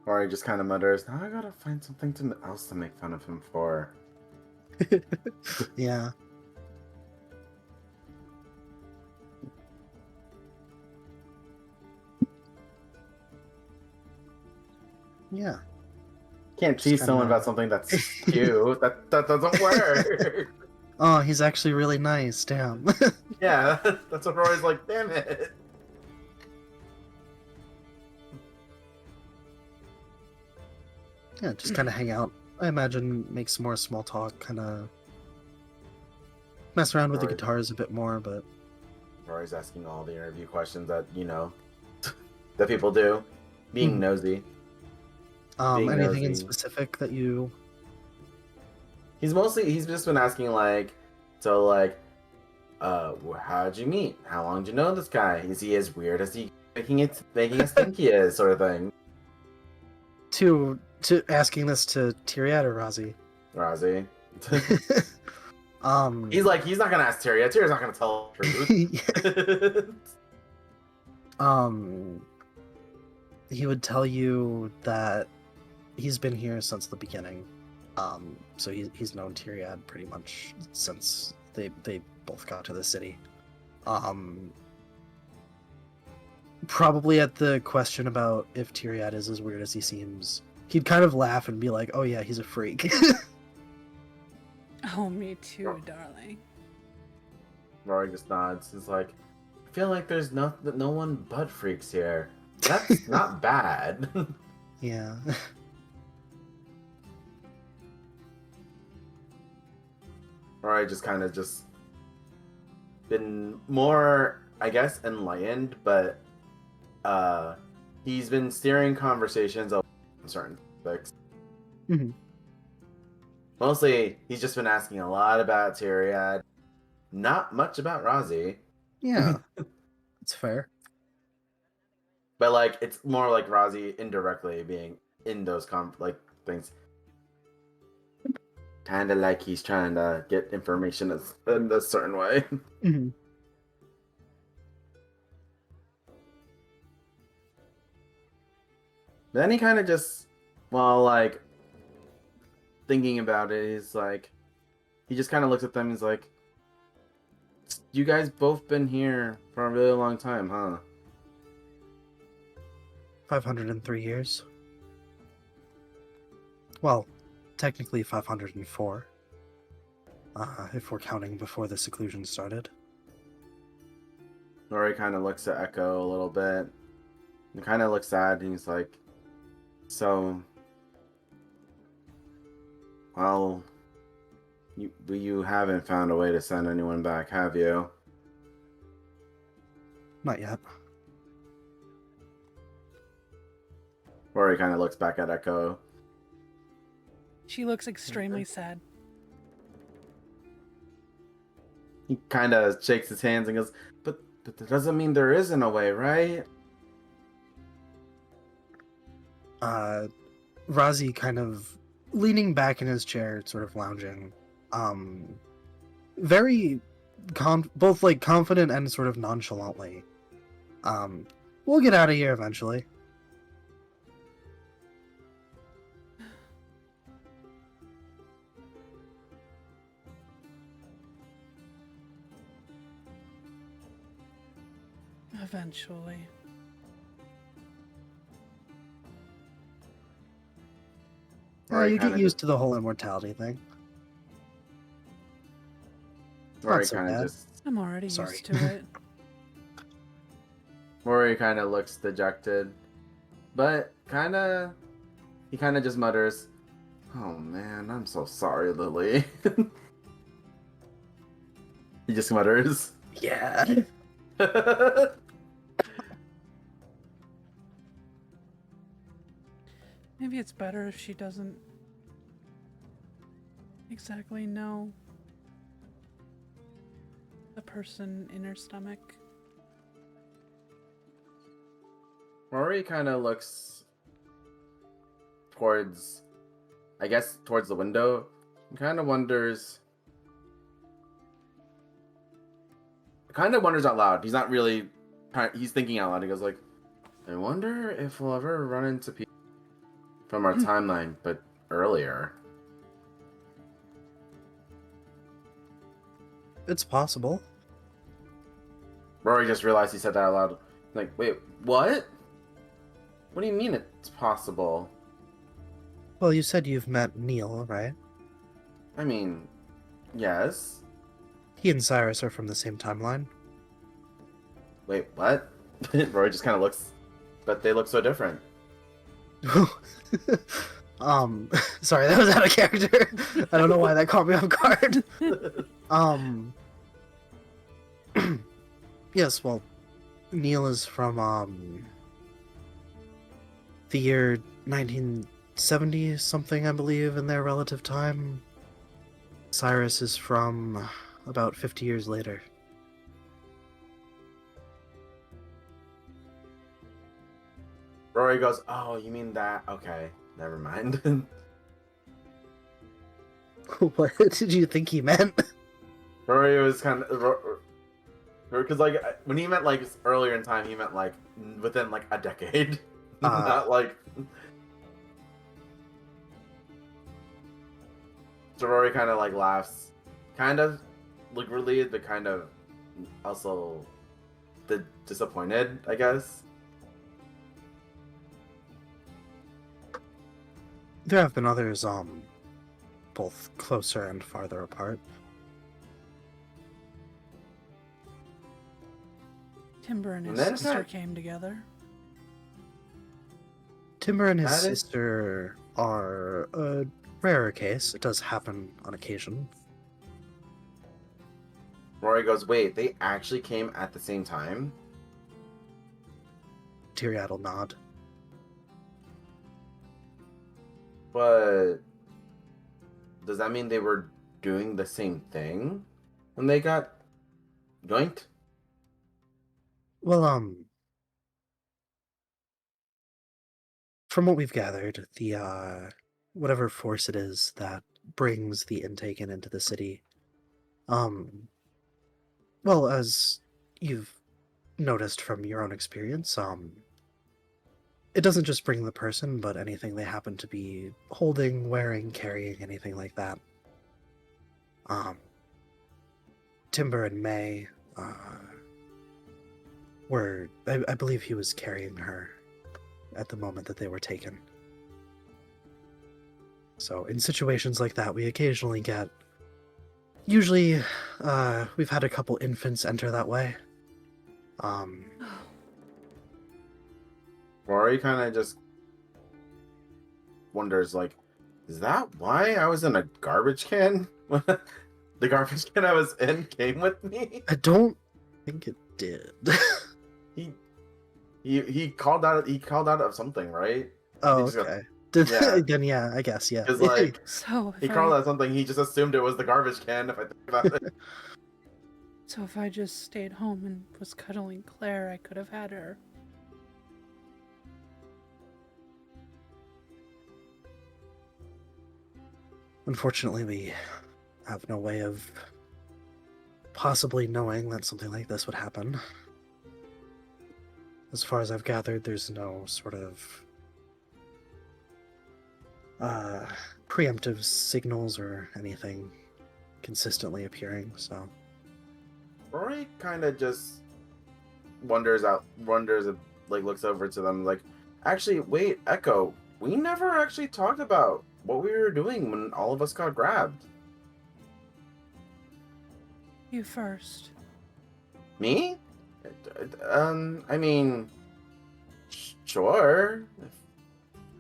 Rory just kind of mutters, "Now I gotta find something else to make fun of him for." yeah. Yeah. Can't tease kinda- someone about something that's cute. that doesn't work. Oh, he's actually really nice, damn. Yeah, that's what Rory's like. Damn it. Yeah, just kind of hang out. I imagine make some more small talk, kind of mess around with the Alright. guitars a bit more, but Rory's asking all the interview questions that that people do, being Mhm. nosy. Being anything in nosy. specific that you... He's just been asking how'd you meet? How long did you know this guy? Is he as weird as he making us think he is, sort of thing. To asking this to Tyriad or Razi? Razi. He's not gonna ask Tyriad. Tyriad's not gonna tell the truth. He would tell you that he's been here since the beginning. So he's known Tyriad pretty much since they both got to the city. Probably at the question about if Tyriad is as weird as he seems, he'd kind of laugh and be like, "Oh yeah, he's a freak." Oh, me too, darling. Rory just nods. He's like, I feel like there's no one but freaks here. That's not bad. Rory just kind of just been more, I guess, enlightened, but he's been steering conversations on certain topics. Mhm. Mostly, he's just been asking a lot about Tyriad, not much about Razi. Yeah, that's fair. But like, it's more like Razi indirectly being in those things. Kind of like he's trying to get information in a certain way. Hmm. Then he kind of just, well, like, thinking about it, he's like, he just kind of looks at them and he's like, you guys both been here for a really long time, huh? 503 years. Well, technically 504. If we're counting before the seclusion started. Rory kind of looks at Echo a little bit and kind of looks sad and he's like, so, well, you haven't found a way to send anyone back, have you? Not yet. Rory kind of looks back at Echo. She looks extremely sad. He kind of shakes his hands and goes, but that doesn't mean there isn't a way, right? Razi kind of leaning back in his chair, sort of lounging. Very both like confident and sort of nonchalantly. We'll get out of here eventually. Eventually. Rory You get kinda used to the whole immortality thing. Rory Not so kind of bad. just I'm already Sorry. used to it. Rory kind of looks dejected, but he kind of just mutters, "Oh man, I'm so sorry, Lily." He just mutters. Yeah. Maybe it's better if she doesn't exactly know the person in her stomach. Rory kind of looks towards, I guess, towards the window, and kind of wonders out loud. He's not really, he's thinking out loud. He goes like, I wonder if we'll ever run into people from our timeline, but earlier. It's possible. Rory just realized he said that out loud. Like, wait, what? What do you mean it's possible? Well, you said you've met Neil, right? I mean, yes. He and Cyrus are from the same timeline. Wait, what? Rory just kind of looks, but they look so different. Sorry, that was out of character. I don't know why that caught me off guard. Yes, well, Neil is from, the year 1970 something, I believe, in their relative time. Cyrus is from about 50 years later. Rory goes, oh, you mean that? Okay, never mind. What did you think he meant? Rory was kind of, because like when he meant like earlier in time, he meant like within like a decade, not like. So Rory kind of like laughs, kind of like relieved, but kind of also disappointed, I guess. There have been others, both closer and farther apart. Timber and his And then sister that- came together. Timber and his That is- sister are a rarer case. It does happen on occasion. Rory goes, wait, they actually came at the same time? Tyrion will nod. But does that mean they were doing the same thing when they got yoinked? Well, from what we've gathered, the whatever force it is that brings the Intaken into the city, well, as you've noticed from your own experience, it doesn't just bring the person, but anything they happen to be holding, wearing, carrying, anything like that. Timber and May were, I believe he was carrying her at the moment that they were taken. So in situations like that, we occasionally get, usually, we've had a couple infants enter that way. Rory kind of just wonders, like, is that why I was in a garbage can? The garbage can I was in came with me? I don't think it did. He called out of something, right? Oh, He just got- okay. Did yeah. then yeah, I guess, yeah. Because like So he if called I, out something, he just assumed it was the garbage can. If I think about it, so if I just stayed home and was cuddling Claire, I could have had her. Unfortunately, we have no way of possibly knowing that something like this would happen. As far as I've gathered, there's no sort of preemptive signals or anything consistently appearing, so Rory kind of just wonders, like looks over to them, like, actually, wait, Echo, we never actually talked about what we were doing when all of us got grabbed. You first. Me? I mean, sure.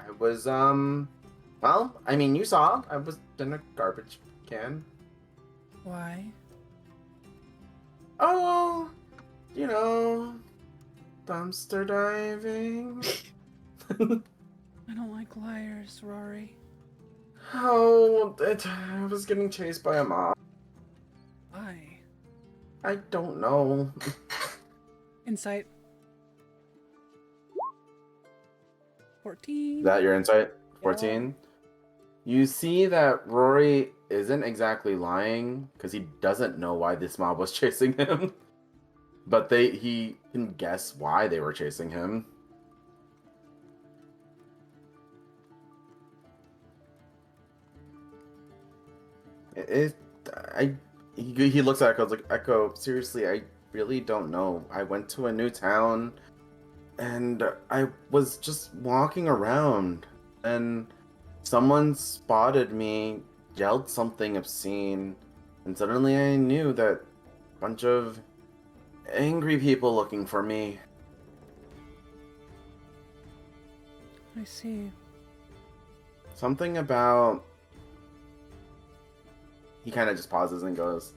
I was, well, I mean, you saw, I was in a garbage can. Why? Oh, you know, dumpster diving. I don't like liars, Rory. Oh, I was getting chased by a mob. Why? I don't know. Insight. 14. Is that your insight? 14? You see that Rory isn't exactly lying because he doesn't know why this mob was chasing him. But he can guess why they were chasing him. He looks at Echo, like, Echo, seriously, I really don't know. I went to a new town and I was just walking around and someone spotted me, yelled something obscene, and suddenly I knew that a bunch of angry people looking for me. I see. Something about... He kind of just pauses and goes,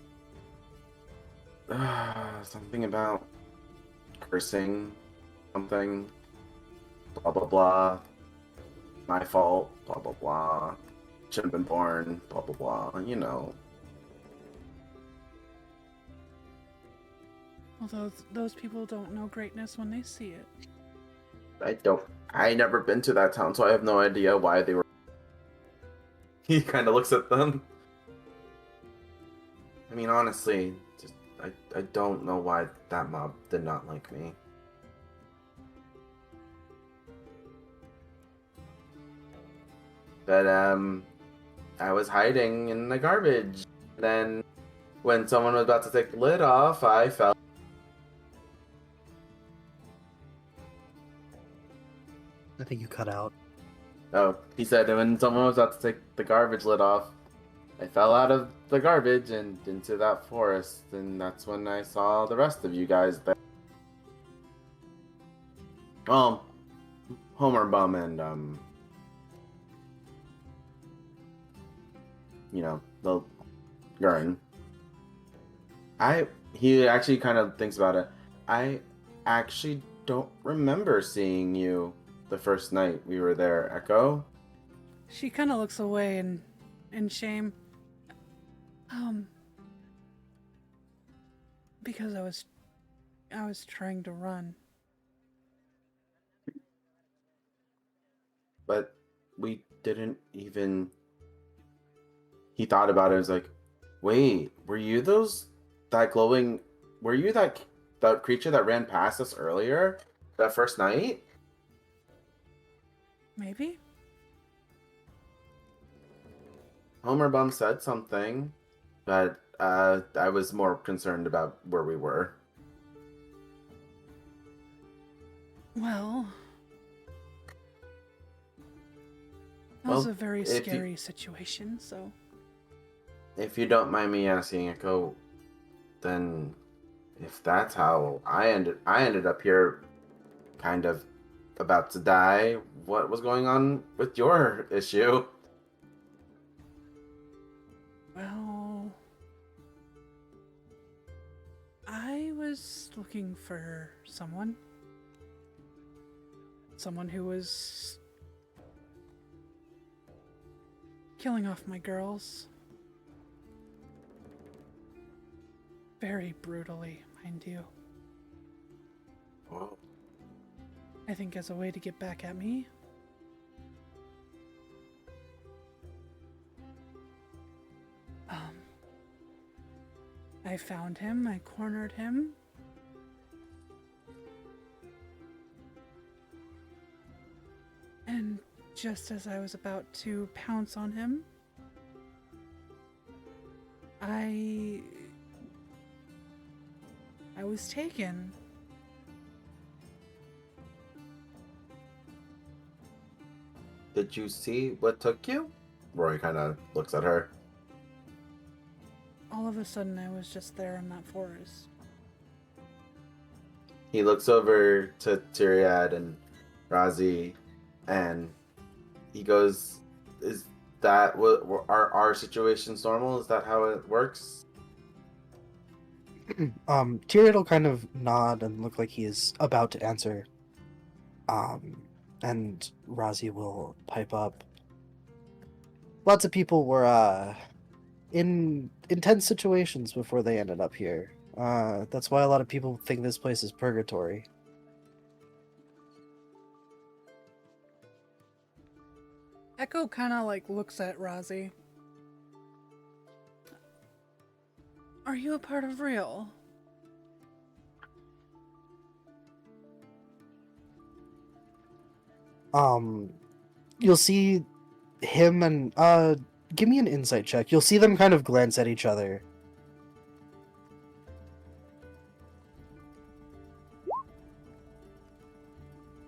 something about cursing, something, blah blah blah, my fault, blah blah blah, shouldn't have been born, blah blah blah, you know. Although those people don't know greatness when they see it. I never been to that town, so I have no idea why they were... He kind of looks at them. I mean, honestly, just, I don't know why that mob did not like me. But, I was hiding in the garbage. Then, when someone was about to take the lid off, I fell. I think you cut out. Oh, he said when someone was about to take the garbage lid off, I fell out of the garbage and into that forest, and that's when I saw the rest of you guys there. Well, Homer Bum and, you know, the Gurn. He actually kind of thinks about it. I actually don't remember seeing you the first night we were there, Echo. She kind of looks away in shame. Because I was trying to run. But we didn't even. He thought about it. He was like, "Wait, were you that glowing? Were you that creature that ran past us earlier, that first night?" Maybe? Homer Bum said something, but I was more concerned about where we were. Well, that was Well, a very if you- scary situation, so. If you don't mind me asking, Echo, then if that's how I ended up here, kind of about to die, what was going on with your issue? Well, I was looking for someone. Someone who was killing off my girls. Very brutally, mind you. Whoa. I think as a way to get back at me. I found him, I cornered him. And just as I was about to pounce on him, I was taken. Did you see what took you? Roy kind of looks at her. All of a sudden, I was just there in that forest. He looks over to Tyriad and Razi, and he goes, "Is that what are our situations normal? Is that how it works?" Tyrion will kind of nod and look like he is about to answer. And Razi will pipe up. Lots of people were in intense situations before they ended up here. That's why a lot of people think this place is purgatory. Echo kind of like looks at Razi. Are you a part of Real? You'll see him and give me an insight check. You'll see them kind of glance at each other.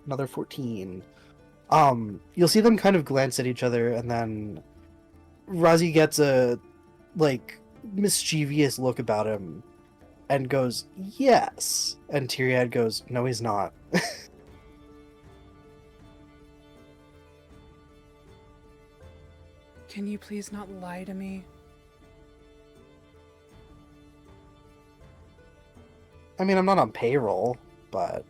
Another 14. You'll see them kind of glance at each other, and then Razi gets a like mischievous look about him and goes, "Yes." And Tyriad goes, "No, he's not." Can you please not lie to me? I mean, I'm not on payroll, but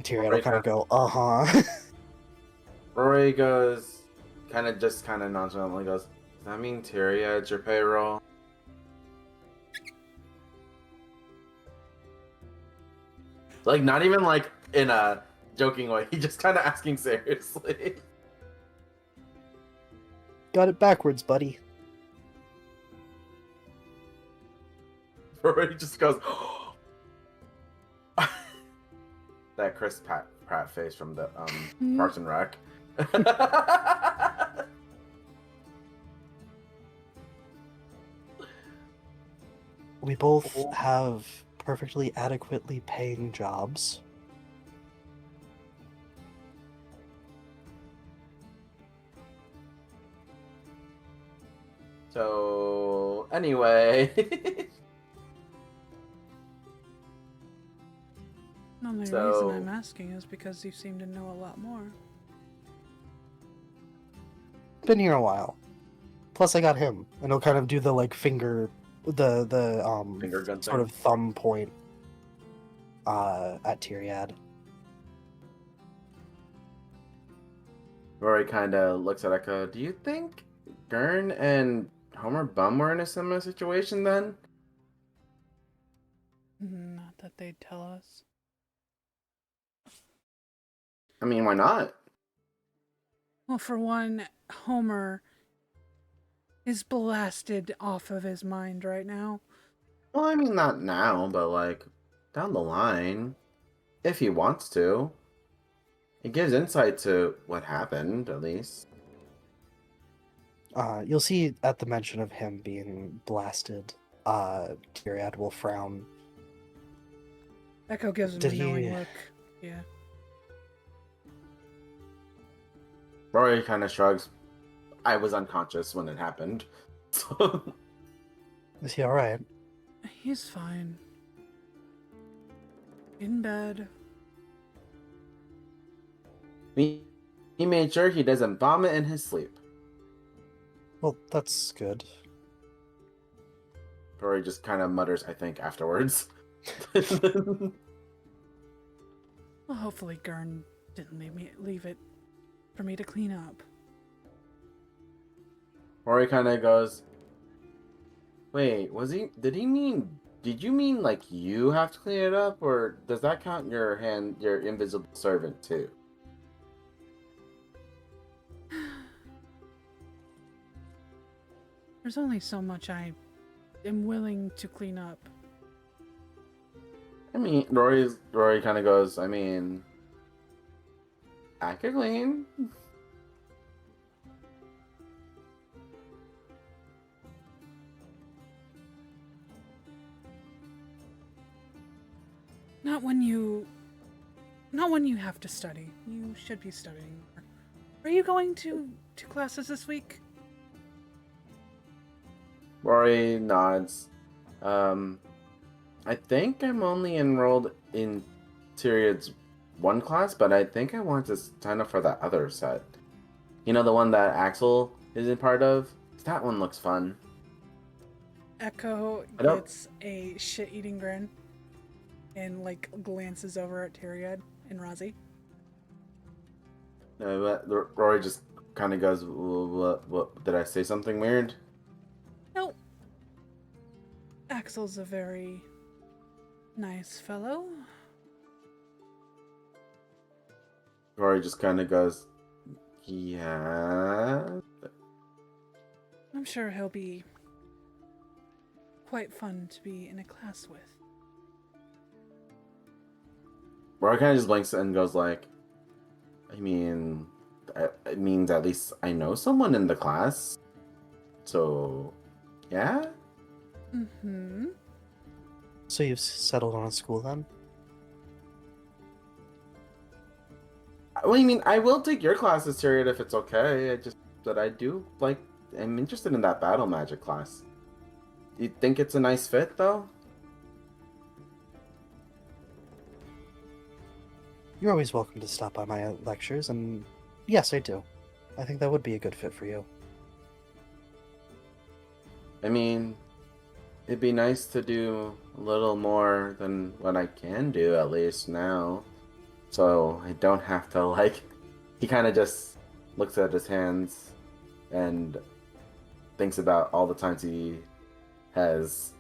Tyriad will kind of go, "Uh-huh." Roy goes, kind of nonchalantly goes, "Does that mean Tyriad's your payroll?" Like, not even like in a joking way. He just kind of asking seriously. Got it backwards, buddy. Roy just goes, that Chris Pratt face from the Parks and Rec. We both have perfectly adequately paying jobs. So anyway, The only So- reason I'm asking is because you seem to know a lot more. Been here a while. Plus, I got him, and he'll kind of do the like finger, the Finger gun sort thing? of thumb point at Tyriad. Rory kind of looks at Echo. Do you think Gurn and Homer Bum were in a similar situation then? Not that they'd tell us. I mean, why not? Well, for one, Homer is blasted off of his mind right now. Well, I mean, not now, but like down the line, if he wants to. It gives insight to what happened, at least. You'll see at the mention of him being blasted, Tyriad will frown. Echo gives him Did a knowing he- look. Yeah. Rory kind of shrugs. I was unconscious when it happened. So, Is he alright? He's fine. In bed. he made sure he doesn't vomit in his sleep. Well, that's good. Rory just kind of mutters, I think, afterwards. Well, hopefully Gurn didn't leave it for me to clean up. Rory kind of goes, wait, did you mean like you have to clean it up, or does that count your invisible servant too? There's only so much I am willing to clean up. I mean, Rory kind of goes, I mean, I could clean. Not when you have to study. You should be studying. Are you going to classes this week? Rory nods. I think I'm only enrolled in Tyriad's one class, but I think I want to sign up for that other set. You know, the one that Axel isn't part of? That one looks fun. Echo I don't- gets a shit-eating grin and like glances over at Tyriad and Razi. But Rory just kind of goes, what, did I say something weird? Nope. Axel's a very nice fellow. Rory just kind of goes, yeah. I'm sure he'll be quite fun to be in a class with. Rory kind of just blinks and goes like, I mean, it means at least I know someone in the class. So, yeah? Mm-hmm. So you've settled on a school then? Well, I mean, I will take your classes, Tyriad, if it's okay. I'm interested in that battle magic class. Do you think it's a nice fit, though? You're always welcome to stop by my lectures, and yes, I do. I think that would be a good fit for you. I mean, it'd be nice to do a little more than what I can do, at least now. So I don't have to, like... He kind of just looks at his hands and thinks about all the times he has...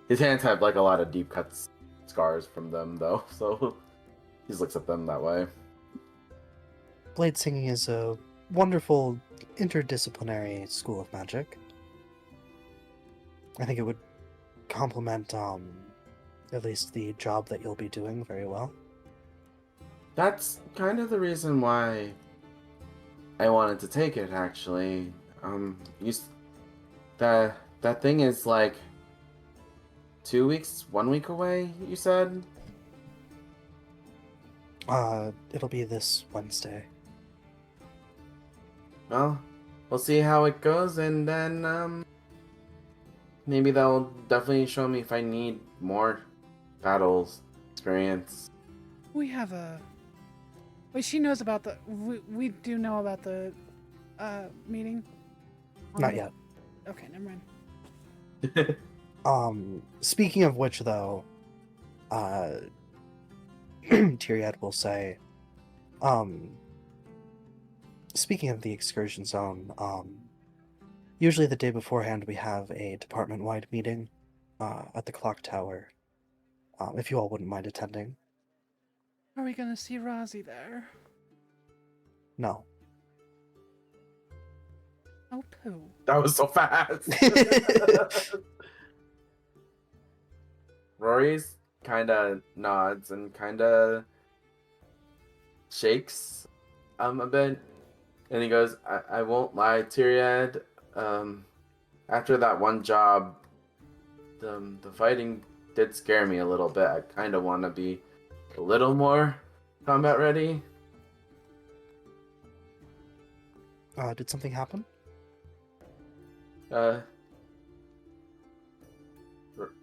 His hands have, like, a lot of deep cuts, scars from them, though, so he just looks at them that way. Blade singing is a wonderful interdisciplinary school of magic. I think it would complement at least the job that you'll be doing very well. That's kind of the reason why I wanted to take it, actually. That thing is like 2 weeks, 1 week away, you said? It'll be this Wednesday. Well, we'll see how it goes, and then, maybe that'll definitely show me if I need more battles experience. We have a... Wait, she knows about the... We do know about the meeting? Not yet. Okay, never mind. Speaking of which, though, Tyriad will say, speaking of the excursion zone, usually the day beforehand we have a department-wide meeting, at the clock tower, if you all wouldn't mind attending. Are we gonna see Rozzy there? No. Oh, poo. That was so fast. Rory's kind of nods and kind of shakes a bit, and he goes, I won't lie, Tyriad. After that one job, the fighting did scare me a little bit. I kind of want to be a little more combat ready. Did something happen?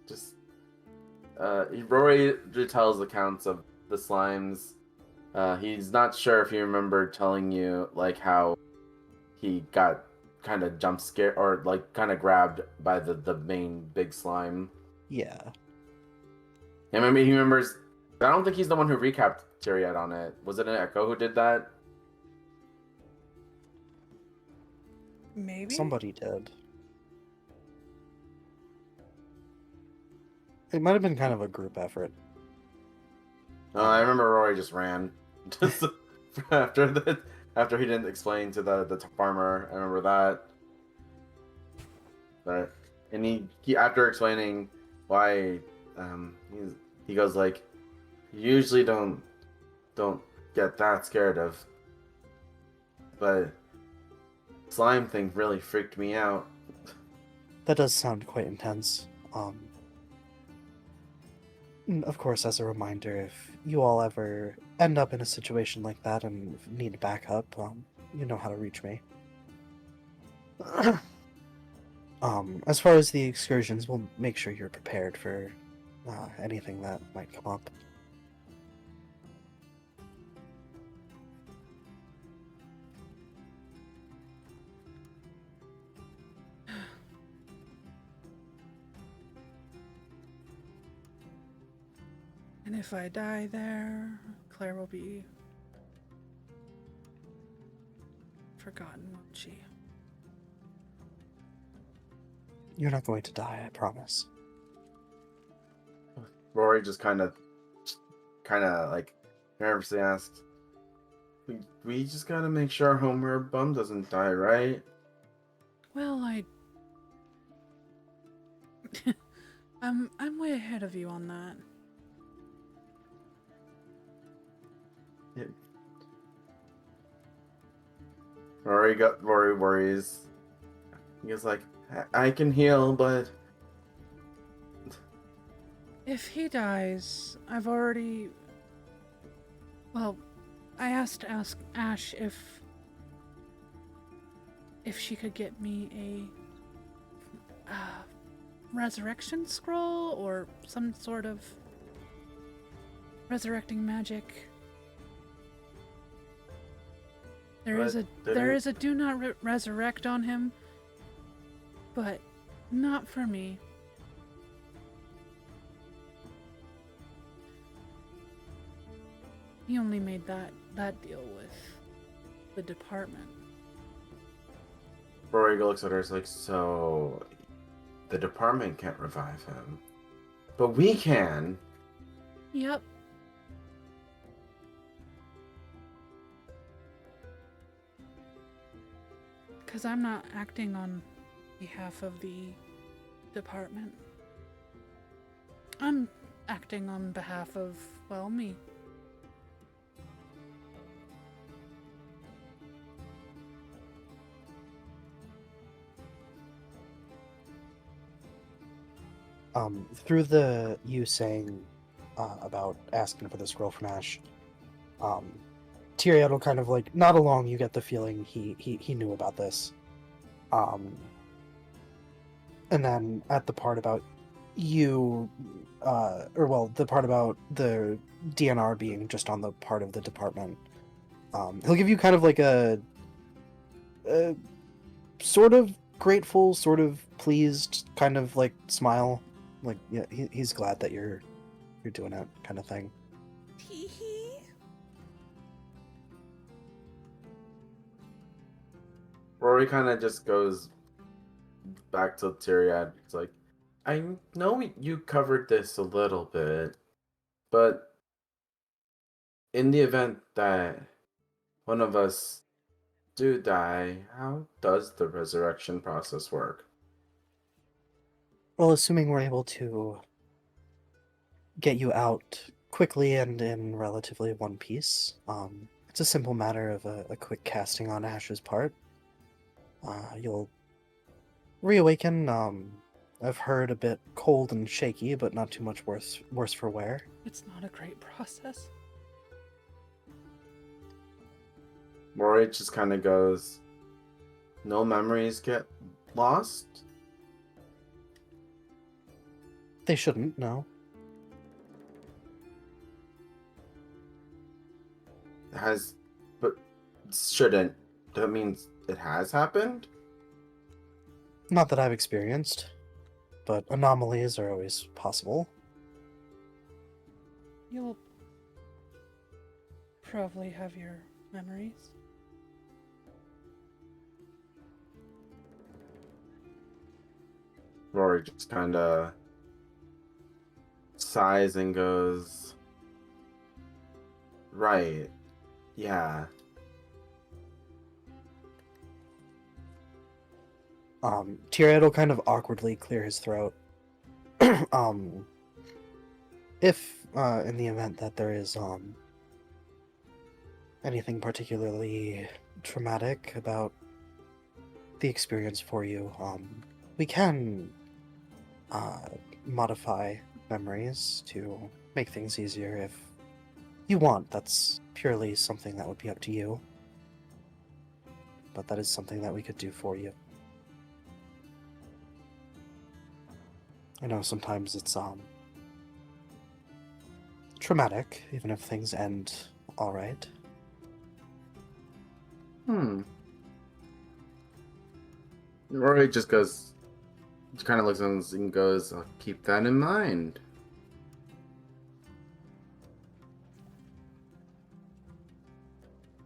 Just Rory retells accounts of the slimes. He's not sure if he remembered telling you like how he got kind of jump scared or like kind of grabbed by the main big slime. Yeah. I mean, he remembers. I don't think he's the one who recapped Tyriad on it. Was it an Echo who did that? Maybe? Somebody did. It might have been kind of a group effort. I remember Rory just ran. Just after he didn't explain to the farmer. I remember that. But and he after explaining why he goes like, you usually don't get that scared of, but slime thing really freaked me out. That does sound quite intense. Of course, as a reminder, if you all ever end up in a situation like that and need backup, you know how to reach me. As far as the excursions, we'll make sure you're prepared for anything that might come up. And if I die there, Claire will be forgotten, won't she? You're not going to die, I promise. Rory just kind of like nervously asked, we just gotta make sure Homer Bum doesn't die, right? Well, I'm way ahead of you on that. Rory worries. He goes like, I can heal, but If he dies, I've already... Well, I asked Ash if she could get me a resurrection scroll or some sort of resurrecting magic. There is a do not resurrect on him, but not for me. He only made that deal with the department. Rory looks at her and is like, so the department can't revive him, but we can. Yep. Because I'm not acting on behalf of the department. I'm acting on behalf of, well, me. Through you saying about asking for the scroll from Ash, Tyriad will kind of like nod along. You get the feeling he knew about this. And then at the part about you, the part about the DNR being just on the part of the department, he'll give you kind of like sort of grateful, sort of pleased, kind of like smile, like yeah, he's glad that you're doing it, kind of thing. Hee hee. Rory kind of just goes back to Tyriad. It's like, I know you covered this a little bit, but in the event that one of us do die, how does the resurrection process work? Well, assuming we're able to get you out quickly and in relatively one piece, it's a simple matter of a quick casting on Ash's part. You'll reawaken. I've heard a bit cold and shaky, but not too much worse for wear. It's not a great process. Rory just kind of goes, no memories get lost? They shouldn't, no. But shouldn't. That means it has happened? Not that I've experienced, but anomalies are always possible. You'll probably have your memories. Rory just kind of sighs and goes, right, yeah. Tyriad will kind of awkwardly clear his throat. If, in the event that there is, anything particularly traumatic about the experience for you, we can, modify memories to make things easier if you want. That's purely something that would be up to you. But that is something that we could do for you. I know sometimes it's traumatic, even if things end alright. Rory just goes, kind of looks at him and goes, I'll keep that in mind.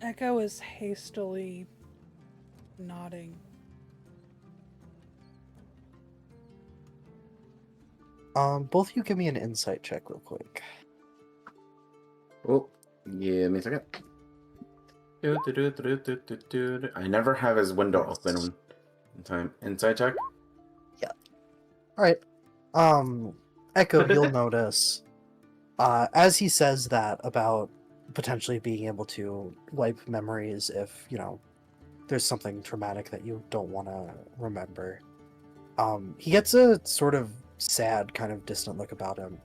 Echo is hastily nodding. Both of you give me an insight check real quick. Oh, give me a second. I never have his window open in time. Inside check? Alright. Echo, you'll notice, as he says that about potentially being able to wipe memories if, there's something traumatic that you don't want to remember, he gets a sort of sad, kind of distant look about him.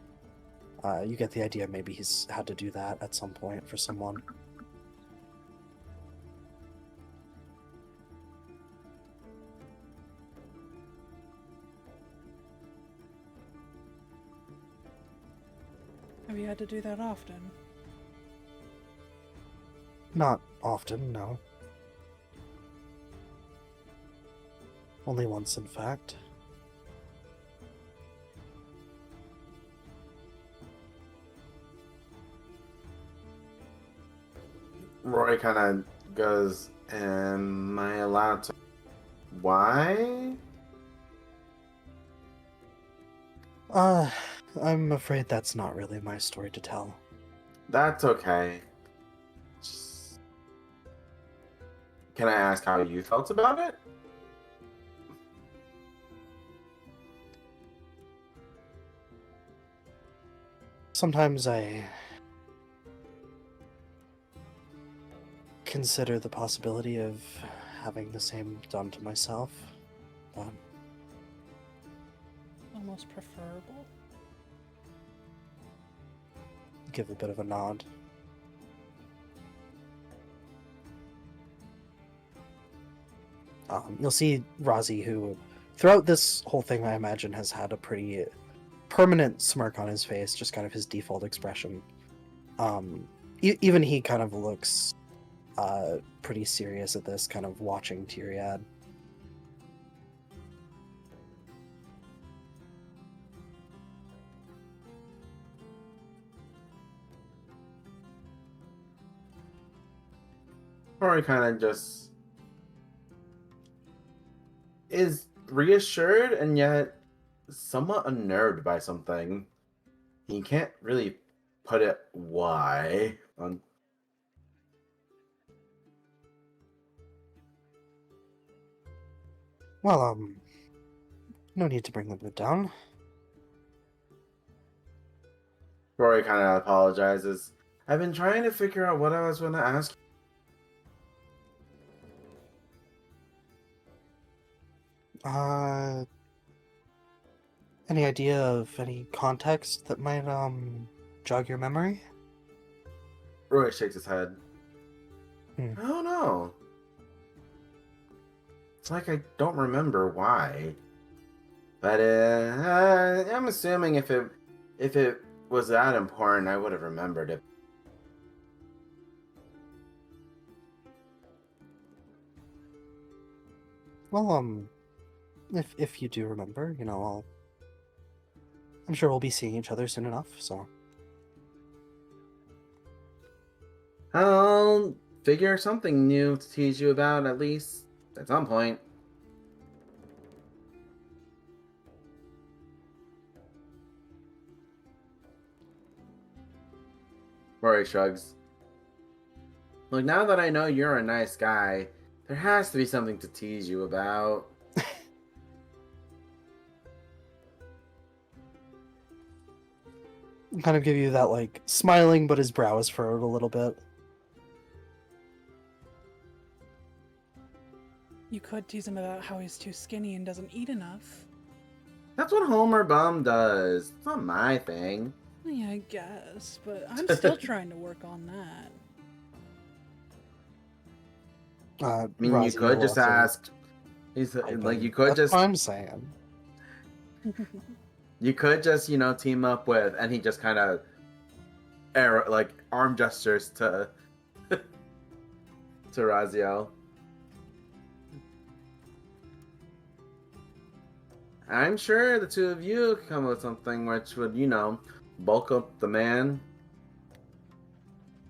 You get the idea maybe he's had to do that at some point for someone. Have you had to do that often? Not often, no. Only once, in fact. Rory kind of goes, am I allowed to? Why? I'm afraid that's not really my story to tell. That's okay. Just... Can I ask how you felt about it? Sometimes I consider the possibility of having the same done to myself, but Almost preferable. give a bit of a nod. You'll see Razi, who throughout this whole thing I imagine has had a pretty permanent smirk on his face, just kind of his default expression. Even he kind of looks pretty serious at this, kind of watching Tyriad. Rory kind of just is reassured and yet somewhat unnerved by something. He can't really put it why. Well, no need to bring the mood down. Rory kind of apologizes. I've been trying to figure out what I was going to ask. Any idea of any context that might, jog your memory? Rory shakes his head. Hmm. I don't know. It's like I don't remember why. But I'm assuming if it was that important, I would have remembered it. Well, if you do remember, I'm sure we'll be seeing each other soon enough, so. I'll figure something new to tease you about at least at some point. Rory shrugs. Look, now that I know you're a nice guy, there has to be something to tease you about. Kind of give you that, like, smiling, but his brow is furrowed a little bit. You could tease him about how he's too skinny and doesn't eat enough. That's what Homer Bum does. It's not my thing. Yeah, I guess, but I'm still trying to work on that. I mean, you Razia could just also ask. He's open. like, you could That's just, what I'm saying. you could just, team up with, and he just kind of, arm gestures to, to Raziel. I'm sure the two of you could come up with something which would, bulk up the man.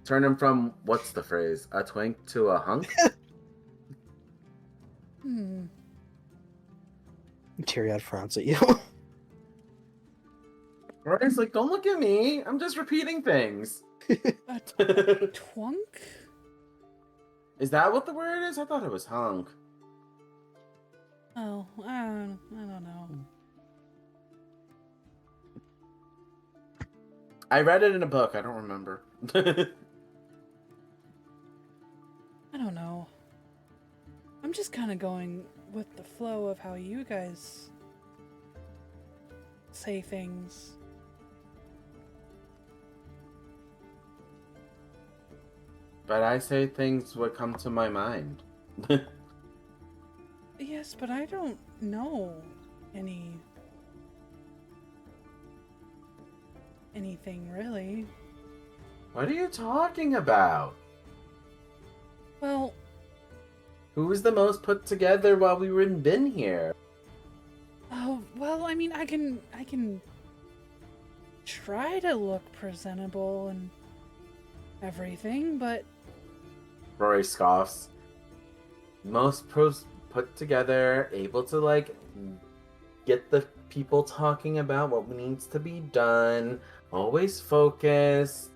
Turn him from, what's the phrase? A twink to a hunk? Tyriad frowns at you. Rory's like, don't look at me. I'm just repeating things. A twunk? Is that what the word is? I thought it was hunk. Oh, I don't know. I read it in a book. I don't remember. I don't know. I'm just kind of going with the flow of how you guys say things. But I say things what come to my mind. Yes, but I don't know anything really. What are you talking about? Well, Who was the most put together while we were been here? oh, well, I mean, I can try to look presentable and everything, but Rory scoffs. Most pros put together, able to get the people talking about what needs to be done, always focused,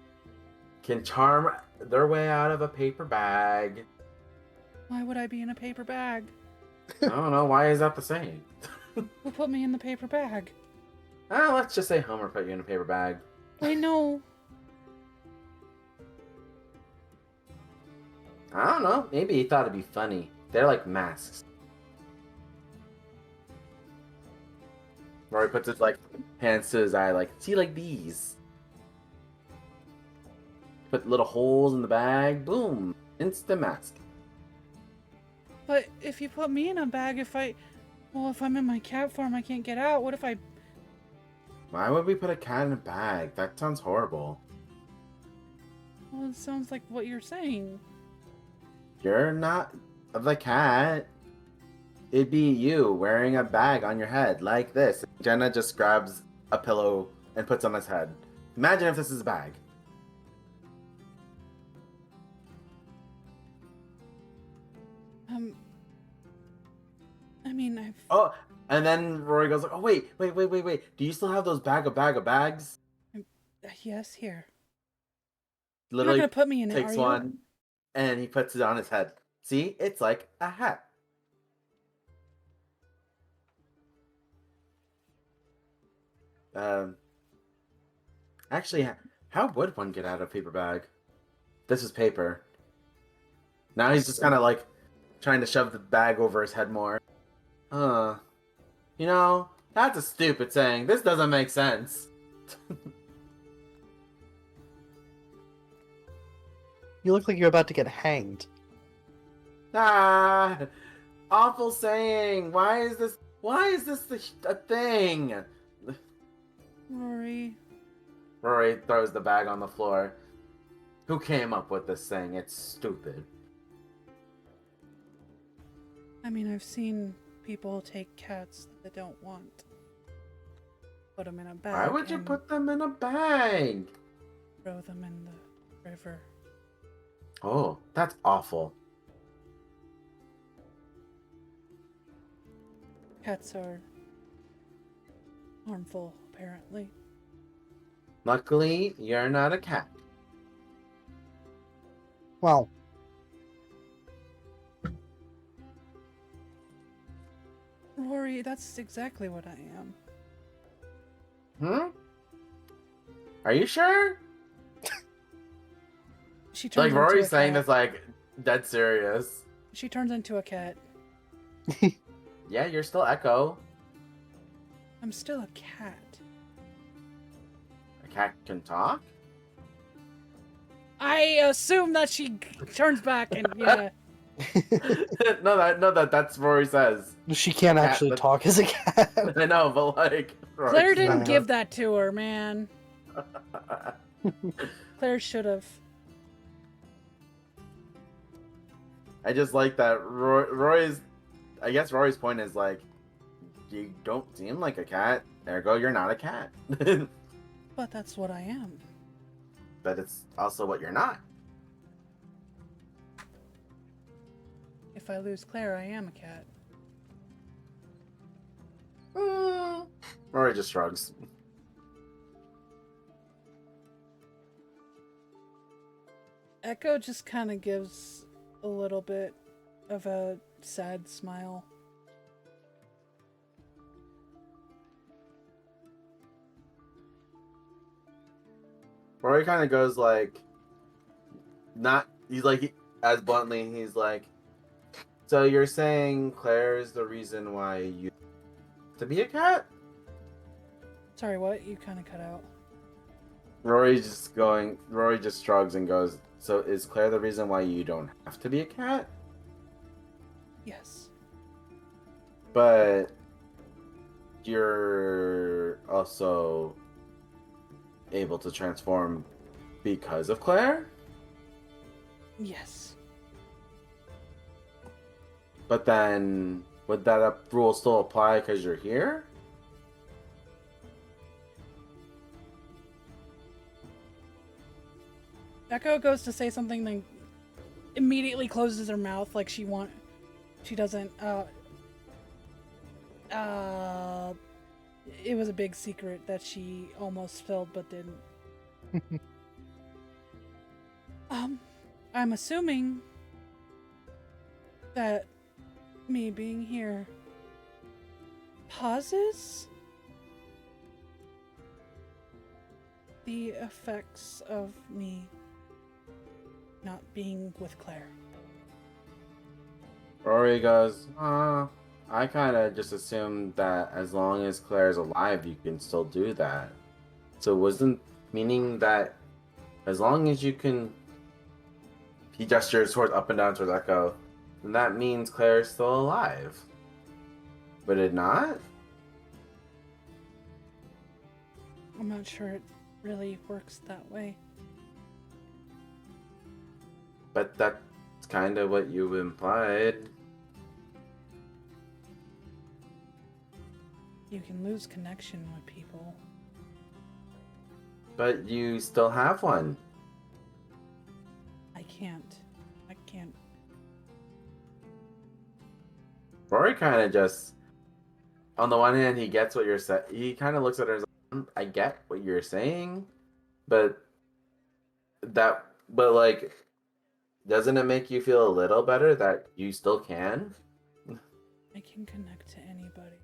can charm their way out of a paper bag. why would I be in a paper bag? I don't know, why is that the same? Who put me in the paper bag? Let's just say Homer put you in a paper bag. Wait, no. I don't know, maybe he thought it'd be funny. They're like masks. Rory puts his hands to his eye, see, like these. Put little holes in the bag, boom, instant mask. But if you put me in a bag, if I'm in my cat form, I can't get out. What if I... Why would we put a cat in a bag? That sounds horrible. Well, it sounds like what you're saying. You're not the cat. It'd be you wearing a bag on your head like this. Jenna just grabs a pillow and puts on his head. Imagine if this is a bag. I mean, I've. Oh, and then Rory goes like, "Oh wait. Do you still have those bag of bags?" Yes, here. You're not Literally gonna put me in it, takes are you? one, and he puts it on his head. See, it's like a hat. Um, actually, how would one get out of a paper bag? This is paper. Now he's just kind of like trying to shove the bag over his head more. You know, that's a stupid saying. This doesn't make sense. You look like you're about to get hanged. Ah, awful saying. Why is this a thing? Rory. Rory throws the bag on the floor. Who came up with this thing? It's stupid. I mean, I've seen people take cats that they don't want, put them in a bag. Why would you and put them in a bag? throw them in the river? Oh, that's awful. Cats are harmful, apparently. Luckily, you're not a cat. Well, Rory, that's exactly what I am. Hmm? Are you sure? She turns Like into Rory's a saying cat. this like dead serious. She turns into a cat. Yeah, you're still Echo. I'm still a cat. A cat can talk? I assume that she turns back and yeah. no, that's Rory says. she can't Cat, actually but- talk as a cat. I know, but like Rory Claire says. didn't Yeah. give that to her, man. Claire should have. I just like that Rory's. I guess Rory's point is like, you don't seem like a cat. Ergo, you're not a cat. But that's what I am. But it's also what you're not. If I lose Claire, I am a cat. Rory just shrugs. Echo just kind of gives a little bit of a sad smile. Rory kind of goes like, not. He's like, as bluntly, he's like, so you're saying Claire is the reason why you to be a cat? Sorry, what? You kind of cut out. Rory just shrugs and goes, so is Claire the reason why you don't have to be a cat? Yes. But you're also able to transform because of Claire? Yes. But then, would that rule still apply because you're here? Echo goes to say something, then immediately closes her mouth like she doesn't. It was a big secret that she almost spilled but didn't. I'm assuming that me being here pauses the effects of me not being with Claire. Rory goes, I kind of just assumed that as long as Claire's alive, you can still do that. So wasn't meaning that as long as you can... He gestures towards up and down towards Echo. Then that means Claire's still alive. But it not? I'm not sure it really works that way. But that's kind of what you implied. You can lose connection with people. But you still have one. I can't. I can't. Rory kind of just, on the one hand, he gets what you're saying. He kind of looks at her and is like, I get what you're saying, but like, doesn't it make you feel a little better that you still can? I can connect to anybody.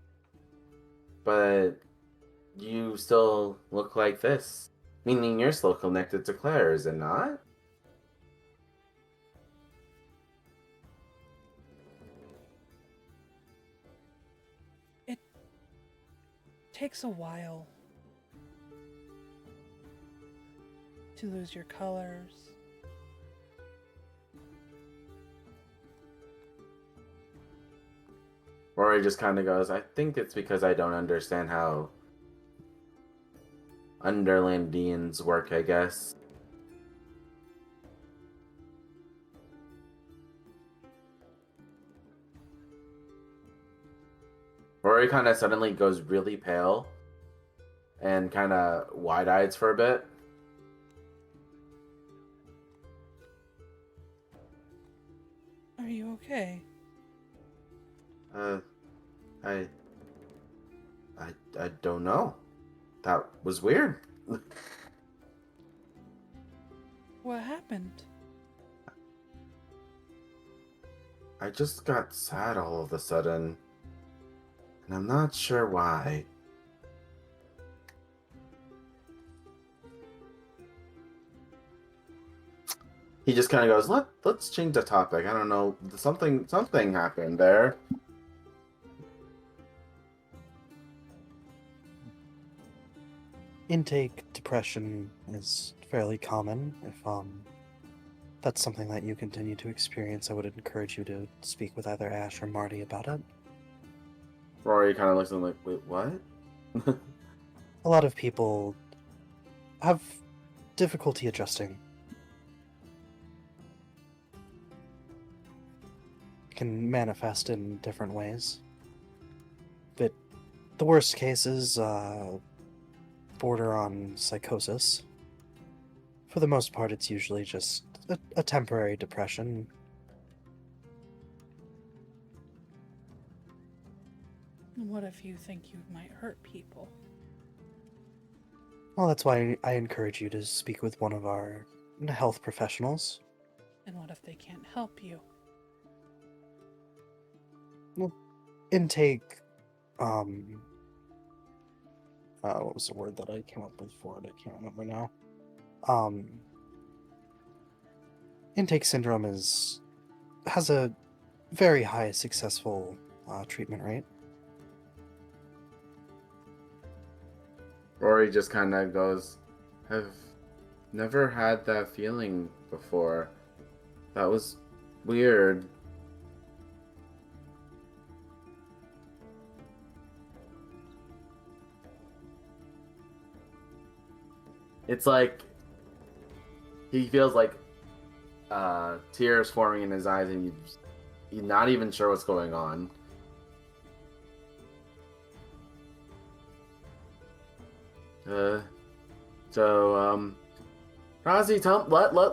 But you still look like this. Meaning you're still connected to Claire, is it not? It takes a while to lose your colors. Rory just kind of goes, I think it's because I don't understand how Underlandians work, I guess. Rory kind of suddenly goes really pale and kind of wide-eyed for a bit. Are you okay? I don't know. That was weird. What happened? I just got sad all of a sudden. And I'm not sure why. He just kind of goes, let's change the topic. I don't know. Something happened there. Intake depression is fairly common. If that's something that you continue to experience, I would encourage you to speak with either Ash or Marty about it. Rory kind of looks at him like, wait, what? A lot of people have difficulty adjusting. It can manifest in different ways. But the worst cases border on psychosis. For the most part, it's usually just a temporary depression. What if you think you might hurt people? Well, that's why I encourage you to speak with one of our health professionals. And what if they can't help you? Well, intake, what was the word that I came up with for it? I can't remember now. Intake syndrome has a very high successful treatment rate. Rory just kind of goes, I've never had that feeling before. That was weird. It's like he feels like tears forming in his eyes, and he's not even sure what's going on. Razi,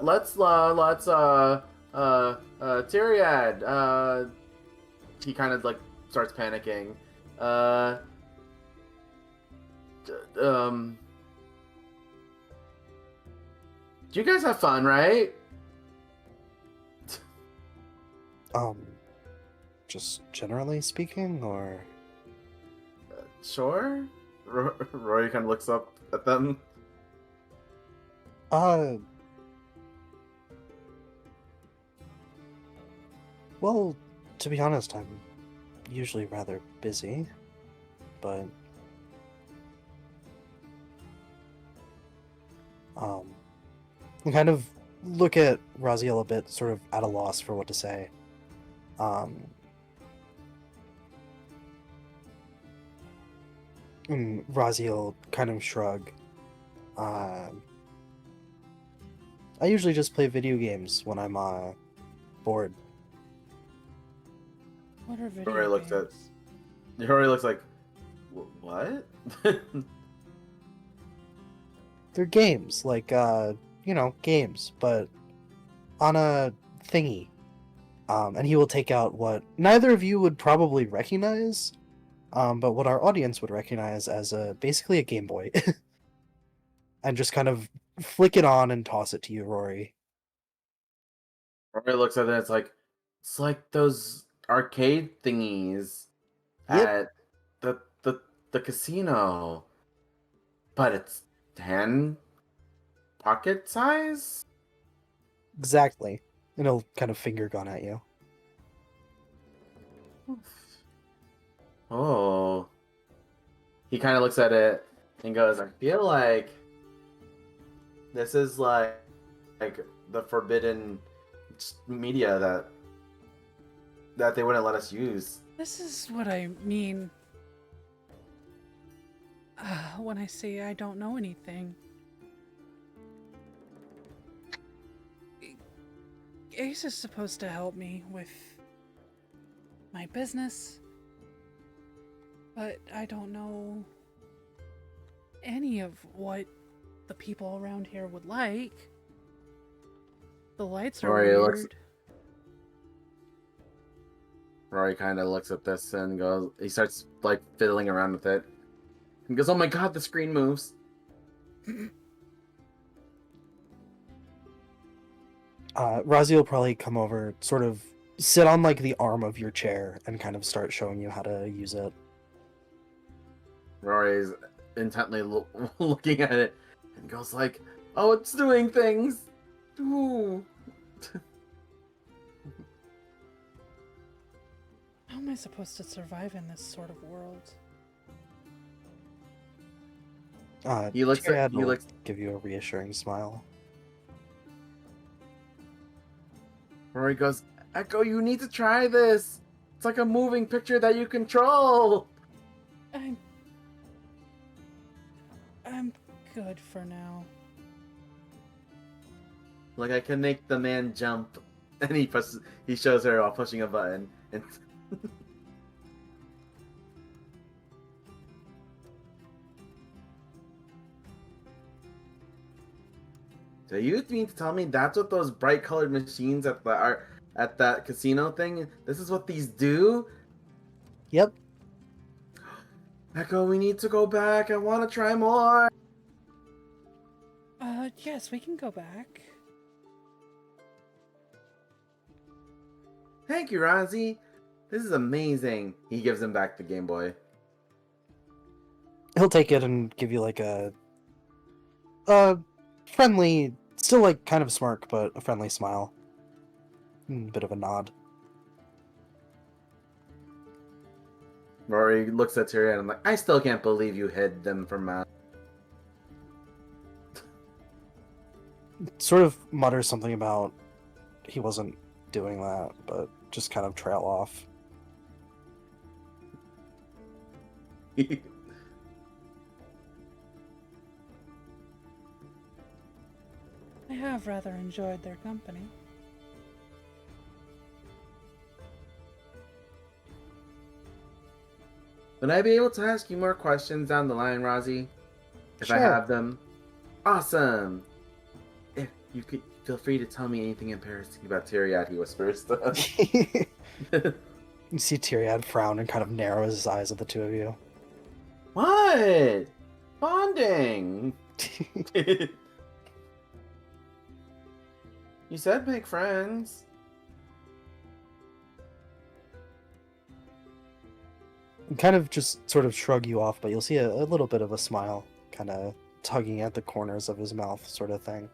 let's Tyriad. He kind of like starts panicking. You guys have fun, right? Just generally speaking, or Sure. Rory kind of looks up at them. Well, to be honest, I'm usually rather busy, but I kind of look at Raziel a bit, sort of at a loss for what to say. And Raziel kind of shrug. I usually just play video games when I'm bored. What are video Rory looks at- games? Rory looks like, what? They're games, like games, but on a thingy. And he will take out what neither of you would probably recognize, but what our audience would recognize as basically a Game Boy, and just kind of flick it on and toss it to you, Rory. Rory looks at it. It's like those arcade thingies Yep. at the casino, but it's 10 pocket size. Exactly. And he'll kind of finger gun at you. Oh, he kind of looks at it and goes, "I feel like this is like the forbidden media that they wouldn't let us use." This is what I mean when I say I don't know anything. Ace is supposed to help me with my business, but I don't know any of what the people around here would like. The lights are Rory weird. looks- Rory kind of looks at this and goes, he starts like fiddling around with it. He goes, "Oh my god, the screen moves." Razi will probably come over, sort of sit on like the arm of your chair, and kind of start showing you how to use it. Rory's intently looking at it and goes like, "Oh, it's doing things." Ooh. How am I supposed to survive in this sort of world? He looks Tyriad at he will looks give you a reassuring smile. Rory goes, "Echo, you need to try this. It's like a moving picture that you control." I'm good for now. Like, I can make the man jump, and he shows her while pushing a button. And so you mean to tell me that's what those bright colored machines at that casino thing? This is what these do? Yep. Echo, we need to go back. I want to try more. Yes, we can go back. Thank you, Razi. This is amazing. He gives him back the Game Boy. He'll take it and give you like a friendly, still like kind of smirk, but a friendly smile. Bit of a nod. Rory looks at Tyrion and I'm like, "I still can't believe you hid them from us." Sort of mutters something about he wasn't doing that, but just kind of trail off. I have rather enjoyed their company. Would I be able to ask you more questions down the line, Razi? If I Sure. have them? Awesome! If you could feel free to tell me anything embarrassing about Tyrion, he whispers. You see Tyriad frown and kind of narrow his eyes at the two of you. What? Bonding! You said make friends. And kind of just sort of shrug you off, but you'll see a little bit of a smile, kind of tugging at the corners of his mouth, sort of thing.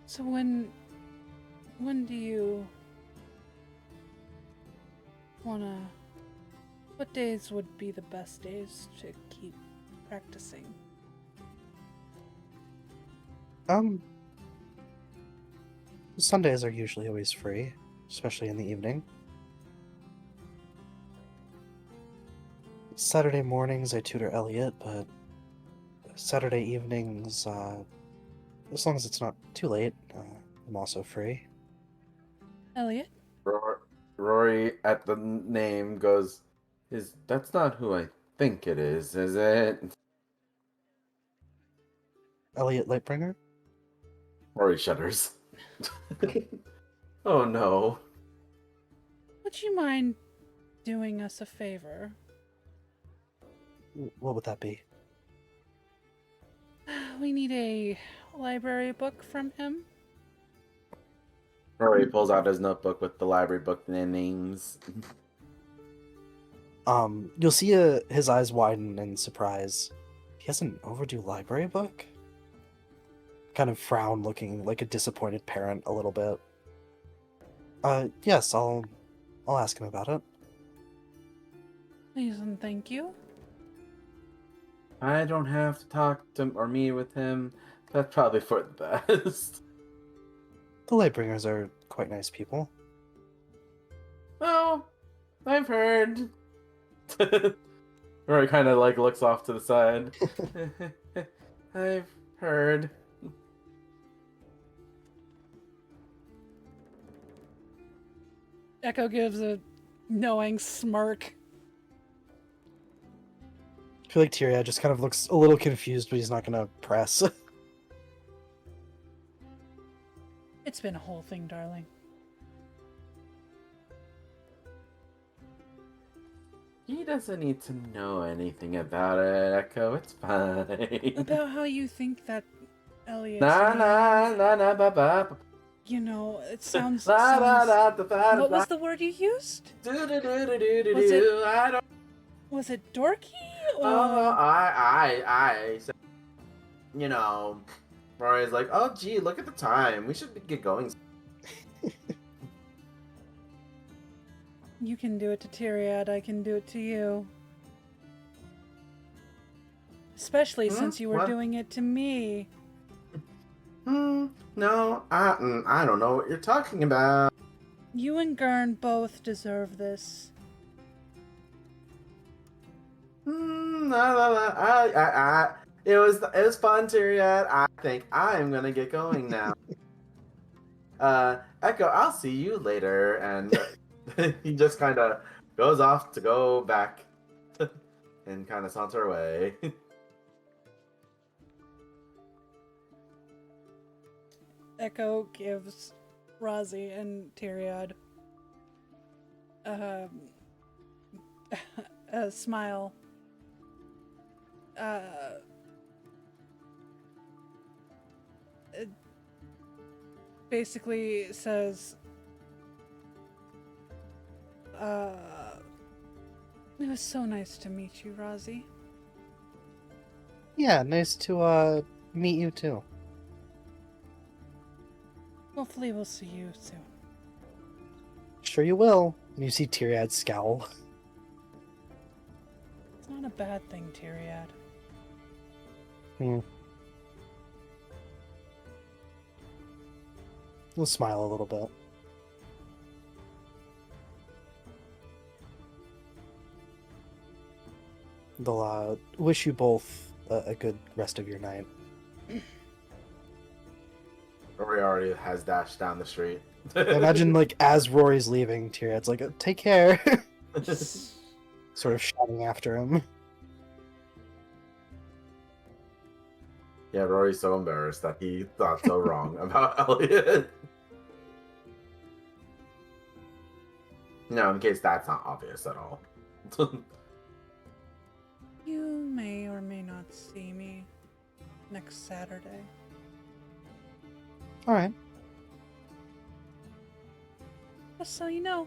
So when do you wanna... What days would be the best days to keep practicing? Um, Sundays are usually always free, especially in the evening. Saturday mornings I tutor Elliot, but Saturday evenings, as long as it's not too late, I'm also free. Elliot? Rory at the name goes, that's not who I think it is it? Elliot Lightbringer? Rory shudders. Oh no. Would you mind doing us a favor? What would that be? We need a library book from him. Rory pulls out his notebook with the library book names. You'll see his eyes widen in surprise. He has an overdue library book? Kind of frown, looking like a disappointed parent a little bit. Yes, I'll ask him about it. Please and thank you. I don't have to talk to or meet with him. That's probably for the best. The Lightbringers are quite nice people. Oh, I've heard. Rory kind of like looks off to the side. I've heard. Echo gives a knowing smirk. I feel like Tyria just kind of looks a little confused, but he's not gonna press. It's been a whole thing, darling. He doesn't need to know anything about it, Echo. It's fine. About how you think that Elliot's Na name, na na na ba ba. you know, it sounds... La la sounds la da ba. what was the word you used? Do do do do do do Was it- do. I don't. Was it dorky? Or... Oh, I. You know, Rory's like, oh, gee, look at the time. We should get going. You can do it to Tyriad, I can do it to you. Especially since you were What? doing it to me. No, I don't know what you're talking about. You and Gurn both deserve this. La, la, la. It was fun, Tyrion. I think I'm gonna get going now. Echo, I'll see you later. And he just kind of goes off to go back and kind of saunter away. Echo gives Razi and Tyriad a smile. It basically says, it was so nice to meet you, Razi. Yeah, nice to meet you too. Hopefully we'll see you soon. Sure you will. And you see Tyriad scowl. It's not a bad thing, Tyriad. He'll smile a little bit. They'll wish you both a good rest of your night. Rory already has dashed down the street. Imagine, like, as Rory's leaving, Tyriad's like, take care. Sort of shouting after him. Yeah, Rory's so embarrassed that he thought so wrong about Elliot. No, in case that's not obvious at all. You may or may not see me next Saturday. Alright. Just so you know.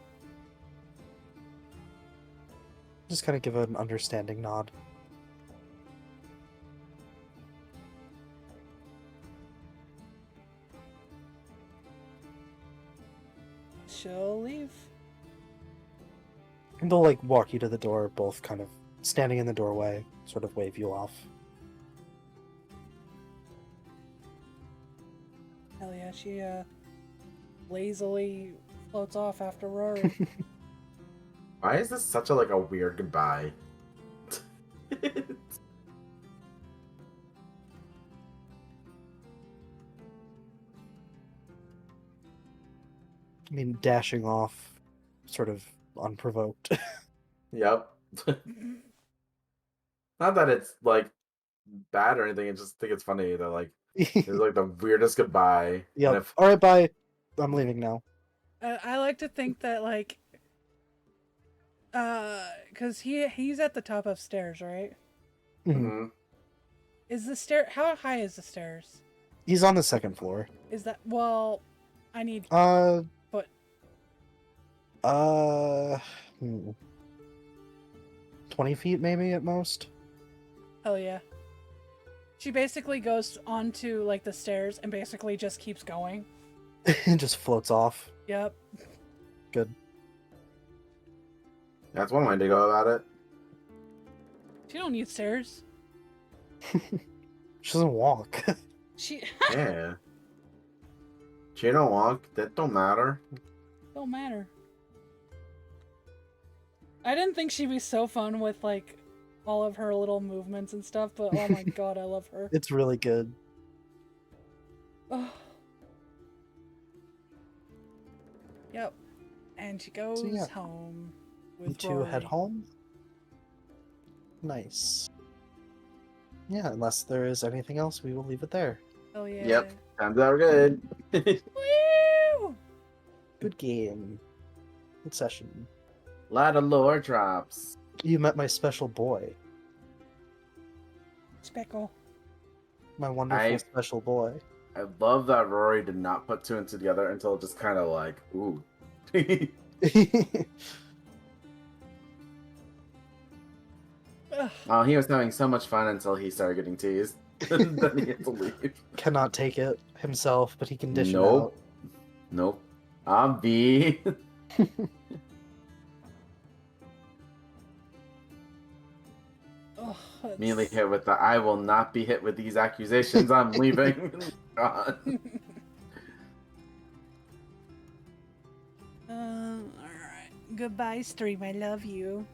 Just kind of give an understanding nod. She'll leave. And they'll, like, walk you to the door, both kind of standing in the doorway, sort of wave you off. Hell yeah, she lazily floats off after Rory. Why is this such a like a weird goodbye? I mean, dashing off, sort of unprovoked. Yep. Not that it's like bad or anything. I just think it's funny that like it's like the weirdest goodbye. And Yep. if All right, bye. I'm leaving now. I like to think that like, cause he's at the top of stairs, right? Mhm. Mhm. Is the stair? How high is the stairs? He's on the second floor. Is that well? I need Uh, foot. hmm. 20 feet maybe at most. Hell yeah. She basically goes onto like the stairs and basically just keeps going. It just floats off. Yep. Good. that's one way to go about it. She don't need stairs. She doesn't walk. She Yeah. She don't walk. That don't matter. don't matter. I didn't think she'd be so fun with like all of her little movements and stuff, but oh my god, I love her. It's really good. Oh. Yep. And she goes yeah. home You with two head Rory. home. Nice. Yeah, unless there is anything else, we will leave it there. Oh yeah. Yep. Times are good. Woo! Good game. Good session. Lot of lore drops. You met my special boy. Speckle. My wonderful special boy. I love that Rory did not put two and two together until it just kind of like, ooh. Ugh. Oh, he was having so much fun until he started getting teased. Then he had to leave. Cannot take it himself, but he can dish Nope. Nope. I'm B. it out. Ugh, Immediately it's- hit with the I will not be hit with these accusations. I'm leaving. Gone. Alright. Goodbye, stream. I love you.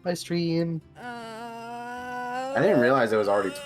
Bye, stream. I I didn't realize it was already 12.